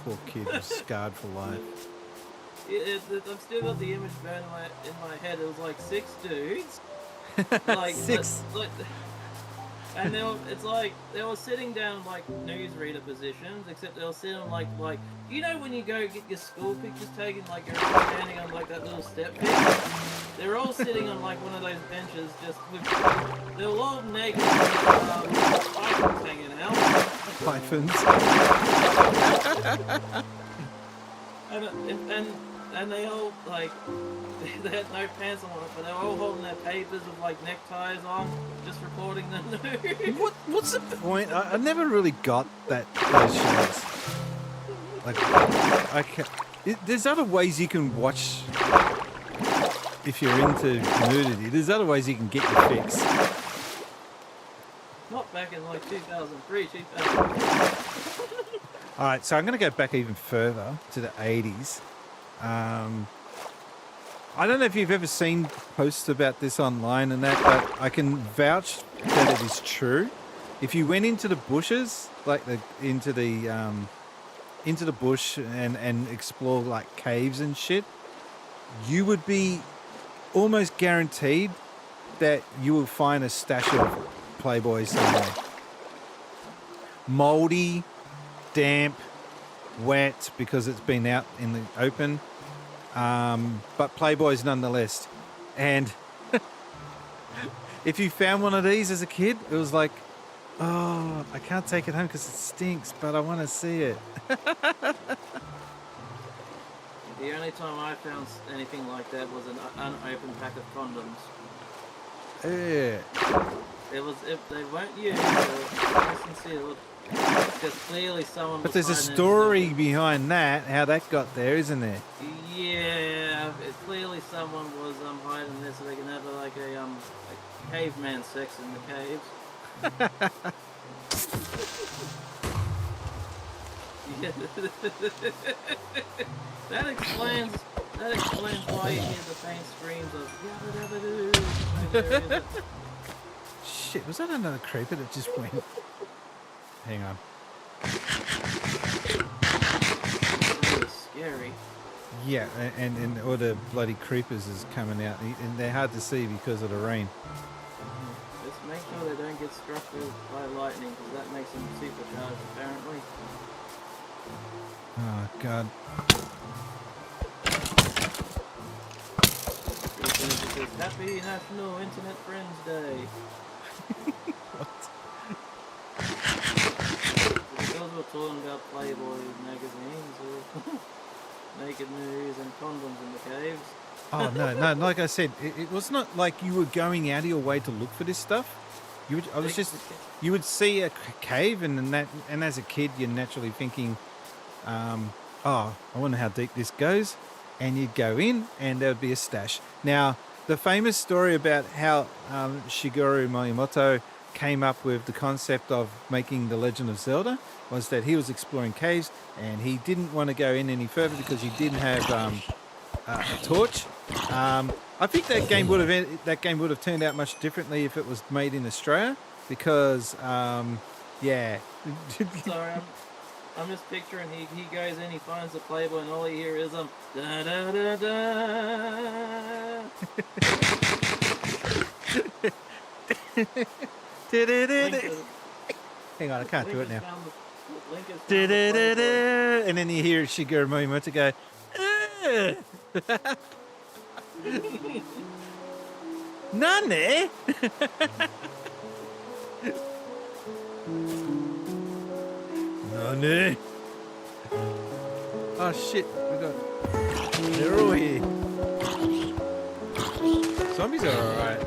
poor kid was scarred for life. I've still got the image burned in my head. It was like 6 dudes. Like, Six. And it's like they were sitting down like newsreader positions, except they were sitting like you know when you go get your school pictures taken, like you're all standing on like that little step thing. They're all sitting on like one of those benches, just with they're all naked, with pythons hanging out. Pythons. And they all like they had no pants on, but they were all holding their papers with like neckties on, just recording the news. What's the point? I never really got those shows. Like, there's other ways you can watch if you're into nudity. There's other ways you can get your fix. Not back in like 2003, 2004. All right, so I'm going to go back even further to the 80s. I don't know if you've ever seen posts about this online and that, but I can vouch that it is true. If you went into the bushes, like into the bush and explore like caves and shit, you would be almost guaranteed that you will find a stash of Playboy somewhere. Moldy, damp, wet because it's been out in the open, but Playboys nonetheless. And if you found one of these as a kid, it was like, oh, I can't take it home because it stinks, but I want to see it. The only time I found anything like that was an unopened pack of condoms. Yeah. They weren't used, or concealed. Because clearly someone. But there's a story behind that, how that got there, isn't there? Yeah, clearly someone was hiding this so they can have like a caveman sex in the caves. Yeah. That explains why you hear the faint screams of yabba dabba doo. Shit, was that another creeper that just went? Hang on. That was scary. Yeah, and all the bloody creepers is coming out, and they're hard to see because of the rain. Just make sure they don't get struck by lightning, because that makes them supercharged, apparently. Oh, God. It says, Happy National Internet Friends Day. Because we're talking about Playboy magazines or naked news and condoms in the caves. Oh, no, like I said, it was not like you were going out of your way to look for this stuff. You would see a cave, and as a kid, you're naturally thinking, I wonder how deep this goes. And you'd go in, and there would be a stash. Now, the famous story about how Shigeru Miyamoto came up with the concept of making The Legend of Zelda was that he was exploring caves, and he didn't want to go in any further because he didn't have a torch. I think that game would have turned out much differently if it was made in Australia, because yeah. Sorry, I'm just picturing he goes in, he finds the Playboy, and all he hears is da da da da. Hang on, I can't do it now. Link has found the Playboy. And then you hear Shigeru Miyamoto go, Nane? Nane? Oh shit, they're all here. Zombies are alright.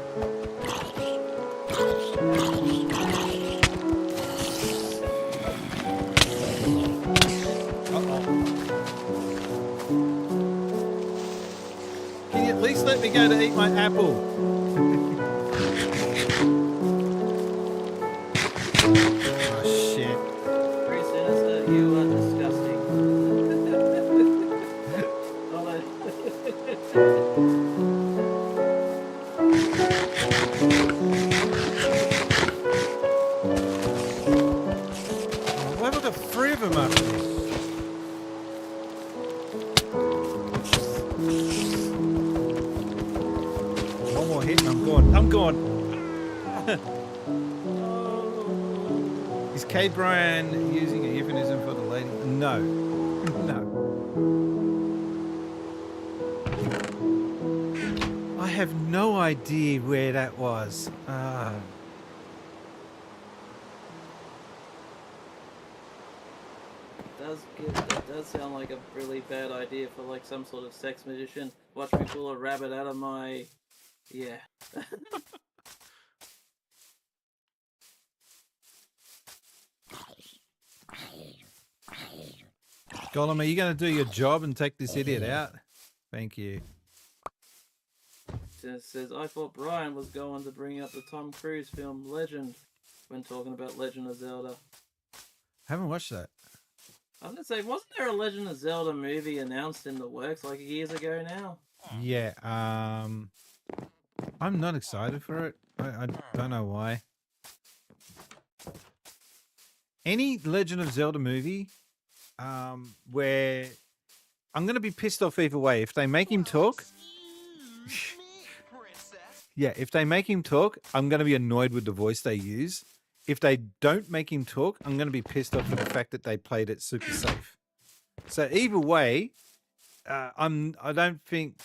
Can you at least let me go to eat my apple? Oh shit. Very sinister, you are disgusting. Why have I got 3 of them after this? One more hit and I'm gone. I'm gone. Oh Kate Bryan using a euphemism for the lady. No. No. I have no idea where that was. That does sound like a really bad idea for like some sort of sex magician. Watch me pull a rabbit out of my... Yeah. Gollum, are you going to do your job and take this idiot out? Thank you. It says, I thought Brian was going to bring up the Tom Cruise film Legend when talking about Legend of Zelda. I haven't watched that. I was going to say, wasn't there a Legend of Zelda movie announced in the works like years ago now? Yeah, I'm not excited for it. I don't know why. Any Legend of Zelda movie where I'm going to be pissed off either way. If they make him talk... Yeah, if they make him talk, I'm going to be annoyed with the voice they use. If they don't make him talk, I'm going to be pissed off with the fact that they played it super safe. So either way, I don't think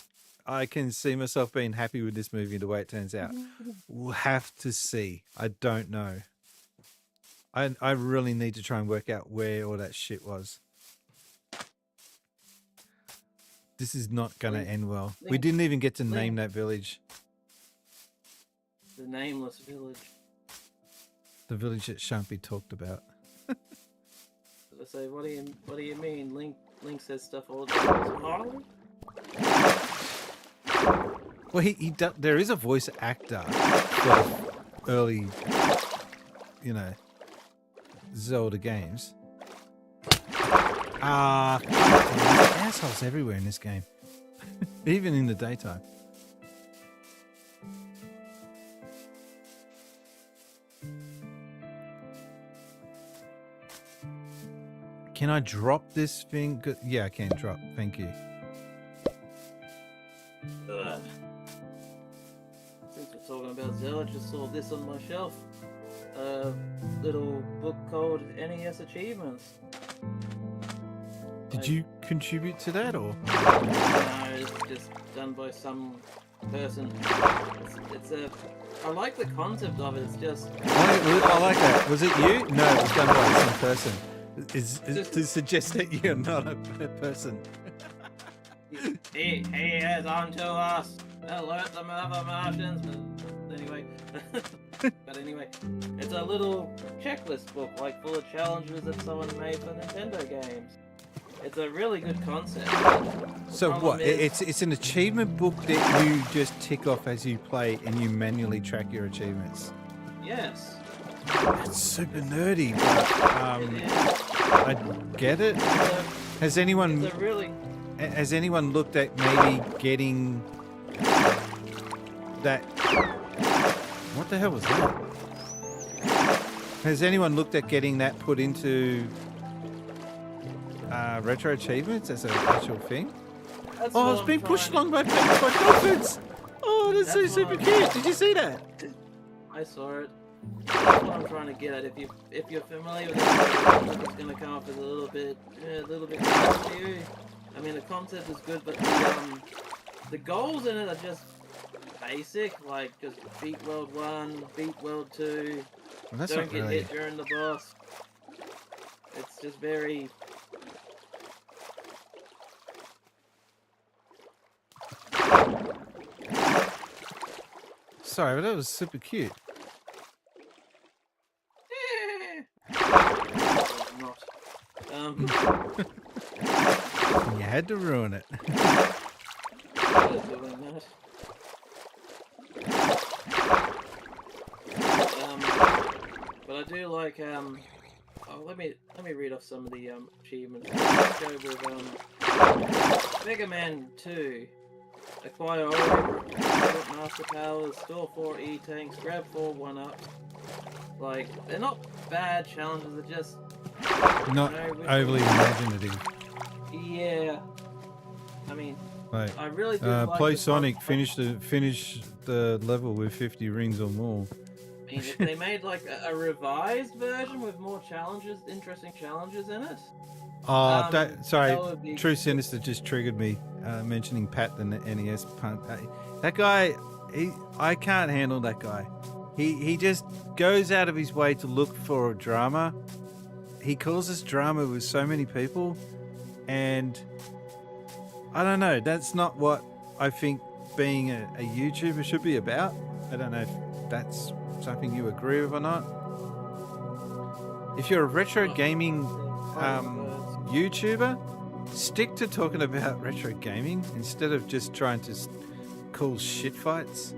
I can see myself being happy with this movie the way it turns out. We'll have to see. I don't know. I really need to try and work out where all that shit was. This is not going to end well. We didn't even get to name that village. The nameless village. The village that shan't be talked about. I say, what do you mean? Link says stuff all the time. Well, there is a voice actor for early, Zelda games. Assholes everywhere in this game, even in the daytime. Can I drop this thing? Yeah, I can drop. Thank you. Since we're talking about Zelda, I just saw this on my shelf. A little book called NES Achievements. Did you contribute to that, or? No, it's just done by some person. I like the concept of it. It's just. I like that. Was it you? No, it was done by some person. Is to suggest that you're not a person. He is onto us. Alert the other Martians. Anyway, it's a little checklist book, like full of challenges that someone made for Nintendo games. It's a really good concept. So what? It's an achievement book that you just tick off as you play, and you manually track your achievements. Yes. It's super nerdy, but I get it. Has anyone looked at maybe getting that? What the hell was that? Has anyone looked at getting that put into retro achievements as an actual thing? It's been pushed along by dolphins. Oh, that's so super cute. Did you see that? I saw it. That's what I'm trying to get at. If you're familiar with it, it's going to come off as a little bit hard to you. I mean, the concept is good, but the goals in it are just basic, like just beat World 1, beat World 2, Well, don't get hit during the boss. It's just very... Sorry, but that was super cute. Not. You had to ruin it. But I do like let me read off some of the achievements. Let's go with Mega Man 2. Acquire all master powers, store 4 E-tanks, grab 4 1-ups. Like, they're not bad challenges, they're just Not overly imaginative. Yeah. I mean, Like, I really do like play the Sonic, finish the level with 50 rings or more. mean, if they made like a revised version with more challenges, interesting challenges in it. Oh, sorry. that would be- True Sinister just triggered me mentioning Pat the NES punk. That guy, I can't handle that guy. He just goes out of his way to look for a drama. He causes drama with so many people, and I don't know. That's not what I think being a YouTuber should be about. I don't know if that's something you agree with or not. If you're a retro gaming YouTuber, stick to talking about retro gaming instead of just trying to cause shit fights.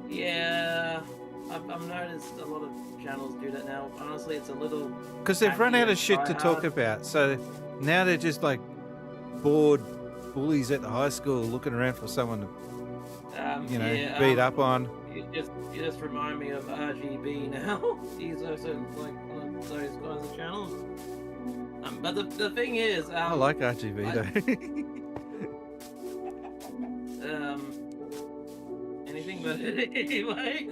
Yeah, I've noticed a lot of channels do that now. Honestly, it's a little... Because they've run out of shit to talk about. So now they're just like bored bullies at the high school looking around for someone to, beat up on. You just remind me of RGB now. He's also like one of those guys of channels. But the thing is... I like RGB though. anything but anyway.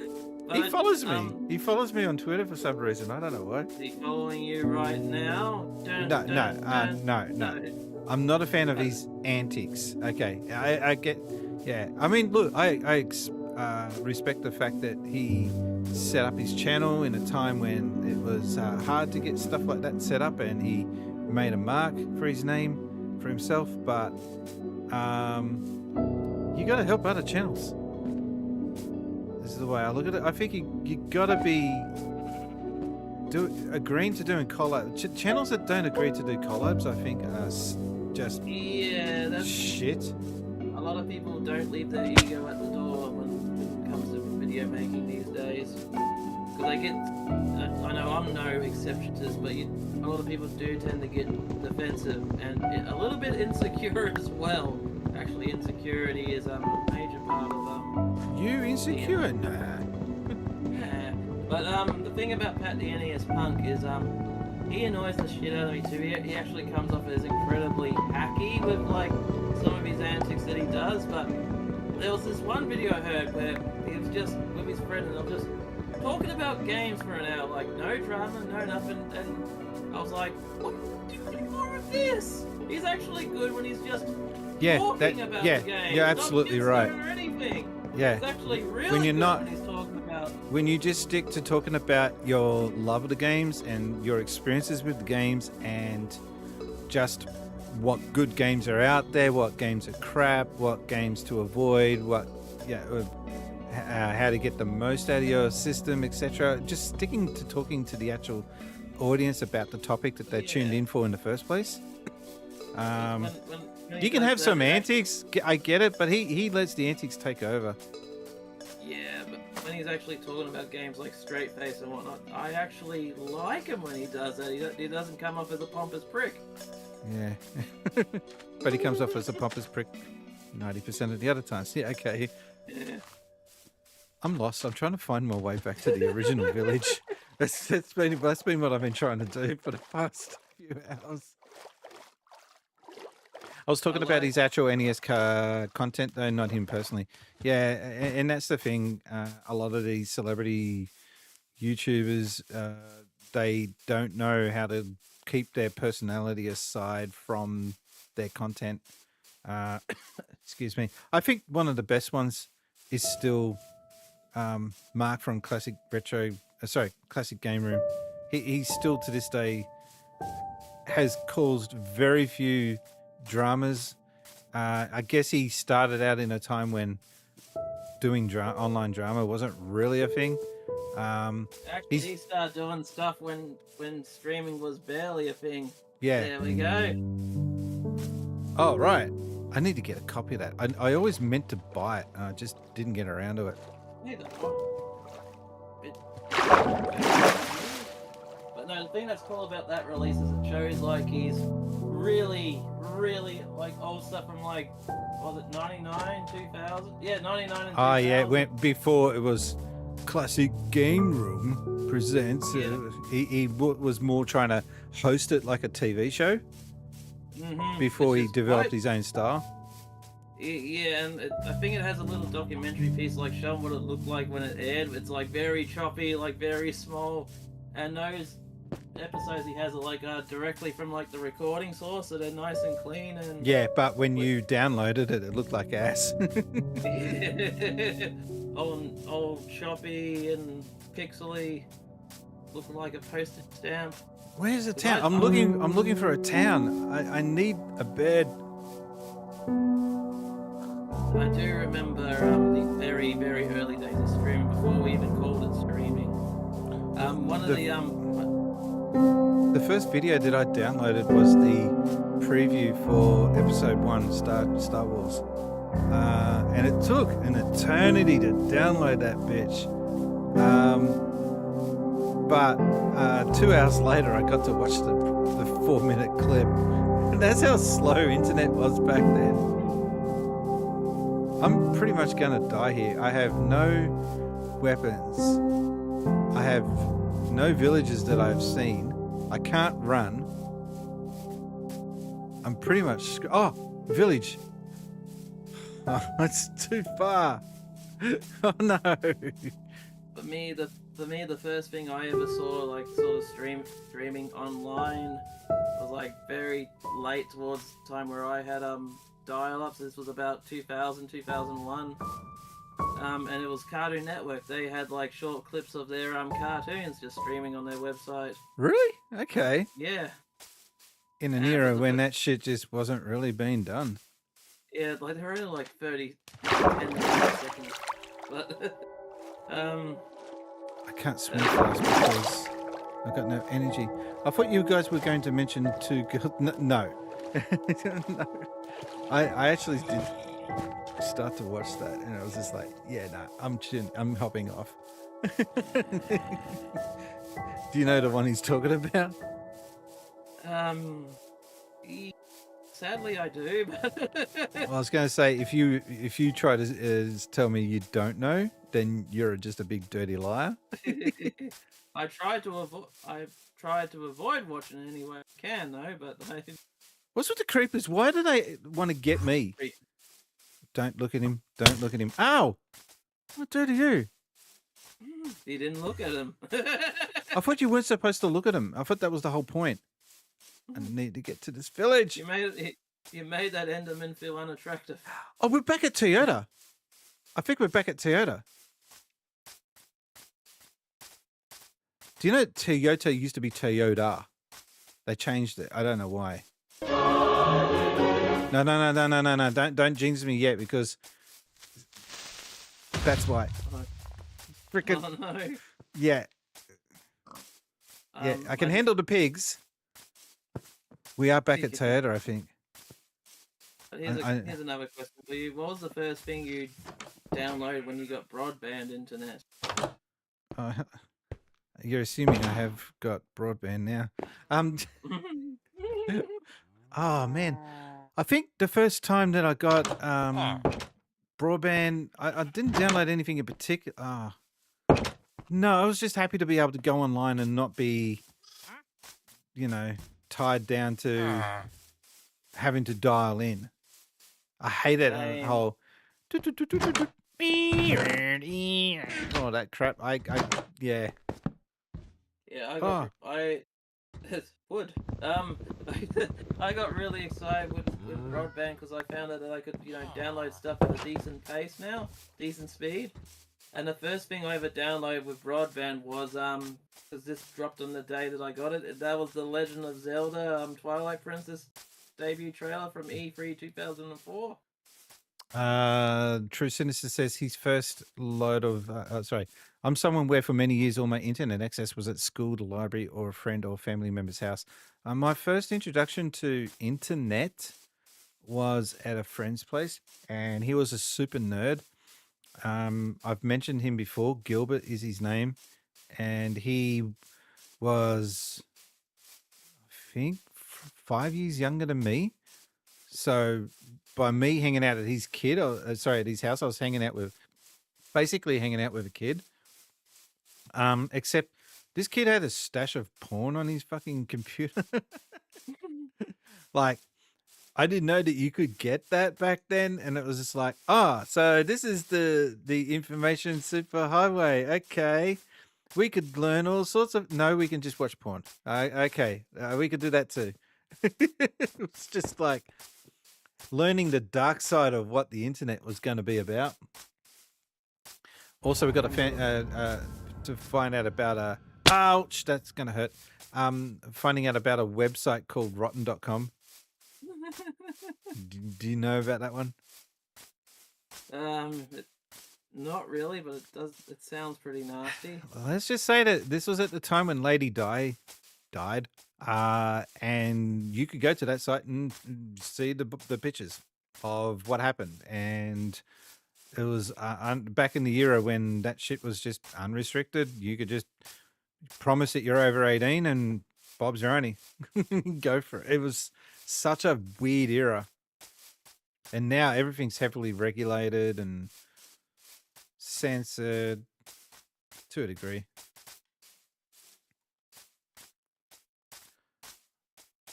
He follows me. He follows me on Twitter for some reason. I don't know why. Is he following you right now? No. I'm not a fan of his antics. Okay, I get. Yeah, I mean, look, I respect the fact that he set up his channel in a time when it was hard to get stuff like that set up, and he made a mark for his name for himself. But you got to help other channels. This is the way I look at it. I think you got to be agreeing to doing collabs. Channels that don't agree to do collabs, I think, are just that's shit. A lot of people don't leave their ego at the door when it comes to video making these days. Because I know I'm no exception to this, but a lot of people do tend to get defensive and a little bit insecure as well. Actually, insecurity is a major part of You insecure? Nah. Yeah. But the thing about Pat the NES Punk is he annoys the shit out of me too. He actually comes off as incredibly hacky with like some of his antics that he does. But there was this one video I heard where he was just with his friend and they were just talking about games for an hour, like no drama, no nothing. And I was like, what? Do more of this? He's actually good when he's just talking about the game. You're absolutely right. Or anything. Yeah. He's actually really when you're good not, when he's talking about. When you just stick to talking about your love of the games and your experiences with the games and just what good games are out there, what games are crap, what games to avoid, how to get the most out of your system, etc. Just sticking to talking to the actual audience about the topic that they're tuned in for in the first place. When You can have some antics, I get it, but he lets the antics take over. Yeah, but when he's actually talking about games like Straight Face and whatnot, I actually like him when he does that. He doesn't come off as a pompous prick. Yeah. But he comes off as a pompous prick 90% of the other times. Yeah, okay. Yeah. I'm lost. I'm trying to find my way back to the original village. That's been what I've been trying to do for the past few hours. I was talking about his actual NES content, though, not him personally. Yeah, and that's the thing. A lot of these celebrity YouTubers, they don't know how to keep their personality aside from their content. Excuse me. I think one of the best ones is still Mark from Classic Game Room. He still to this day has caused very few dramas. I guess he started out in a time when doing online drama wasn't really a thing. Actually, he started doing stuff when streaming was barely a thing. Yeah. There we go. Oh, right. I need to get a copy of that. I always meant to buy it. I just didn't get around to it. Neither. But no, the thing that's cool about that release is it shows like he's really like old stuff from like, was it 99, 2000? Yeah, 99 and 2000. Oh, yeah. It went before it was Classic Game Room presents. Yeah. He was more trying to host it like a TV show before he developed his own style. Yeah, and I think it has a little documentary piece like showing what it looked like when it aired. It's like very choppy, like very small, and those episodes he has are like directly from like the recording source, so they're nice and clean and Yeah, but when you downloaded it, it looked like ass. old choppy and pixely, looking like a postage stamp. Where's the town? I'm looking for a town. I need a bed. I do remember the very, very early days of streaming before we even called it streaming. One of The first video that I downloaded was the preview for episode 1, Star Wars. And it took an eternity to download that bitch. But 2 hours later, I got to watch the 4-minute clip. And that's how slow internet was back then. I'm pretty much going to die here. I have no weapons. I have no villages that I've seen. I can't run. I'm pretty much... Oh, village. Oh, it's too far. Oh, no. For me, the first thing I ever saw, like sort of streaming online, was like very late towards the time where I had dial-ups. This was about 2000, 2001. And it was Cartoon Network. They had like short clips of their cartoons just streaming on their website. Really? Okay. Yeah. In an era when that shit just wasn't really being done. Yeah, like they were only like 10 seconds. But I can't swim fast because I've got no energy. I thought you guys were going to mention 2 girls. No. No. I actually did start to watch that, and I was just like, yeah, no, I'm hopping off. Do you know the one he's talking about? Sadly I do, but Well, I was going to say, if you try to tell me you don't know, then you're just a big dirty liar. I've tried to avoid watching it any way I can, though. But What's with the creepers? Why do they want to get me? Don't look at him. Don't look at him. Ow! What do to you? You didn't look at him. I thought you weren't supposed to look at him. I thought that was the whole point. I need to get to this village. You made that Enderman feel unattractive. Oh, we're back at Toyota. I think we're back at Toyota. Do you know Toyota used to be Toyota? They changed it. I don't know why. No. Don't jinx me yet, because that's why. Frickin'. Oh no. Yeah. Yeah, I can handle the pigs. We are back at Toyota, I think. Here's another question for you. What was the first thing you downloaded when you got broadband internet? You're assuming I have got broadband now. Oh man, I think the first time that I got broadband, I didn't download anything in particular. No, I was just happy to be able to go online and not be, tied down to having to dial in. I hate that whole all that crap. Yeah. Yeah, it's wood. I got really excited with broadband because I found out that I could, download stuff at a decent pace now, decent speed. And the first thing I ever downloaded with broadband was because this dropped on the day that I got it. That was the Legend of Zelda Twilight Princess debut trailer from E3 2004. True Sinister says his first load of I'm someone where for many years all my internet access was at school, the library, or a friend or family member's house. My first introduction to internet was at a friend's place, and he was a super nerd. I've mentioned him before. Gilbert is his name, and he was, I think, 5 years younger than me. So by me hanging out at his at his house, I was basically hanging out with a kid. Except this kid had a stash of porn on his fucking computer. Like, I didn't know that you could get that back then, and it was just like, so this is the information superhighway. Okay, we could learn all sorts of. No, we can just watch porn. Okay, we could do that too. It's just like learning the dark side of what the internet was going to be about. Also, we got to find out about a. Ouch, that's going to hurt. Finding out about a website called rotten.com. Do you know about that one? Not really, but it sounds pretty nasty. Well, let's just say that this was at the time when Lady Di died, and you could go to that site and see the pictures of what happened. And it was back in the era when that shit was just unrestricted. You could just promise that you're over 18 and Bob's your only. Go for it. It was such a weird era. And now everything's heavily regulated and censored to a degree.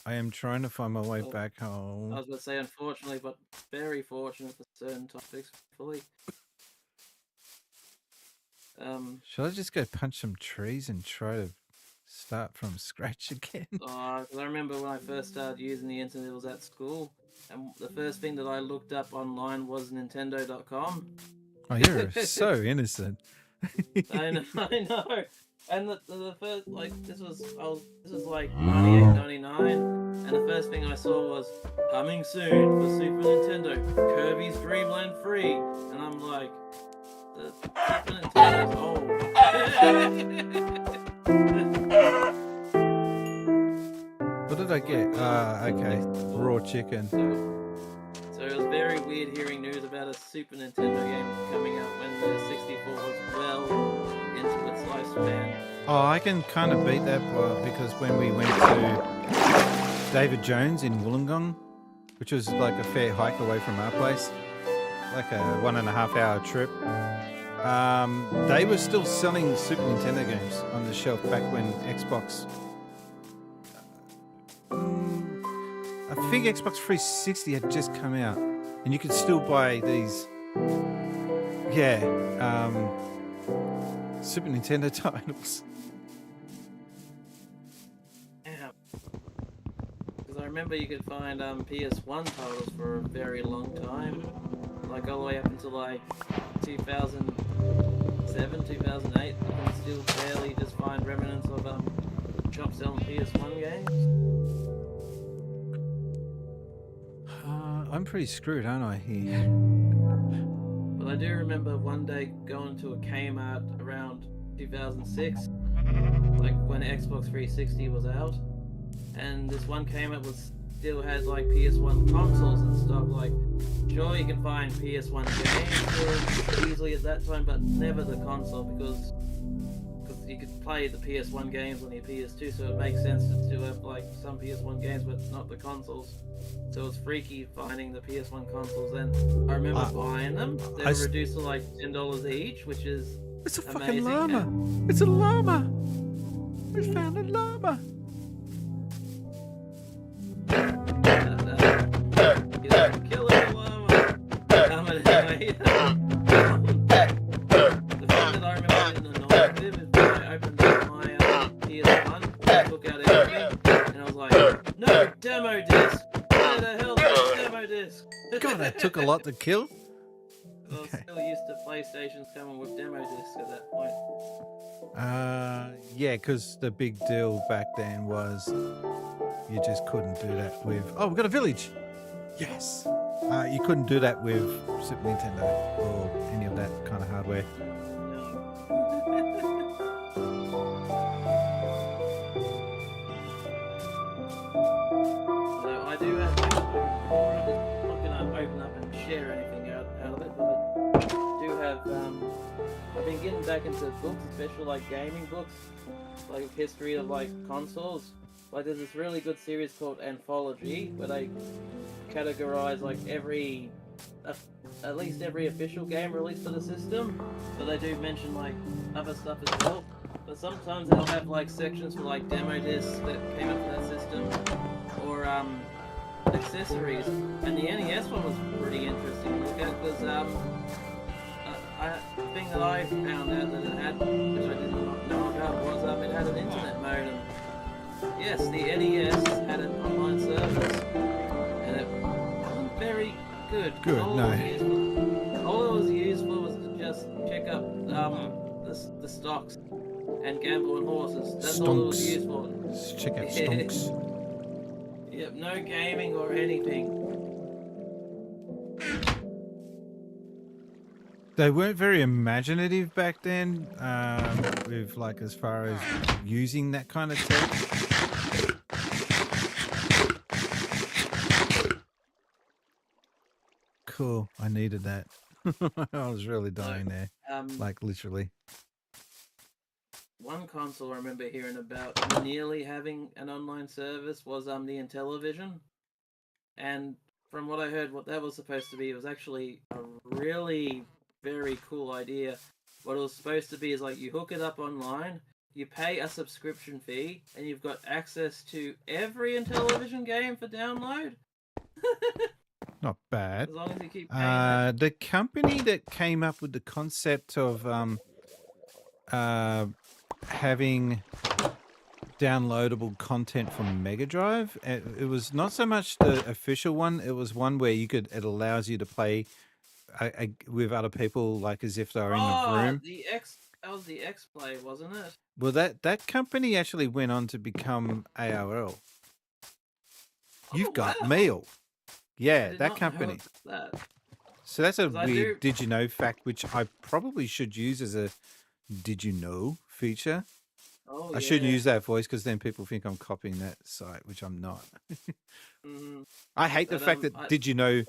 I am trying to find my way back home. I was going to say unfortunately, but very fortunate for certain topics, fully. Should I just go punch some trees and try to start from scratch again? 'Cause I remember when I first started using the internet, it was at school, and the first thing that I looked up online was Nintendo.com. Oh, you're so innocent. I know. And the first, like, this was like 98, 99, and the first thing I saw was coming soon for Super Nintendo, Kirby's Dream Land free, and I'm like, the Super Nintendo's old. What did I get? Okay, raw chicken. So it was very weird hearing news about a Super Nintendo game coming out when the 64 was well into its lifespan. Oh, I can kind of beat that because when we went to David Jones in Wollongong, which was like a fair hike away from our place, like a 1.5 hour trip, they were still selling Super Nintendo games on the shelf back when Xbox. I think Xbox 360 had just come out, and you could still buy these. Super Nintendo titles. Yeah. Because I remember you could find PS1 titles for a very long time, like all the way up until like 2007, 2008. You can still barely just find remnants of shops selling PS1 games. I'm pretty screwed, aren't I, here? But I do remember one day going to a Kmart around 2006, like when Xbox 360 was out, and this one Kmart still had like PS1 consoles and stuff. Like, sure, you can find PS1 games easily at that time, but never the console, because you could play the PS1 games on your PS2, so it makes sense to have like some PS1 games, but not the consoles. So it was freaky finding the PS1 consoles then. I remember buying them. They were reduced to like $10 each, which is It's a amazing. fucking llama. It's a llama. We found a llama. Kill a llama. Anyway, the fact that I remember in the negative is when I opened up my PS1, took out everything, and I was like, no, demo disc. Where the hell is the demo disc? God, that took a lot to kill. I was still used to PlayStations coming with demo discs at that point. Yeah, because the big deal back then was you just couldn't do that with. Oh, we got a village. Yes. You couldn't do that with Super Nintendo or any of that kind of hardware. So I do have. I'm not gonna open up and share anything out of it, but I do have. I've been getting back into books, especially like gaming books, like history of like consoles. Like there's this really good series called Anthology, where they categorize like at least every official game released for the system. So they do mention like other stuff as well. But sometimes they'll have like sections for like demo discs that came up for that system, or accessories, and the NES one was pretty interesting to look at because the thing that I found out that it had, which I did not know about, was it had an internet modem. Yes, the NES had an online service, and it wasn't very good. Good, no. All it was used for was to just check up the stocks and gamble on horses. That's all it was Stonks. used for. Let's check out stonks. Yep, no gaming or anything. They weren't very imaginative back then, with like as far as using that kind of tech. Cool. I needed that. I was really dying there, like literally. One console I remember hearing about nearly having an online service was the Intellivision, and from what I heard, what that was supposed to be, it was actually a really very cool idea. What it was supposed to be is like you hook it up online, you pay a subscription fee, and you've got access to every Intellivision game for download. Not bad. As long as you keep paying. The company that came up with the concept of having downloadable content from Mega Drive, it was not so much the official one. It was one where it allows you to play with other people, like as if they were in the room. That was the X-Play, wasn't it? Well, that company actually went on to become AOL. You've got wow. mail. Yeah, Did that not company. know that. So that's a 'Cause I weird did you know fact, which I probably should use as a did you know feature. Oh, I shouldn't use that voice because then people think I'm copying that site, which I'm not. Mhm. I hate the But, fact that did you know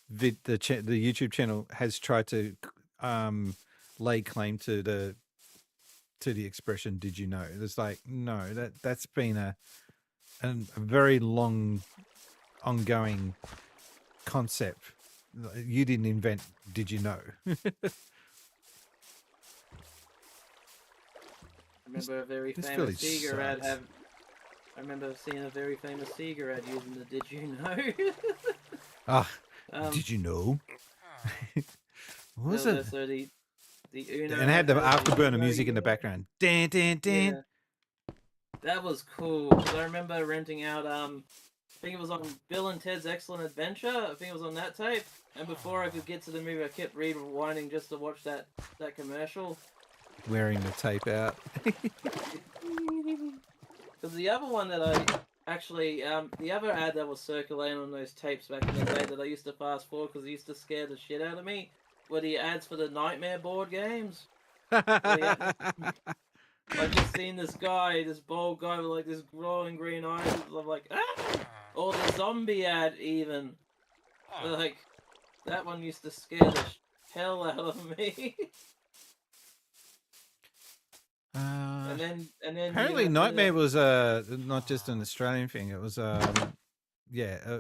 the YouTube channel has tried to lay claim to the expression "did you know." It's like no, that's been a very long ongoing concept. You didn't invent "did you know." I remember a very this famous village Sega ad sucks. I remember seeing a very famous Sega ad using the "Did you know?" Ah, did you know? What was it? So the Uno And it had the had afterburner Uno, music in the background. Dan, dan, dan. Yeah. That was cool because I remember renting out. I think it was on Bill and Ted's Excellent Adventure. I think it was on that tape. And before I could get to the movie, I kept rewinding just to watch that commercial. Wearing the tape out. Because the other one that I actually, the other ad that was circulating on those tapes back in the day that I used to fast forward because it used to scare the shit out of me were the ads for the Nightmare board games. I just seen this guy, this bald guy with like this glowing green eyes. I'm like, ah! Or the zombie ad even. Like, that one used to scare the hell out of me. And then apparently Nightmare was not just an Australian thing. It was it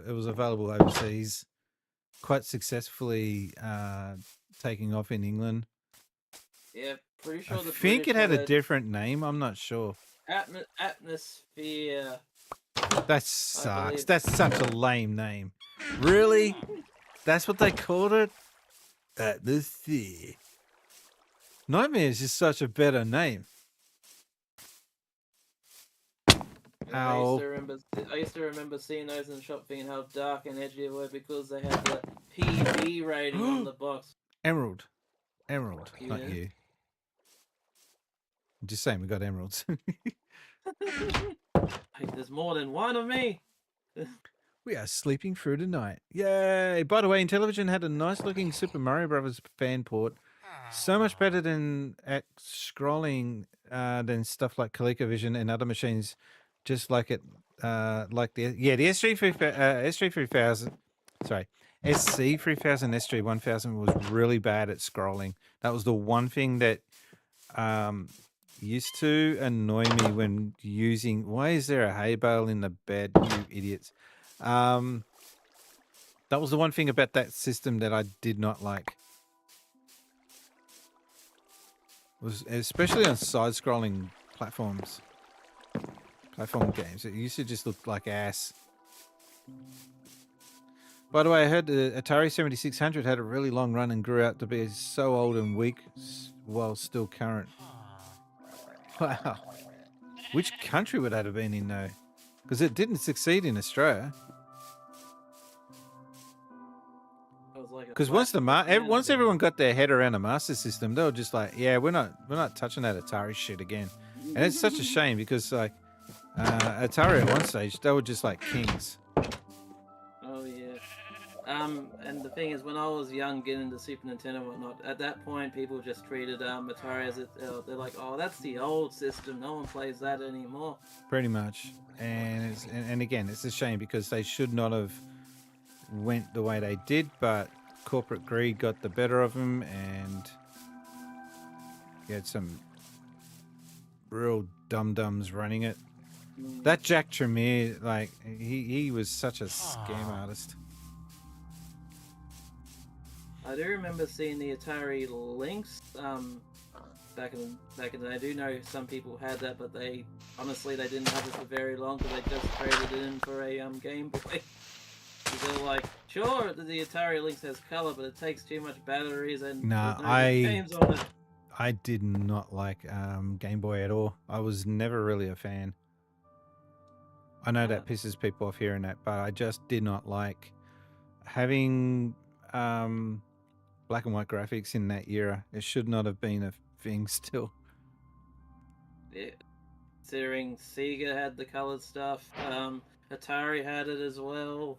was available overseas, quite successfully taking off in England. Yeah, pretty sure I the think British it had a word different name. I'm not sure. Atmosphere. That sucks. That's such a lame name. Really? That's what they called it? Atmosphere. Nightmare is just such a better name. I used to remember seeing those in the shop thinking how dark and edgy they were because they had the PG rating on the box. Emerald, not Yeah. you. I'm just saying we got emeralds. Hey, there's more than one of me. We are sleeping through the night. Yay! By the way, Intellivision had a nice looking Super Mario Brothers fan port. So much better than at scrolling than stuff like ColecoVision and other machines. Just like it, like the S33000. Sorry, SC3000 S31000 was really bad at scrolling. That was the one thing that used to annoy me when using. Why is there a hay bale in the bed, you idiots? That was the one thing about that system that I did not like. Was especially on side-scrolling platform games. It used to just look like ass. By the way, I heard the Atari 7600 had a really long run and grew out to be so old and weak while still current. Wow. Which country would that have been in, though? Because it didn't succeed in Australia. It was like a Because once flashback, once everyone got their head around the Master System, they were just like, yeah, we're not touching that Atari shit again. And it's such a shame because like Atari at one stage they were just like kings. Oh yeah. And the thing is, when I was young, getting into Super Nintendo and whatnot, at that point, people just treated Atari as they're like, oh, that's the old system. No one plays that anymore. Pretty much. And again, it's a shame because they should not have went the way they did, but corporate greed got the better of them, and you had some real dum-dums running it. That Jack Tremere, like, he was such a scam artist. I do remember seeing the Atari Lynx back in the day. I do know some people had that, but they didn't have it for very long because they just traded it in for a Game Boy. They're like, sure, the Atari Lynx has color, but it takes too much batteries and Nah, there's no games on it. I did not like Game Boy at all. I was never really a fan. I know that pisses people off hearing that, but I just did not like having black and white graphics in that era. It should not have been a thing still. Yeah. Considering Sega had the colored stuff, Atari had it as well.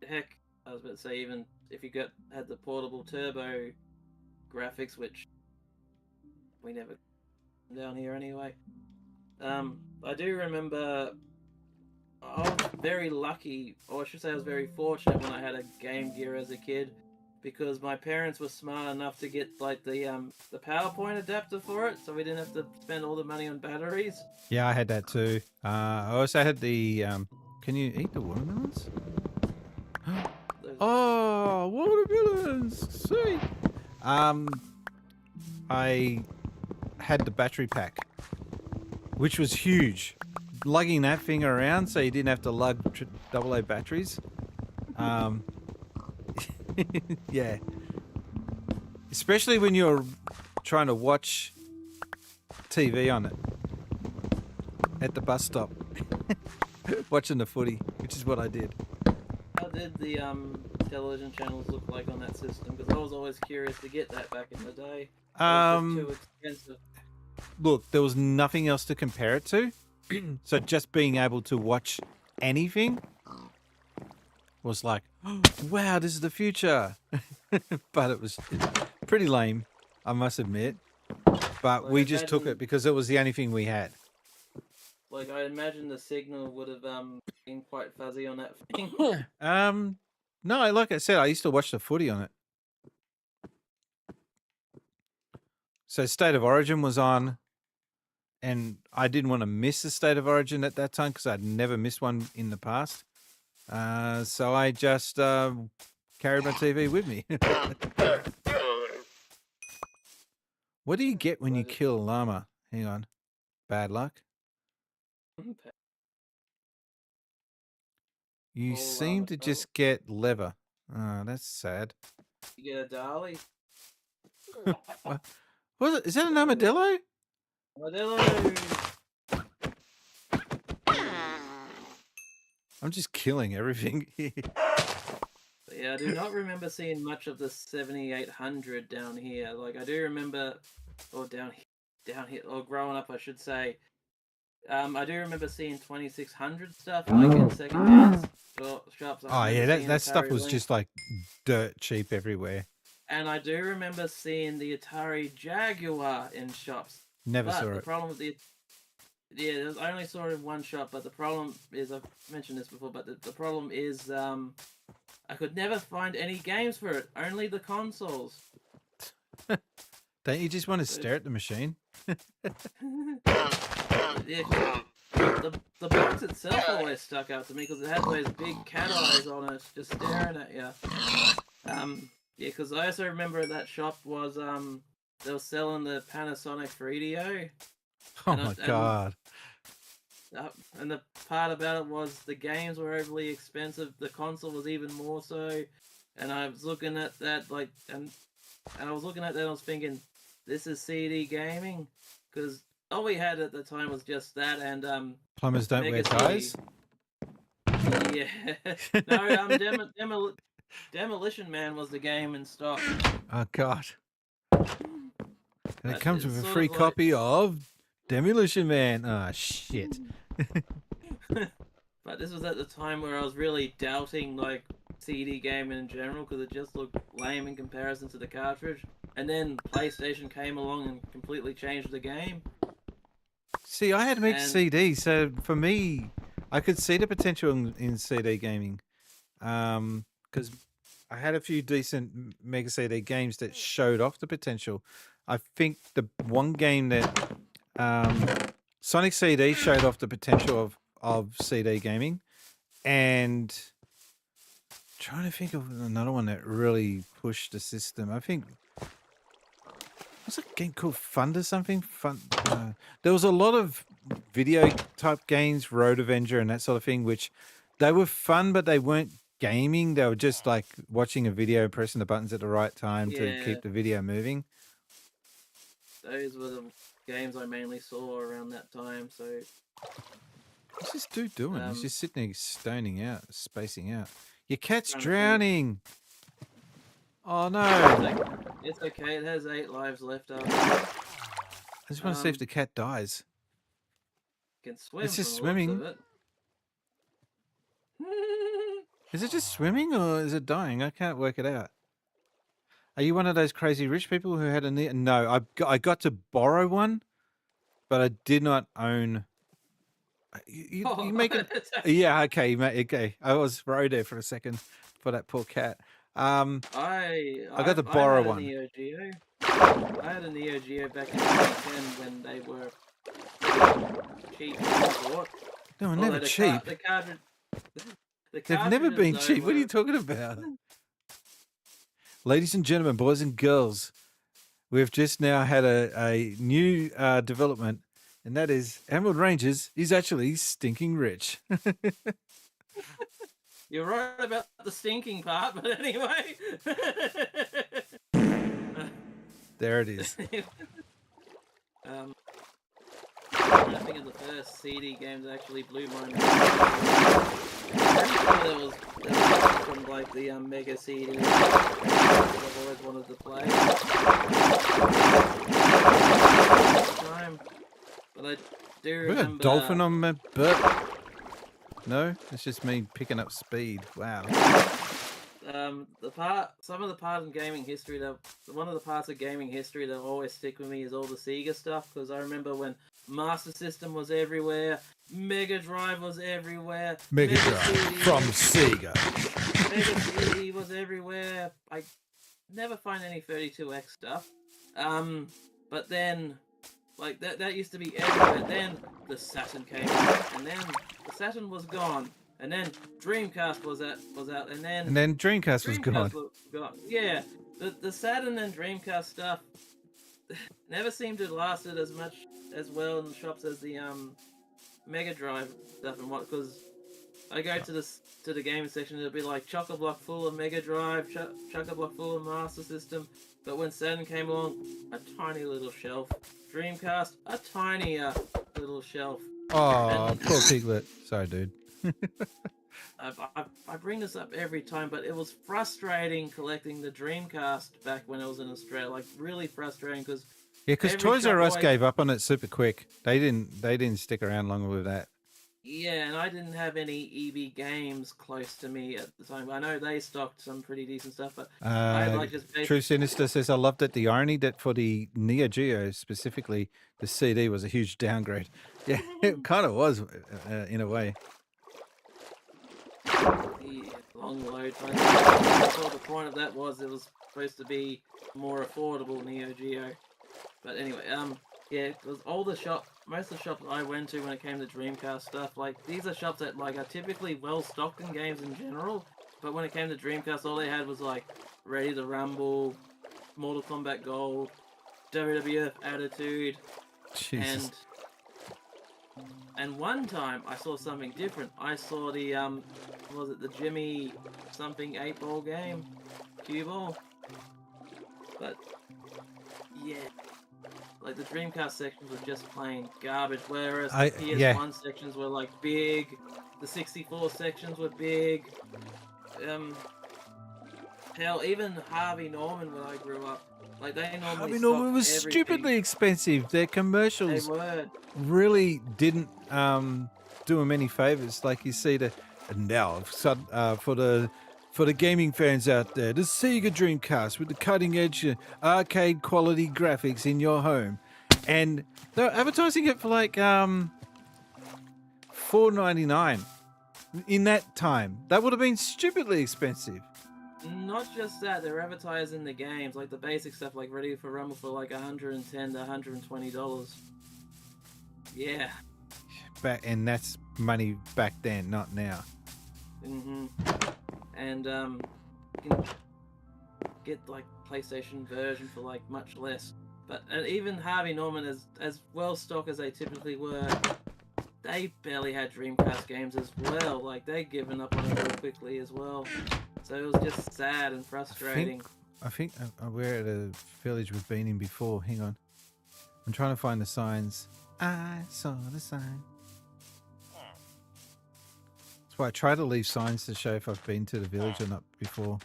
Heck, I was about to say, even if you had the portable turbo graphics, which we never down here anyway. I do remember I was very lucky, or I should say I was very fortunate when I had a Game Gear as a kid, because my parents were smart enough to get like the PowerPoint adapter for it, so we didn't have to spend all the money on batteries. Yeah, I had that too. I also had the can you eat the watermelons? Oh, watermelons! Sweet. I had the battery pack, which was huge. Lugging that thing around so you didn't have to lug AA batteries. Yeah. Especially when you're trying to watch TV on it at the bus stop. Watching the footy, which is what I did. How did the television channels look like on that system? Because I was always curious to get that back in the day. It was just too expensive. Look, there was nothing else to compare it to. So just being able to watch anything was like, oh, wow, this is the future. But it was pretty lame, I must admit. But Like, we just took it because it was the only thing we had. Like, I imagine the signal would have been quite fuzzy on that thing. No, like I said, I used to watch the footy on it. So State of Origin was on, and I didn't want to miss the State of Origin at that time because I'd never missed one in the past. So I just carried my TV with me. What do you get when you kill a llama? Hang on. Bad luck. You Oh, seem llama. to just get leather. Oh, that's sad. You get a dolly. Is that an armadillo? Armadillo! I'm just killing everything. But yeah, I do not remember seeing much of the 7800 down here. Like, I do remember, or down here, or growing up, I should say. I do remember seeing 2600 stuff, like in second-hand shops. Oh yeah, that stuff was just like dirt cheap everywhere. And I do remember seeing the Atari Jaguar in shops. Never But saw the it. problem with I only saw it in one shop, but the problem is, I've mentioned this before, but the problem is, I could never find any games for it, only the consoles. Don't you just want to stare at the machine? Yeah, the box itself always stuck out to me because it had those big cat eyes on it, just staring at you. Yeah, because I also remember that shop was they were selling the Panasonic 3DO. Oh my god! And the part about it was the games were overly expensive. The console was even more so. And I was looking at that and I was looking at that and I was thinking, this is CD gaming, because all we had at the time was just that and Plumbers don't wear Mega ties. CD. Yeah. No, Demolition Man was the game in stock. Oh God! And it But comes it's with a sort free of like- copy of Demolition Man. Ah, shit. But this was at the time where I was really doubting like CD gaming in general because it just looked lame in comparison to the cartridge. And then PlayStation came along and completely changed the game. See, I had mixed And- CD, so for me, I could see the potential in CD gaming, because I had a few decent Mega CD games that showed off the potential. I think the one game that Sonic CD showed off the potential of CD gaming, and trying to think of another one that really pushed the system. I think what's a game called Fund or something? There was a lot of video type games, Road Avenger and that sort of thing, which they were fun, but they weren't gaming. They were just like watching a video, pressing the buttons at the right time to Yeah. keep the video moving. Those were the games I mainly saw around that time. So What's this dude doing? He's Um, just sitting there stoning out, spacing out. Your cat's Trying to think. drowning. Oh no. it's okay. It has 8 lives left. After. I just want to see if um, the cat dies. It can swim. It's just from the looks swimming. of it. Is it just swimming or is it dying? I can't work it out. Are you one of those crazy rich people who had a No, I got to borrow one, but I did not own. You make it. Yeah, okay, okay. I was worried there for a second for that poor cat. I got to borrow had a one. Neo Geo. I had a Neo Geo back in 2010 when they were cheap to import. No, Although never cheap. The cartridge. They've never been cartridges, cheap. though, What are you were- talking about? Ladies and gentlemen, boys and girls, we've just now had a new development, and that is Emerald Rangers is actually stinking rich. You're right about the stinking part, but anyway. There it is. I think of the first CD game that actually blew my mind. Pretty sure there was from like the Mega CD. I've always wanted to play. Time, but I do We got a remember. dolphin on my butt. No, it's just me picking up speed. Wow. Some of the part in gaming history that one of the parts of gaming history that always stick with me is all the Sega stuff, because I remember when Master System was everywhere, Mega Drive was everywhere, Mega Drive CD from Sega. Mega CD was everywhere. I never find any 32X stuff. But then like that used to be everywhere. Then the Saturn came out, and then the Saturn was gone. And then Dreamcast was out, and And then Dreamcast was gone. Yeah, the Saturn and Dreamcast stuff never seemed to last it as much as well in the shops as the Mega Drive stuff, and because I go to the gaming section, it'll be like chock-a-block full of Mega Drive, chock-a-block full of Master System. But when Saturn came along, a tiny little shelf. Dreamcast, a tinier little shelf. Oh, poor Piglet. Sorry, dude. I bring this up every time, but it was frustrating collecting the Dreamcast back when it was in Australia. Like, really frustrating, because Yeah, because every Toys R shop Us always- gave up on it super quick. They didn't stick around long with that. yeah, and I didn't have any EB games close to me at the time. I know they stocked some pretty decent stuff, but I like just True Sinister says, I loved it. The irony that for the Neo Geo specifically, the CD was a huge downgrade. Yeah, it kind of was in a way. the long load time. I thought the point of that was it was supposed to be more affordable Neo Geo. But anyway, yeah, because most of the shops I went to when it came to Dreamcast stuff, like, these are shops that, like, are typically well stocked in games in general, but when it came to Dreamcast, all they had was, like, Ready to Rumble, Mortal Kombat Gold, WWF Attitude, Jesus. and And one time I saw something different. I saw the was it the Jimmy something 8-ball game, cue ball? But yeah, like the Dreamcast sections were just plain garbage, whereas the PS1 sections were like big. The 64 sections were big. Hell, even Harvey Norman when I grew up, like they normally Harvey Norman was everything. stupidly expensive. Their They commercials were. really didn't do them any favors. Like you see and now for the gaming fans out there, the Sega Dreamcast with the cutting edge arcade quality graphics in your home, and they're advertising it for like $4.99 in that time. That would have been stupidly expensive. Not just that, they're advertising the games, like the basic stuff, like Ready for Rumble for like $110 to $120. Yeah. And that's money back then, not now. And you can get like PlayStation version for like much less. But and even Harvey Norman, as well stocked as they typically were, they barely had Dreamcast games as well. Like they'd given up on it real quickly as well. So it was just sad and frustrating. I think we're at a village we've been in before. Hang on. I'm trying to find the signs. I saw the sign. That's why I try to leave signs to show if I've been to the village or not before.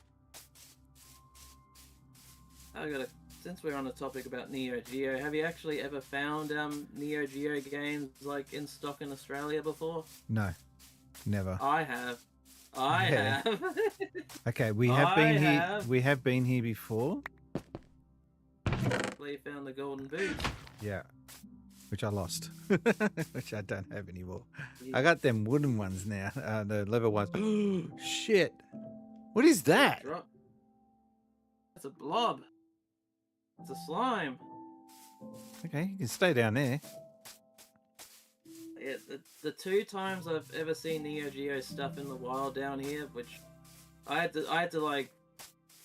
Since we're on the topic about Neo Geo, have you actually ever found Neo Geo games like in stock in Australia before? No, never. I have. I have. Okay, we have been here. We have been here before. We found the golden boots. Yeah, which I lost, which I don't have anymore. Yeah. I got them wooden ones now, the leather ones. Shit! What is that? It's a blob. It's a slime. Okay, you can stay down there. Yeah, the two times I've ever seen Neo Geo stuff in the wild down here, which I had to like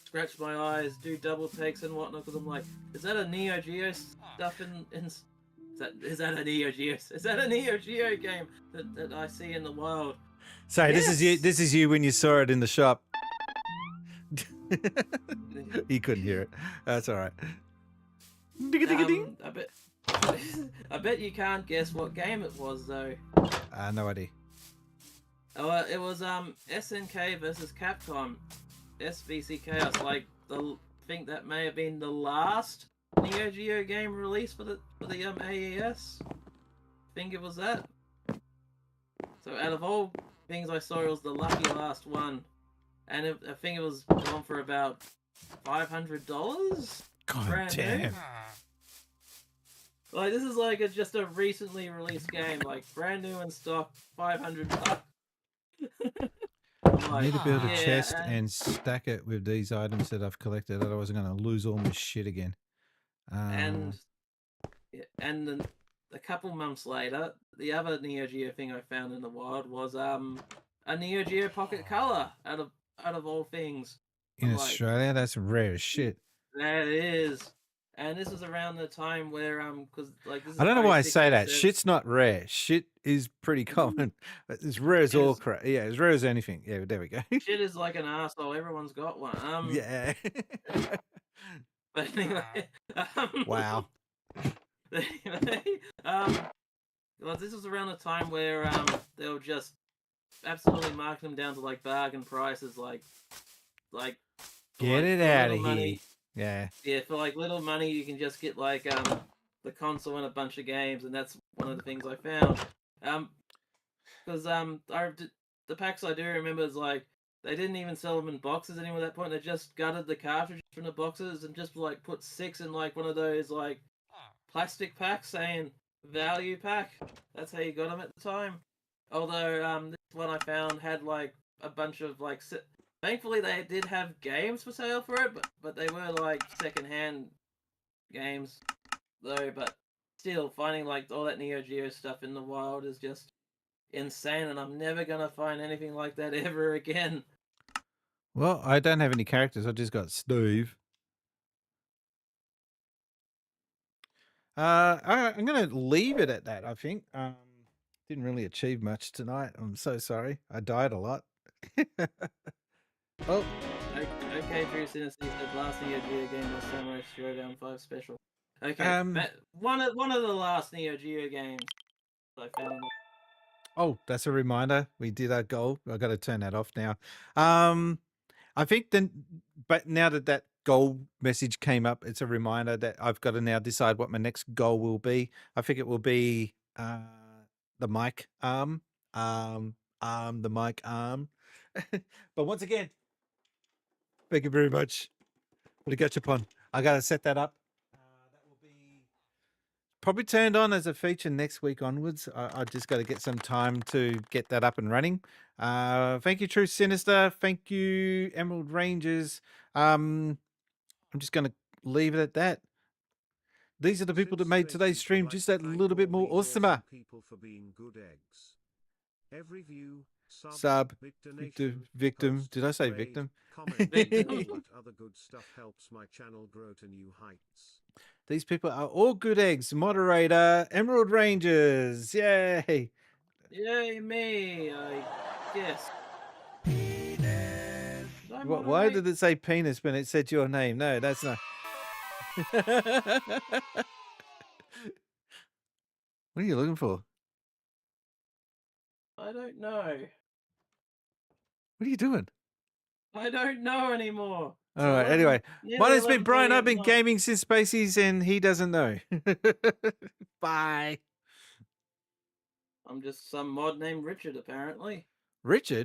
scratch my eyes, do double takes and whatnot, because I'm like, is that a Neo Geo stuff is that a Neo Geo? Is that a Neo Geo game that I see in the wild? So Yes! this is you when you saw it in the shop. He couldn't hear it. That's all right. I bet you can't guess what game it was though. No idea. Oh, it was SNK versus Capcom, SVC Chaos. Like I think that may have been the last Neo Geo game released for the AES. I think it was that. So out of all things I saw, it was the lucky last one, and I think it was gone for about $500. God damn. Like this is like just a recently released game, like brand new in stock, $500. I need to build a chest and stack it with these items that I've collected, otherwise I'm going to lose all my shit again. And then a couple months later, the other Neo Geo thing I found in the wild was a Neo Geo Pocket Color out of all things. In Australia, that's rare as shit. That is. And this was around the time where because like this is I don't know why I say that. 06. Shit's not rare. Shit is pretty common. It's rare as all crap. Yeah, as rare as anything. Yeah, there we go. Shit is like an asshole. Everyone's got one. Yeah. But anyway. Wow. Anyway, well, this was around the time where they were just absolutely marking them down to like bargain prices, like get it out of here. Yeah. Yeah, for like little money, you can just get like the console and a bunch of games, and that's one of the things I found. Because the packs I do remember is like they didn't even sell them in boxes anymore at that point. They just gutted the cartridges from the boxes and just like put 6 in like one of those like plastic packs saying value pack. That's how you got them at the time. Although this one I found had like a bunch of like. Thankfully, they did have games for sale for it, but they were like second-hand games, though. But still, finding like all that Neo Geo stuff in the wild is just insane, and I'm never gonna find anything like that ever again. Well, I don't have any characters. I just got Steve. I'm gonna leave it at that. I think. Didn't really achieve much tonight. I'm so sorry. I died a lot. Oh, Okay, Drew Since said last Neo Geo game was Samurai Showdown 5 special. Okay, Um, one of the last Neo Geo games I found. oh, that's a reminder. We did our goal. I got to turn that off now. I think then, but now that goal message came up, it's a reminder that I've got to now decide what my next goal will be. I think it will be the mic the mic arm. But once again, thank you very much for the catch upon. I got to set that up. That will be probably turned on as a feature next week onwards. I just got to get some time to get that up and running. Thank you, True Sinister. Thank you, Emerald Rangers. I'm just going to leave it at that. These are the people that made today's stream just that little bit more awesomer. People for being good eggs. Every view, Sub, donation, victim. post, Did I say raid, victim? comment, Victim. all that other good stuff helps my channel grow to new heights. These people are all good eggs. Moderator, Emerald Rangers. Yay. Yay, me! I guess. Why did it say penis when it said your name? No, that's not. What are you looking for? I don't know. What are you doing? I don't know anymore. All right. Anyway, my name's been Brian. I've been gaming. gaming since Spacies, and he doesn't know. Bye. I'm just some mod named Richard, apparently. Richard?